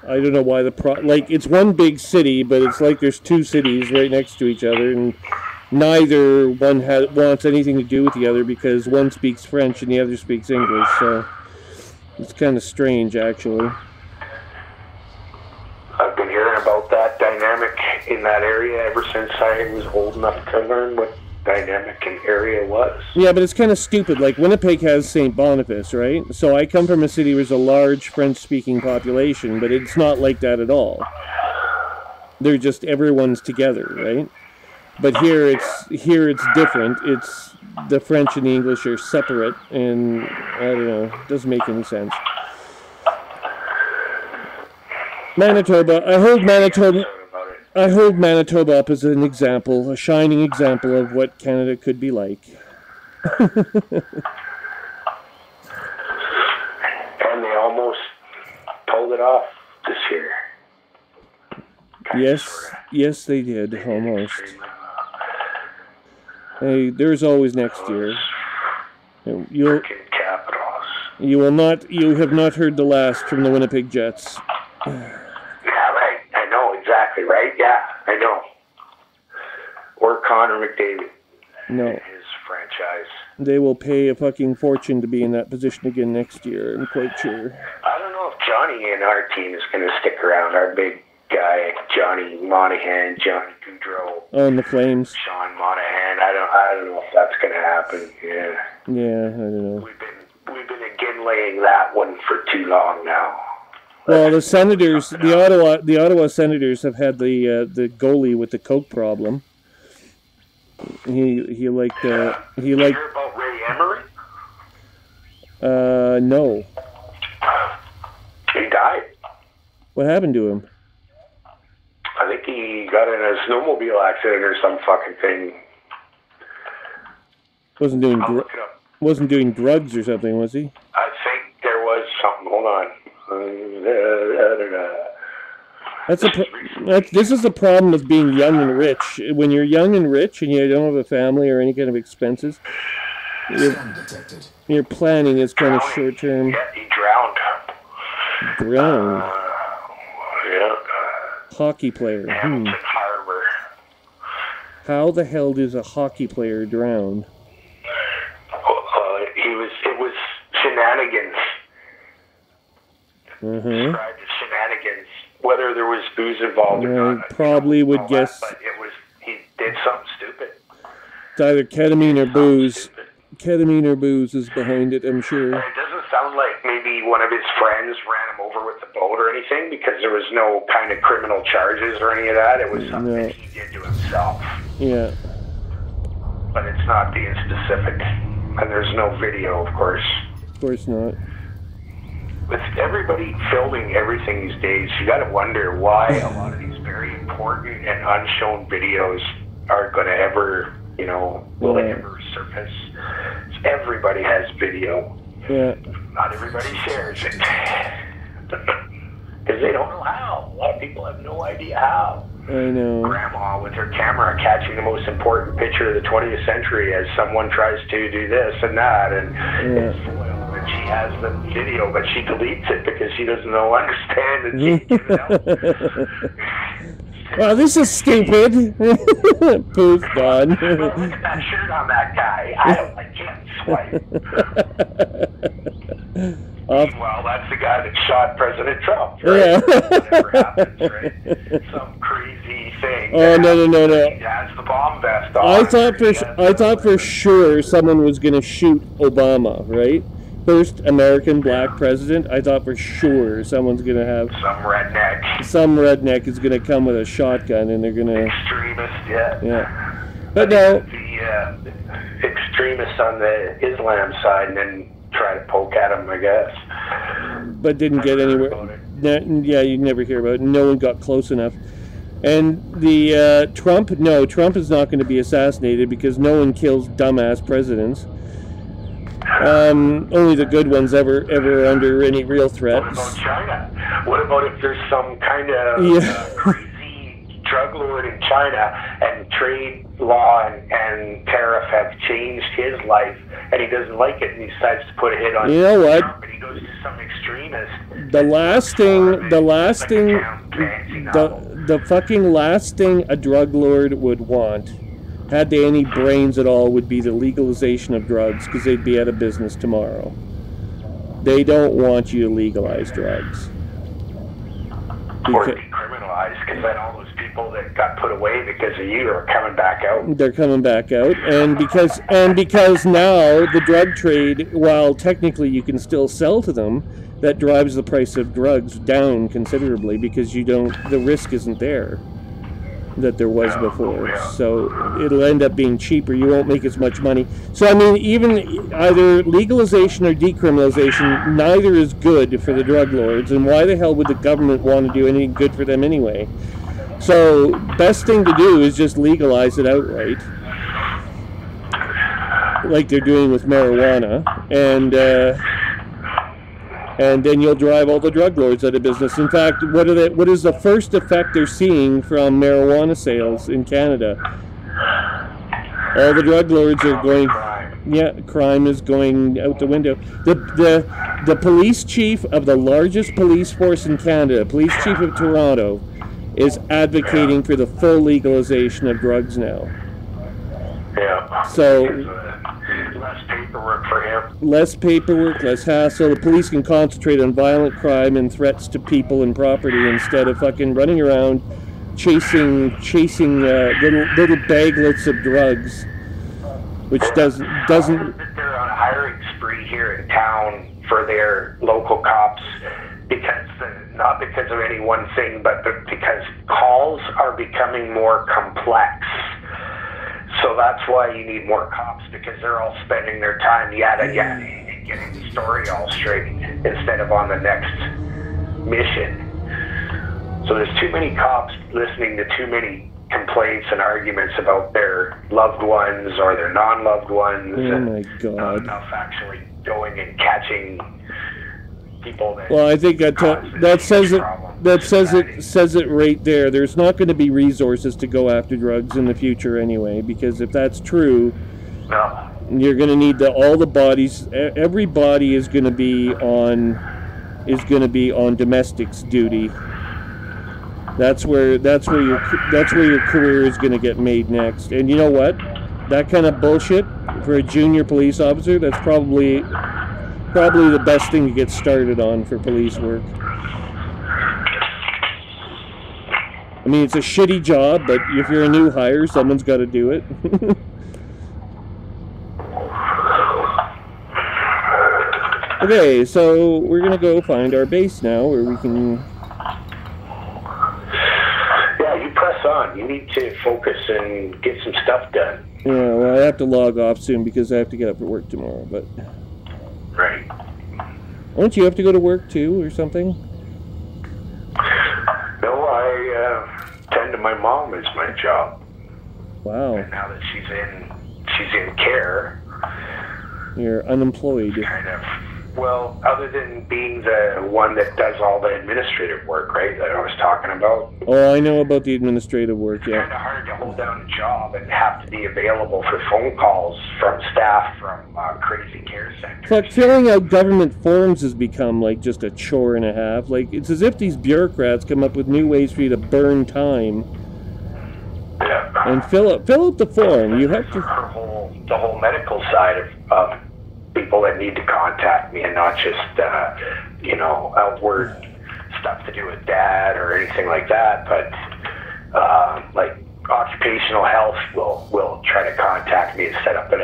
I don't know why it's one big city, but it's like there's 2 cities right next to each other, and neither one wants anything to do with the other because one speaks French and the other speaks English. So it's kind of strange, actually. I've been hearing about that dynamic in that area ever since I was old enough to learn what dynamic an area was. Yeah, but it's kind of stupid. Like, Winnipeg has St. Boniface, right? So I come from a city where there's a large French-speaking population, but it's not like that at all. They're just everyone's together, right? But here it's different. It's the French and the English are separate, and I don't know, it doesn't make any sense. Manitoba, I hold Manitoba up as an example, a shining example of what Canada could be like. And they almost pulled it off this year. Yes, they did, almost. Hey, there's always next year. You have not heard the last from the Winnipeg Jets. Yeah, right. I know exactly, right? Yeah, I know. Or Connor McDavid. No. His franchise. They will pay a fucking fortune to be in that position again next year, I'm quite sure. I don't know if Johnny in our team is going to stick around. Our big guy, Johnny Monahan, Johnny Goudreau. Oh, and the Flames. Sean Monahan. I don't know if that's going to happen. Yeah. Yeah, I don't know. We've been again laying that one for too long now. Well, the Senators, the Ottawa Senators have had the goalie with the coke problem. He liked. Hear about Ray Emery? No. What happened to him? I think he got in a snowmobile accident or some fucking thing. Wasn't doing I'll look it up. wasn't doing drugs or something, was he? I think there was something. Hold on. This is the problem with being young and rich. When you're young and rich and you don't have a family or any kind of expenses, Scan detected. your planning is kind of short term. Yeah, he drowned. Drowned. Yeah. Hockey player. Hamilton Harbor. How the hell does a hockey player drown? It was shenanigans. Uh-huh. Described as shenanigans. Whether there was booze involved or not. Probably would guess But he did something stupid. it's either ketamine or booze. Ketamine or booze is behind it, I'm sure. It doesn't sound like maybe one of his friends ran him over with the boat or anything, because there was no kind of criminal charges or any of that. It was something that he did to himself. Yeah. But it's not being specific. And there's no video, of course. Of course not. With everybody filming everything these days, you got to wonder why a lot of these very important and unshown videos aren't going to ever, will they ever surface? Everybody has video. Yeah. Not everybody shares it. Because they don't know how. A lot of people have no idea how. I know. Grandma with her camera catching the most important picture of the 20th century as someone tries to do this and that, and it's foiled, and she has the video, but she deletes it because she doesn't understand and she can't give it out. Well, this is stupid. Poof, gone. Look at that shirt on that guy. I can't swipe. Well, that's the guy that shot President Trump, right? Yeah. Whatever happens, right? Some crazy thing. Oh, no. He has the bomb vest on. I thought for sure someone was going to shoot Obama, right? First American black president. I thought for sure someone's going to have... Some redneck is going to come with a shotgun and they're going to... Extremist, yeah. Yeah. But no... The extremists on the Islam side and then try to poke at him, I guess. But didn't get anywhere. Yeah, you never hear about it. No one got close enough. And the Trump is not going to be assassinated because no one kills dumbass presidents. Only the good ones ever under any real threat. What about China? What about if there's some kind of crazy drug lord in China and trade law and tariff have changed his life and he doesn't like it and he decides to put a hit on Trump and he goes to some extremist. The fucking last thing a drug lord would want, had they any brains at all, would be the legalization of drugs, because they'd be out of business tomorrow. They don't want you to legalize drugs. Or decriminalize, because then all those people that got put away because of you are coming back out. They're coming back out, and because now the drug trade, while technically you can still sell to them, that drives the price of drugs down considerably, because the risk isn't there that there was before. So it'll end up being cheaper. You won't make as much money. So I mean, even either legalization or decriminalization, neither is good for the drug lords, and why the hell would the government want to do anything good for them anyway? So best thing to do is just legalize it outright, like they're doing with marijuana, and then you'll drive all the drug lords out of business. In fact, what is the first effect they're seeing from marijuana sales in Canada? All the drug lords are going... Yeah, crime is going out the window. The police chief of the largest police force in Canada, police chief of Toronto, is advocating for the full legalization of drugs now. Yeah. So... less paperwork for him. Less paperwork, less hassle. The police can concentrate on violent crime and threats to people and property instead of fucking running around chasing little baglets of drugs, which doesn't. They're on a hiring spree here in town for their local cops because not because of any one thing, but because calls are becoming more complex. So that's why you need more cops, because they're all spending their time getting the story all straight instead of on the next mission. So there's too many cops listening to too many complaints and arguments about their loved ones or their non-loved ones. Oh and my not God. enough actually going and catching people that. Well, I think that says it. problem. That says it right there. There's not going to be resources to go after drugs in the future anyway, because if that's true, No. you're going to need all the bodies. Every body is going to be on domestics duty. That's where your career is going to get made next. And you know what? That kind of bullshit for a junior police officer, that's probably the best thing to get started on for police work. I mean, it's a shitty job, but if you're a new hire, someone's got to do it. Okay, so we're going to go find our base now, where we can... Yeah, you press on. You need to focus and get some stuff done. Yeah, well, I have to log off soon because I have to get up for work tomorrow, but... Right. Don't you have to go to work too, or something? No, I tend to my mom is my job. Wow. And now that she's in care, You're unemployed. kind of, well, other than being the one that does all the administrative work, right, that I was talking about. Oh, I know about the administrative work, It's kind yeah. of hard to hold down a job and have to be available for phone calls from staff from crazy care centers. But filling out government forms has become like just a chore and a half. Like, it's as if these bureaucrats come up with new ways for you to burn time Yeah. and fill out the form. You have to... The whole medical side of people that need to contact me, and not just outward stuff to do with dad or anything like that, but like occupational health will try to contact me and set up an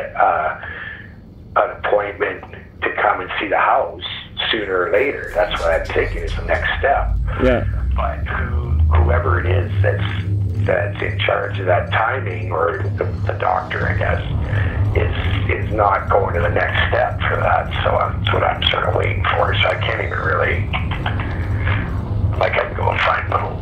appointment to come and see the house sooner or later. That's what I'm thinking is the next step. Yeah. But whoever it is that's in charge of that timing, or the doctor, I guess, is not going to the next step for that. So that's what I'm sort of waiting for. So I can't even really, like, I can go and find a little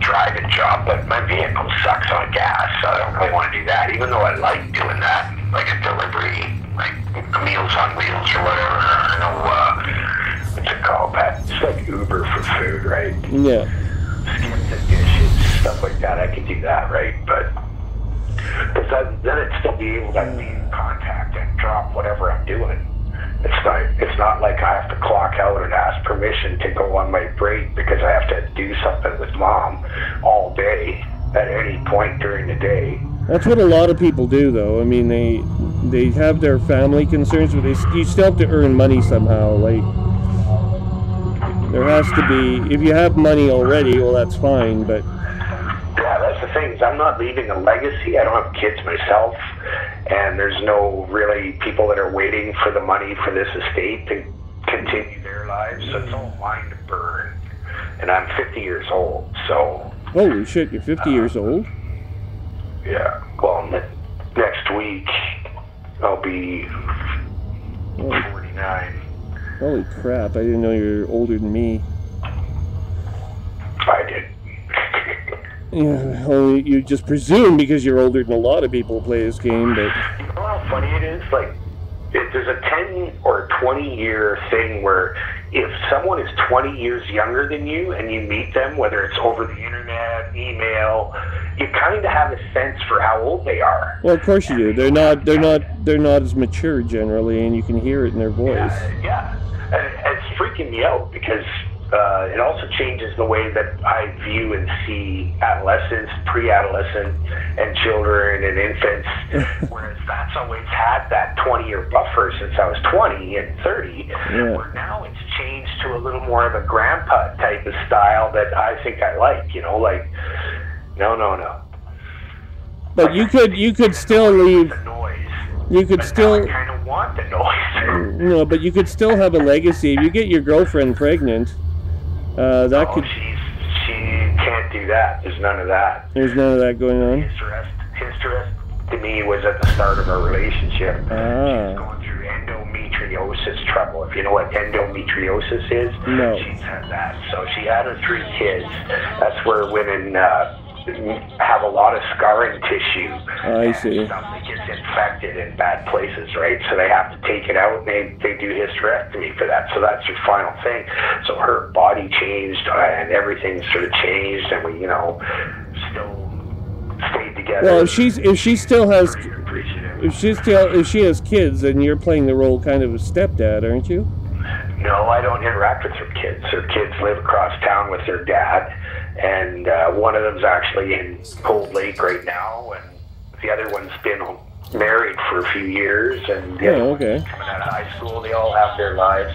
driving job, but my vehicle sucks on gas, so I don't really want to do that, even though I like doing that, like a delivery, like Meals on Wheels or whatever. I know, what's it called, Pat? It's like Uber for food, right? Yeah. Skip the dishes, stuff like that. I can do that, right? But then I'd still be able to be in contact and drop whatever I'm doing. It's not like I have to clock out and ask permission to go on my break because I have to do something with mom all day at any point during the day. That's what a lot of people do, though. I mean, they have their family concerns, but you still have to earn money somehow. Like, there has to be, if you have money already, well, that's fine, but... Yeah, that's the thing, is I'm not leaving a legacy. I don't have kids myself, and there's no really people that are waiting for the money for this estate to continue their lives, so it's all mine to burn. And I'm 50 years old, so... Holy shit, you're 50 years old? Yeah, well, next week I'll be 49. Holy crap, I didn't know you were older than me. I did. Yeah, well, you just presume because you're older than a lot of people who play this game, but... You know how funny it is? Like, there's a 10 or 20 year thing where if someone is 20 years younger than you and you meet them, whether it's over the internet, email, you kind of have a sense for how old they are. Well, of course you do. They're not as mature generally, and you can hear it in their voice. Yeah. And it's freaking me out because it also changes the way that I view and see adolescents, pre-adolescent, and children and infants. Whereas that's always had that 20-year buffer since I was 20 and 30. Yeah. Where now it's changed to a little more of a grandpa type of style that I think I like. You know, like no. But you could still leave. The noise. You could still. I kind of want the noise. No, but you could still have a legacy. If you get your girlfriend pregnant, that could. She can't do that. There's none of that. There's none of that going on. His stress to me was at the start of our relationship. Ah. She was going through endometrial endometriosis trouble. If you know what endometriosis is, No. she's had that. So she had her 3 kids. That's where women have a lot of scarring tissue. I see. Something gets infected in bad places, right? So they have to take it out, and they do hysterectomy for that. So that's your final thing. So her body changed, and everything sort of changed, and we, still stayed together. Well, if she still has kids, then you're playing the role kind of a stepdad, aren't you? No, I don't interact with her kids. Her kids live across town with their dad, and one of them's actually in Cold Lake right now, and the other one's been married for a few years, and okay. coming out of high school. They all have their lives.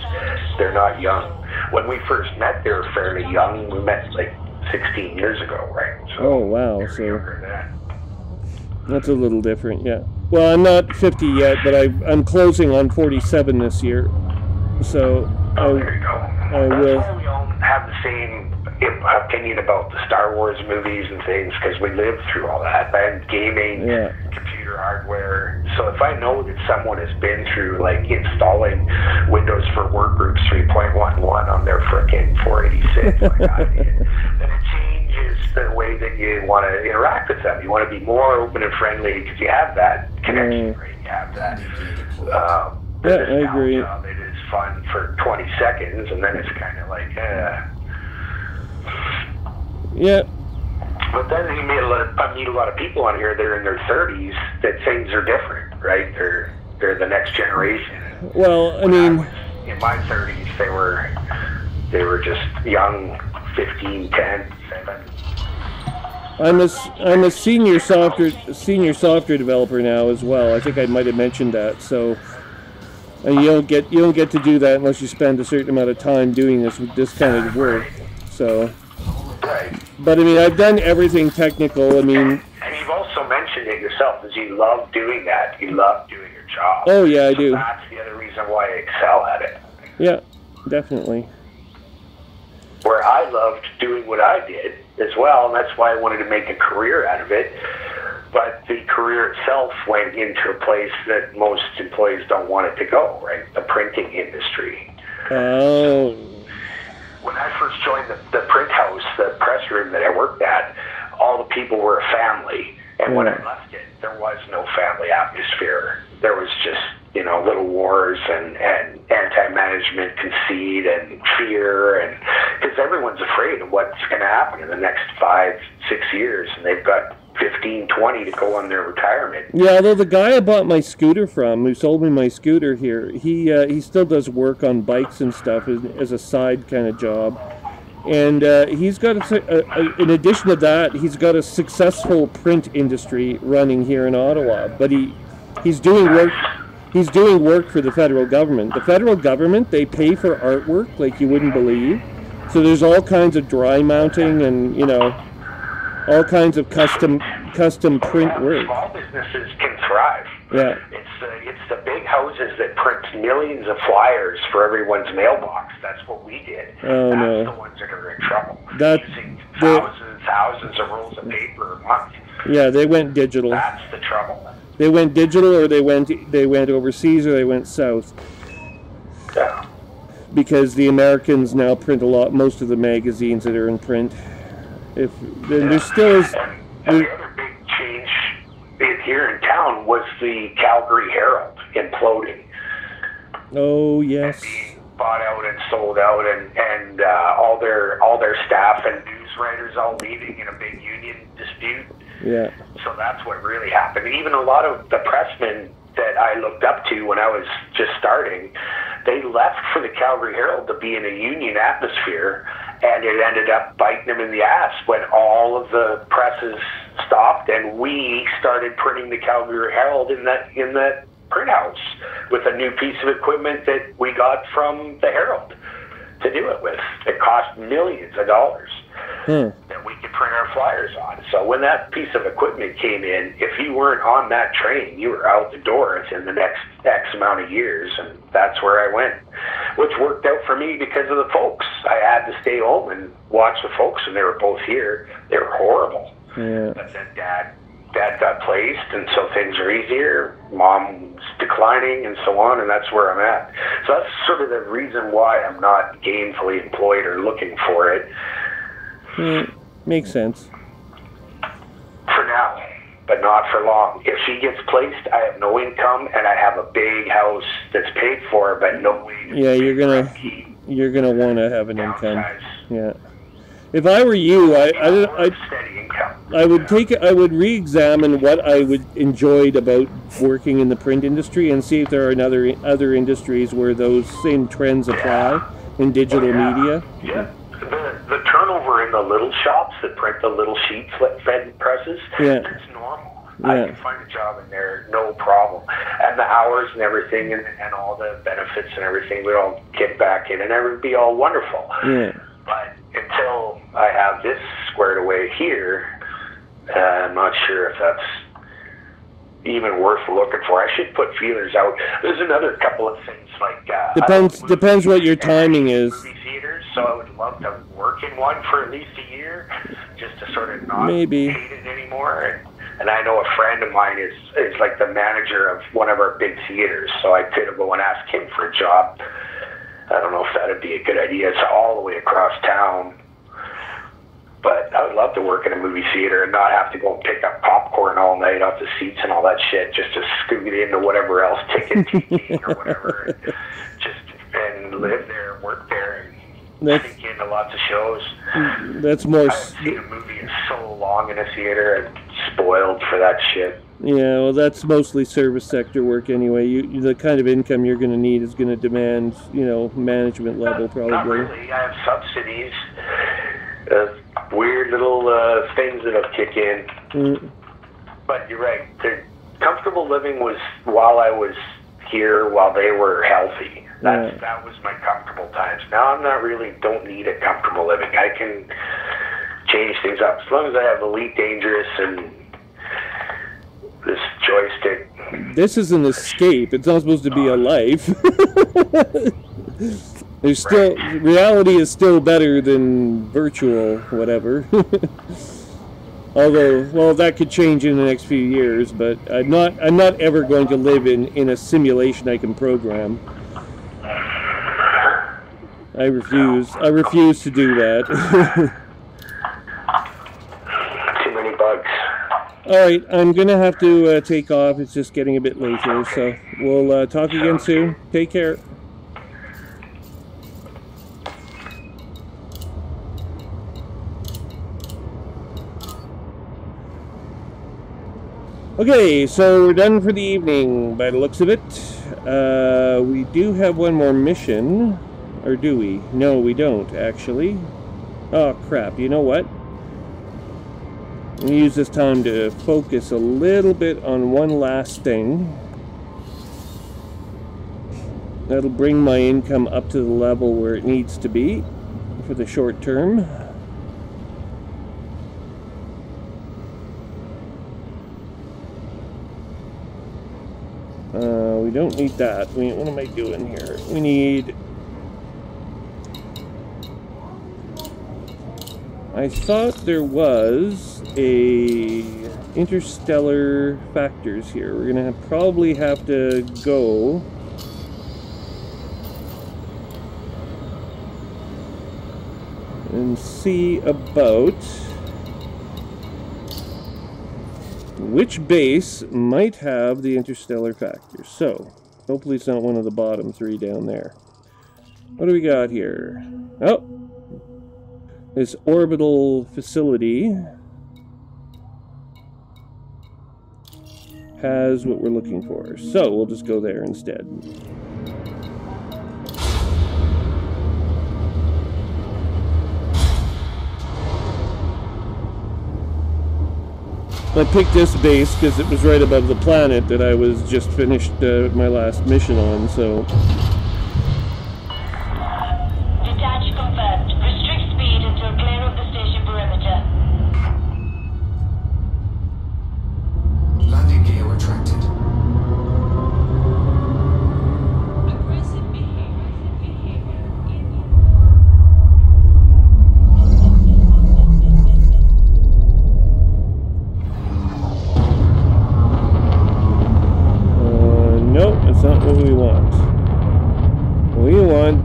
They're not young. When we first met, they were fairly young. We met like 16 years ago, right? So oh, wow. they were So younger than that. that's a little different, yeah. Well, I'm not 50 yet, but I'm closing on 47 this year. So There you go. I That's will. why we all have the same opinion about the Star Wars movies and things, because we lived through all that, and gaming, computer hardware. So if I know that someone has been through, like, installing Windows for Workgroups 3.11 on their frickin' 486, like I did, then it changes the way that you want to interact with them. You want to be more open and friendly because you have that connection, right? You have that. I agree. It is fun for 20 seconds, and then it's kind of like, Yeah. But then I meet a lot of people on here that are in their 30s that things are different, right? They're the next generation. Well, I mean, in my 30s, they were just young, 15, 10, 7. I'm a senior software developer now as well. I think I might have mentioned that. So, and you don't get to do that unless you spend a certain amount of time doing this kind of work. So, right. But I mean, I've done everything technical. I mean, and you've also mentioned it yourself, is you love doing that. You love doing your job. Oh yeah, I do. That's the other reason why I excel at it. Yeah, definitely. Where I loved doing what I did as well, and that's why I wanted to make a career out of it. But the career itself went into a place that most employees don't want it to go, right? The printing industry. Oh. When I first joined the print house, the press room that I worked at, all the people were a family. And when I left it, there was no family atmosphere. There was just, little wars and anti-management conceit and fear, and because everyone's afraid of what's going to happen in the next 5-6 years, and they've got 15, 20 to go on their retirement. Yeah, although the guy I bought my scooter from, who sold me my scooter here, he still does work on bikes and stuff as a side kind of job. And he's got, in addition to that, he's got a successful print industry running here in Ottawa. But he's doing work. He's doing work for the federal government. The federal government, they pay for artwork like you wouldn't believe. So there's all kinds of dry mounting and all kinds of custom print work. Small businesses can thrive. Yeah. It's the big houses that print millions of flyers for everyone's mailbox. That's what we did. Oh, That's no. the ones that are in trouble. The- Using thousands of rolls of paper a month. Yeah, they went digital. That's the trouble. They went digital, or they went overseas, or they went south. Yeah. Because the Americans now print most of the magazines that are in print. There still is. And the other big change here in town was the Calgary Herald imploding. Oh yes. And being bought out and sold out, and all their staff and news writers all leaving in a big union dispute. Yeah. So that's what really happened. Even a lot of the pressmen that I looked up to when I was just starting, they left for the Calgary Herald to be in a union atmosphere, and it ended up biting them in the ass when all of the presses stopped, and we started printing the Calgary Herald in that print house with a new piece of equipment that we got from the Herald to do it with. It cost millions of dollars that we could print our flyers on. So when that piece of equipment came in, if you weren't on that train, you were out the door within the next X amount of years, and that's where I went, which worked out for me because of the folks. I had to stay home and watch the folks, and they were both here. They were horrible. Yeah. But then Dad Dad got placed, and so things are easier. Mom's declining, and so on, and that's where I'm at. So that's sort of the reason why I'm not gainfully employed or looking for it. Makes sense. For now, but not for long. If she gets placed, I have no income, and I have a big house that's paid for, but no way to you're gonna want to have an income. Yeah. If I were you, I would re-examine what I enjoyed about working in the print industry and see if there are other industries where those same trends apply in digital media. Yeah. The turnover in the little shops that print the little sheet fed presses, it's normal. I can find a job in there, no problem. And the hours and everything and all the benefits and everything would all kick back in and it would be all wonderful. Yeah. But until I have this squared away here, I'm not sure if that's even worth looking for. I should put feelers out. There's another couple of things like depends what your timing is. Movie theaters, so I would love to work in one for at least a year, just to sort of not hate it anymore. And I know a friend of mine is like the manager of one of our big theaters, so I could go and ask him for a job. I don't know if that'd be a good idea. It's all the way across town. But I would love to work in a movie theater and not have to go and pick up popcorn all night off the seats and all that shit just to scoot it into whatever else, ticket TV or whatever. And live there, work there, and sneak into lots of shows. That's more... I haven't seen a movie in so long in a theater. I'm spoiled for that shit. Yeah, well, that's mostly service sector work anyway. The kind of income you're going to need is going to demand, management level probably. Not really. I have subsidies. Weird little things that have kicked in. But you're right. The comfortable living was while I was here, while they were healthy. That was my comfortable times. Now don't need a comfortable living. I can change things up. As long as I have Elite Dangerous and this joystick. This is an escape. It's not supposed to be a life. There's still reality is still better than virtual whatever. Although, well, that could change in the next few years. But I'm not ever going to live in a simulation I can program. I refuse to do that. Too many bugs. All right, I'm gonna have to take off. It's just getting a bit late here, so we'll talk again soon. Take care. Okay, so we're done for the evening by the looks of it. We do have one more mission, or do we? No, we don't, actually. Oh, crap. You know what? I'm going to use this time to focus a little bit on one last thing. That'll bring my income up to the level where it needs to be for the short term. We don't need that. What am I doing here? We need... I thought there was a interstellar factors here. We're gonna probably have to go and see about which base might have the interstellar factors. So, hopefully it's not one of the bottom three down there. What do we got here? Oh! This orbital facility has what we're looking for. So, we'll just go there instead. I picked this base because it was right above the planet that I was just finished my last mission on, so... Detach confirmed. Restrict speed until clear of the station perimeter. Landing gear retracted. Aggressive behavior in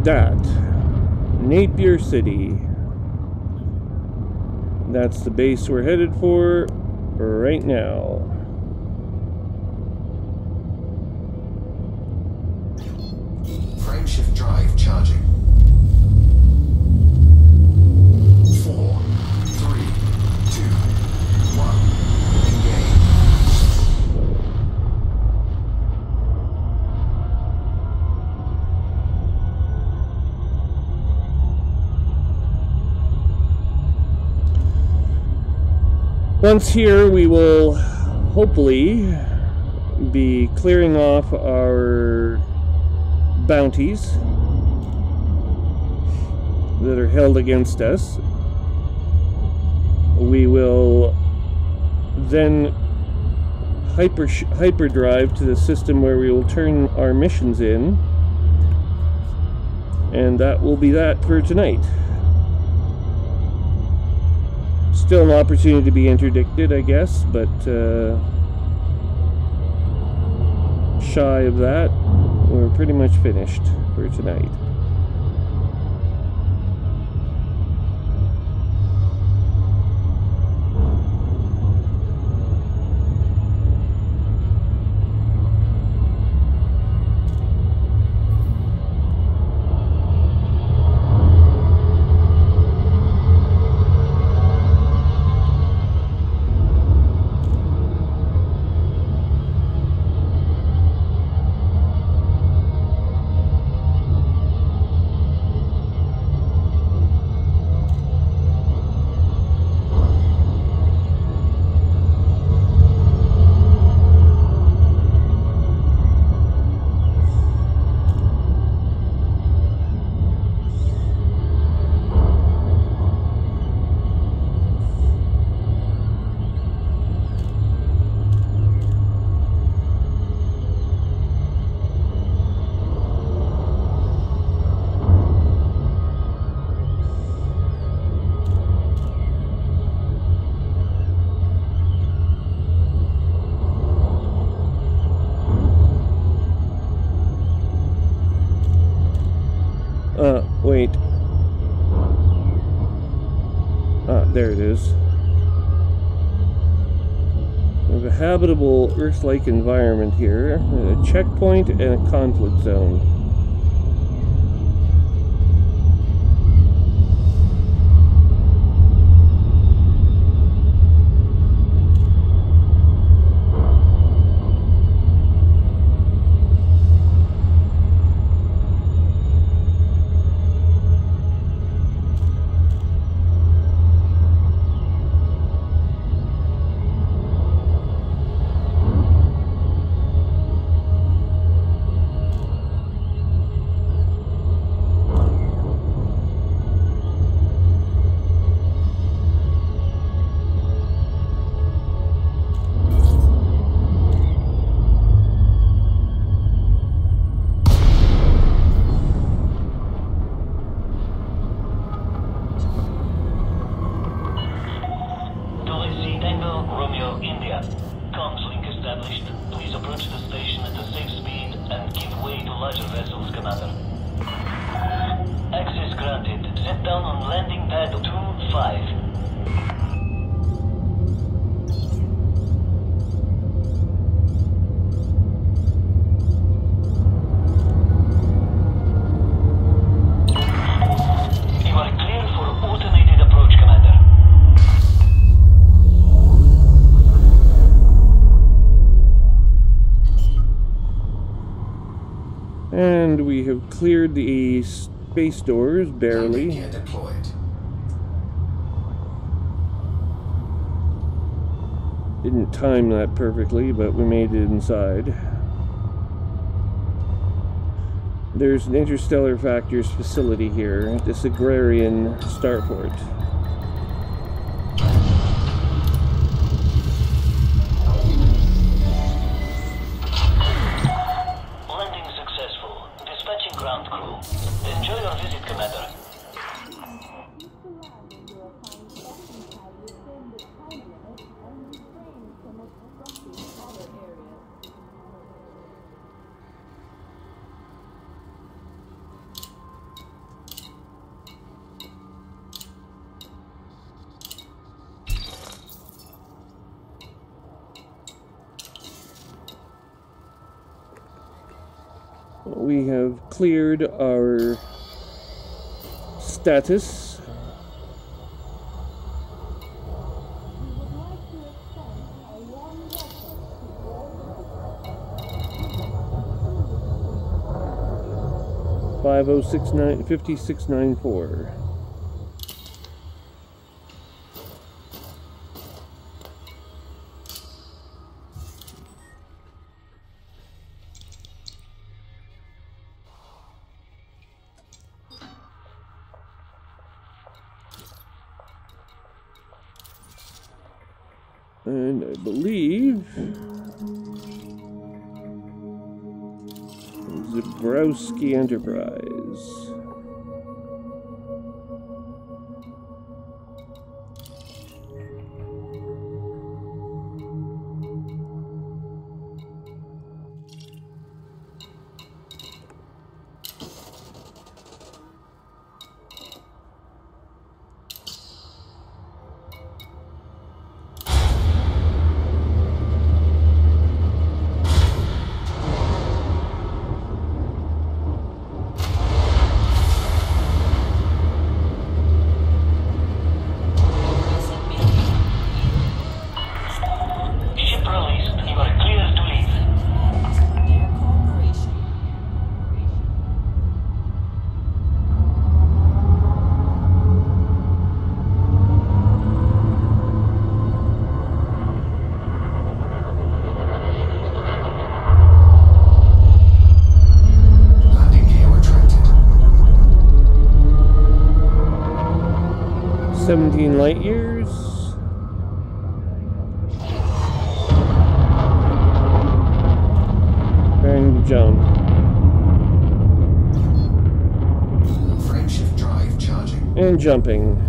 that. Napier City. That's the base we're headed for right now. Frameshift drive charging. 4, 3, 2, 1. Engage. Once here, we will hopefully be clearing off our bounties that are held against us. We will then hyperdrive to the system where we will turn our missions in, and that will be that for tonight. Still an opportunity to be interdicted, I guess, but shy of that, we're pretty much finished for tonight. Wait. There it is. There's a habitable Earth-like environment here, a checkpoint, and a conflict zone. And we have cleared the space doors, barely. Gear deployed. Didn't time that perfectly, but we made it inside. There's an Interstellar Factors facility here at this agrarian starport. We have cleared our status. $50,694. 5694. And I believe Zabrowski Enterprise. Ship released. You are clear to leave. For their cooperation. Landing gear retracted. 17 light years. Preparing to jump. Frameshift drive charging. And jumping.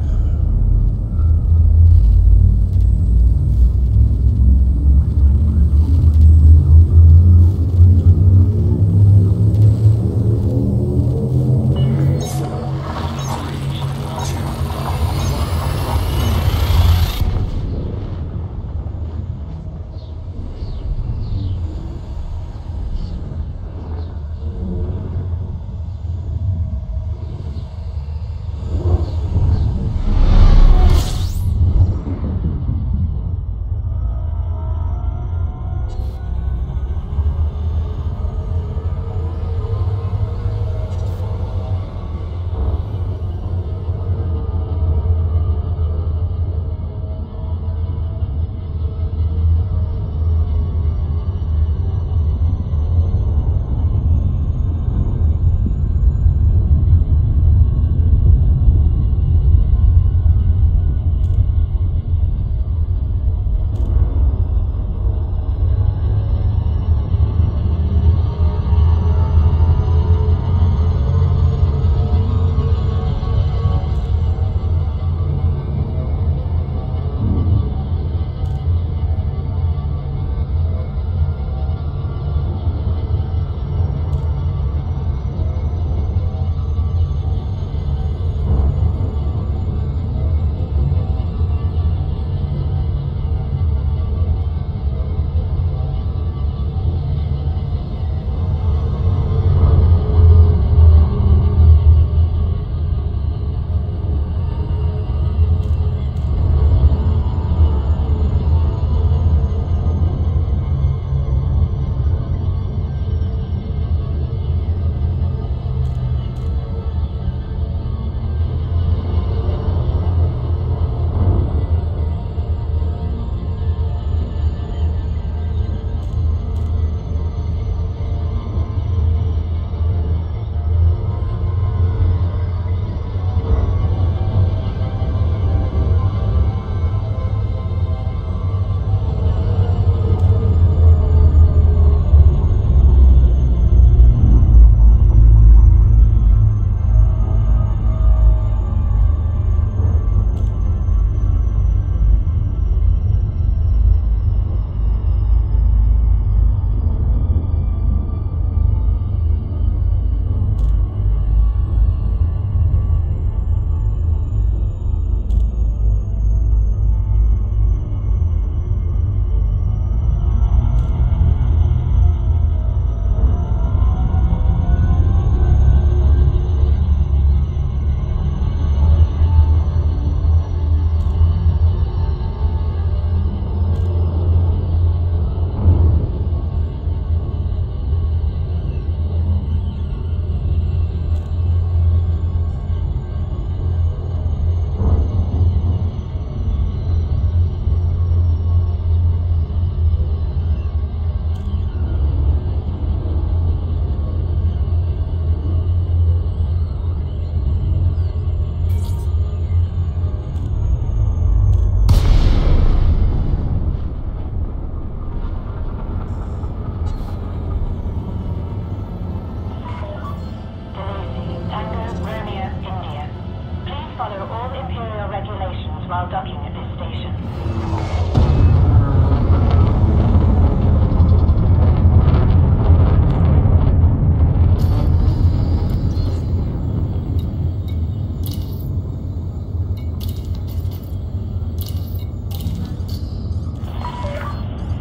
while docking at this station.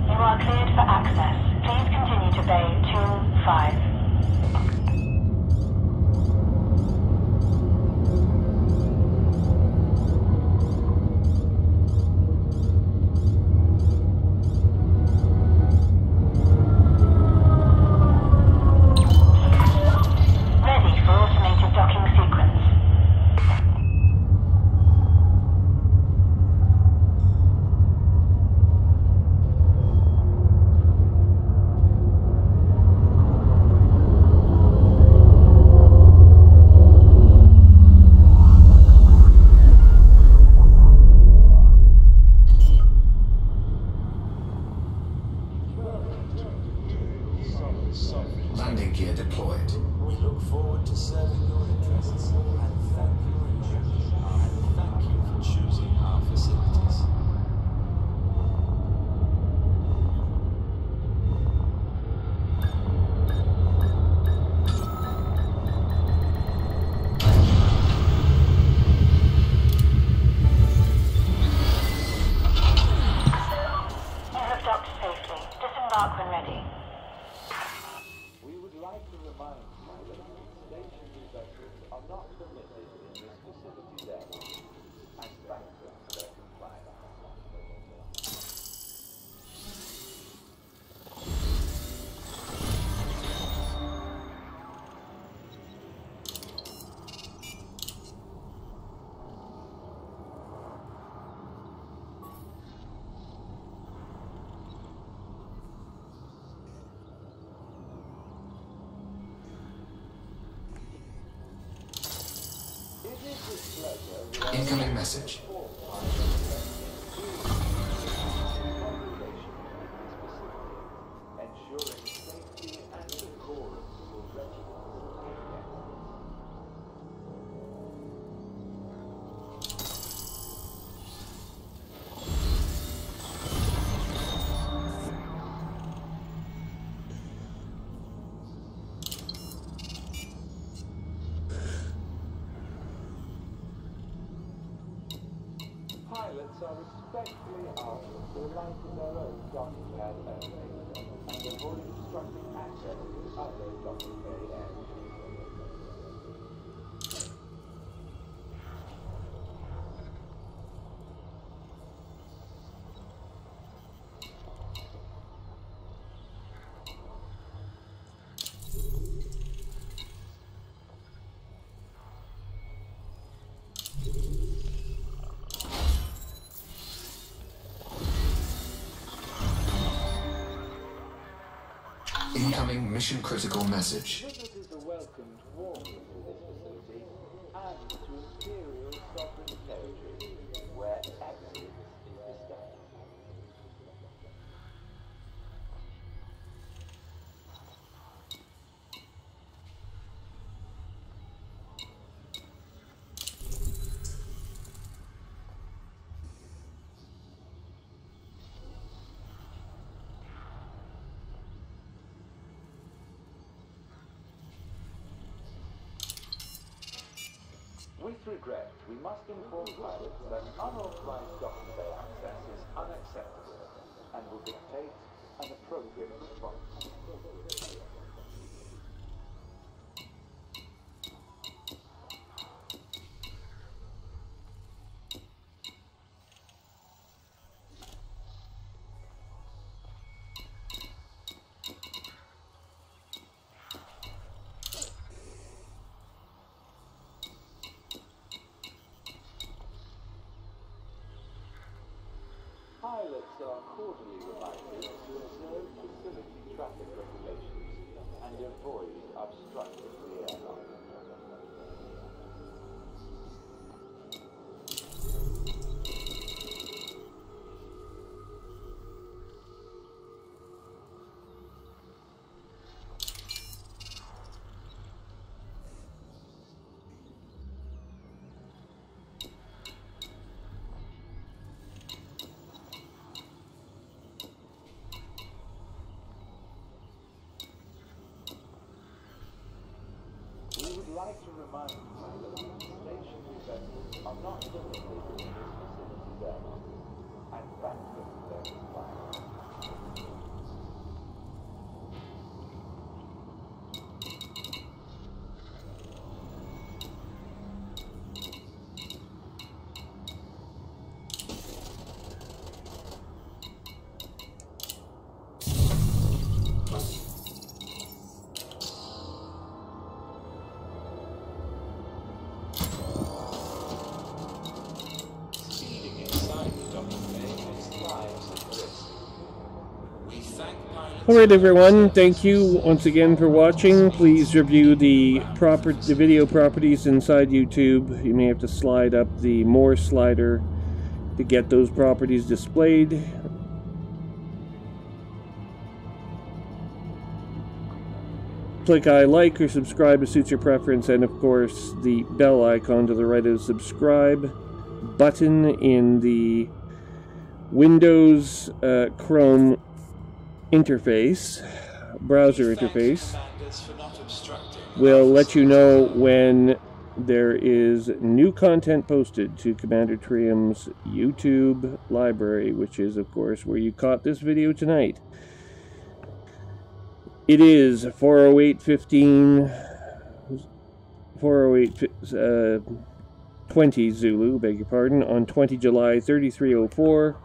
You are cleared for access. Please continue to Bay 25. Ready for automated docking sequence. Landing gear deployed. We look forward to serving your interests and thank you for choosing our facilities. You have docked safely. Disembark when ready. We would like to remind you that stationary vessels are not permitted in this facility's area and thank them for their compliance. Incoming message. Ensuring safety and decorum for residents and guests. Pilots are respectfully asked to alighten their own docking pad only and avoid obstructing access to other docking bay areas. Incoming mission critical message. Visitors are welcomed warmly to this facility and to Imperial sovereign territory, where excellence is the standard. With regret, we must inform pilots that unauthorized docking bay access is unacceptable and will dictate an appropriate response. Pilots are cordially reminded to observe facility traffic regulations and avoid obstructing the airline. remind you that stationary vessels are not permitted in this facility there. And thank them for their compliance. Speeding inside the docking bay puts lives at risk. We thank pilots. Alright everyone, thank you once again for watching. Please review the video properties inside YouTube. You may have to slide up the More slider to get those properties displayed. Click I like or subscribe if suits your preference, and of course the bell icon to the right of the subscribe button in the Windows Chrome interface, browser interface, will let you know when there is new content posted to Commander Trium's YouTube library, which is of course where you caught this video tonight. It is 20 Zulu, beg your pardon, on 20 July 3304.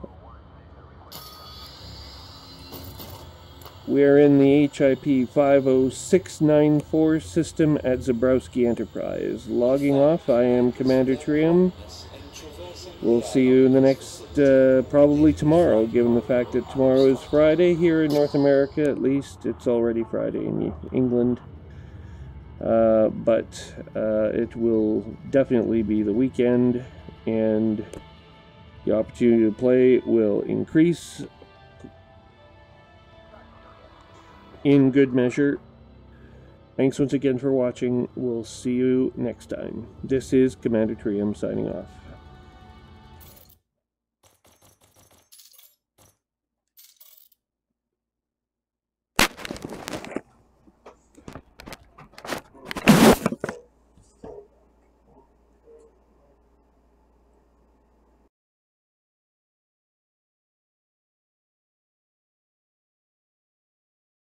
We are in the HIP 50694 system at Zabrowski Enterprise. Logging off, I am Commander Trium. We'll see you in the next, probably tomorrow, given the fact that tomorrow is Friday here in North America. At least it's already Friday in England. But it will definitely be the weekend, and the opportunity to play will increase in good measure. Thanks once again for watching. We'll see you next time. This is Commander Trium signing off.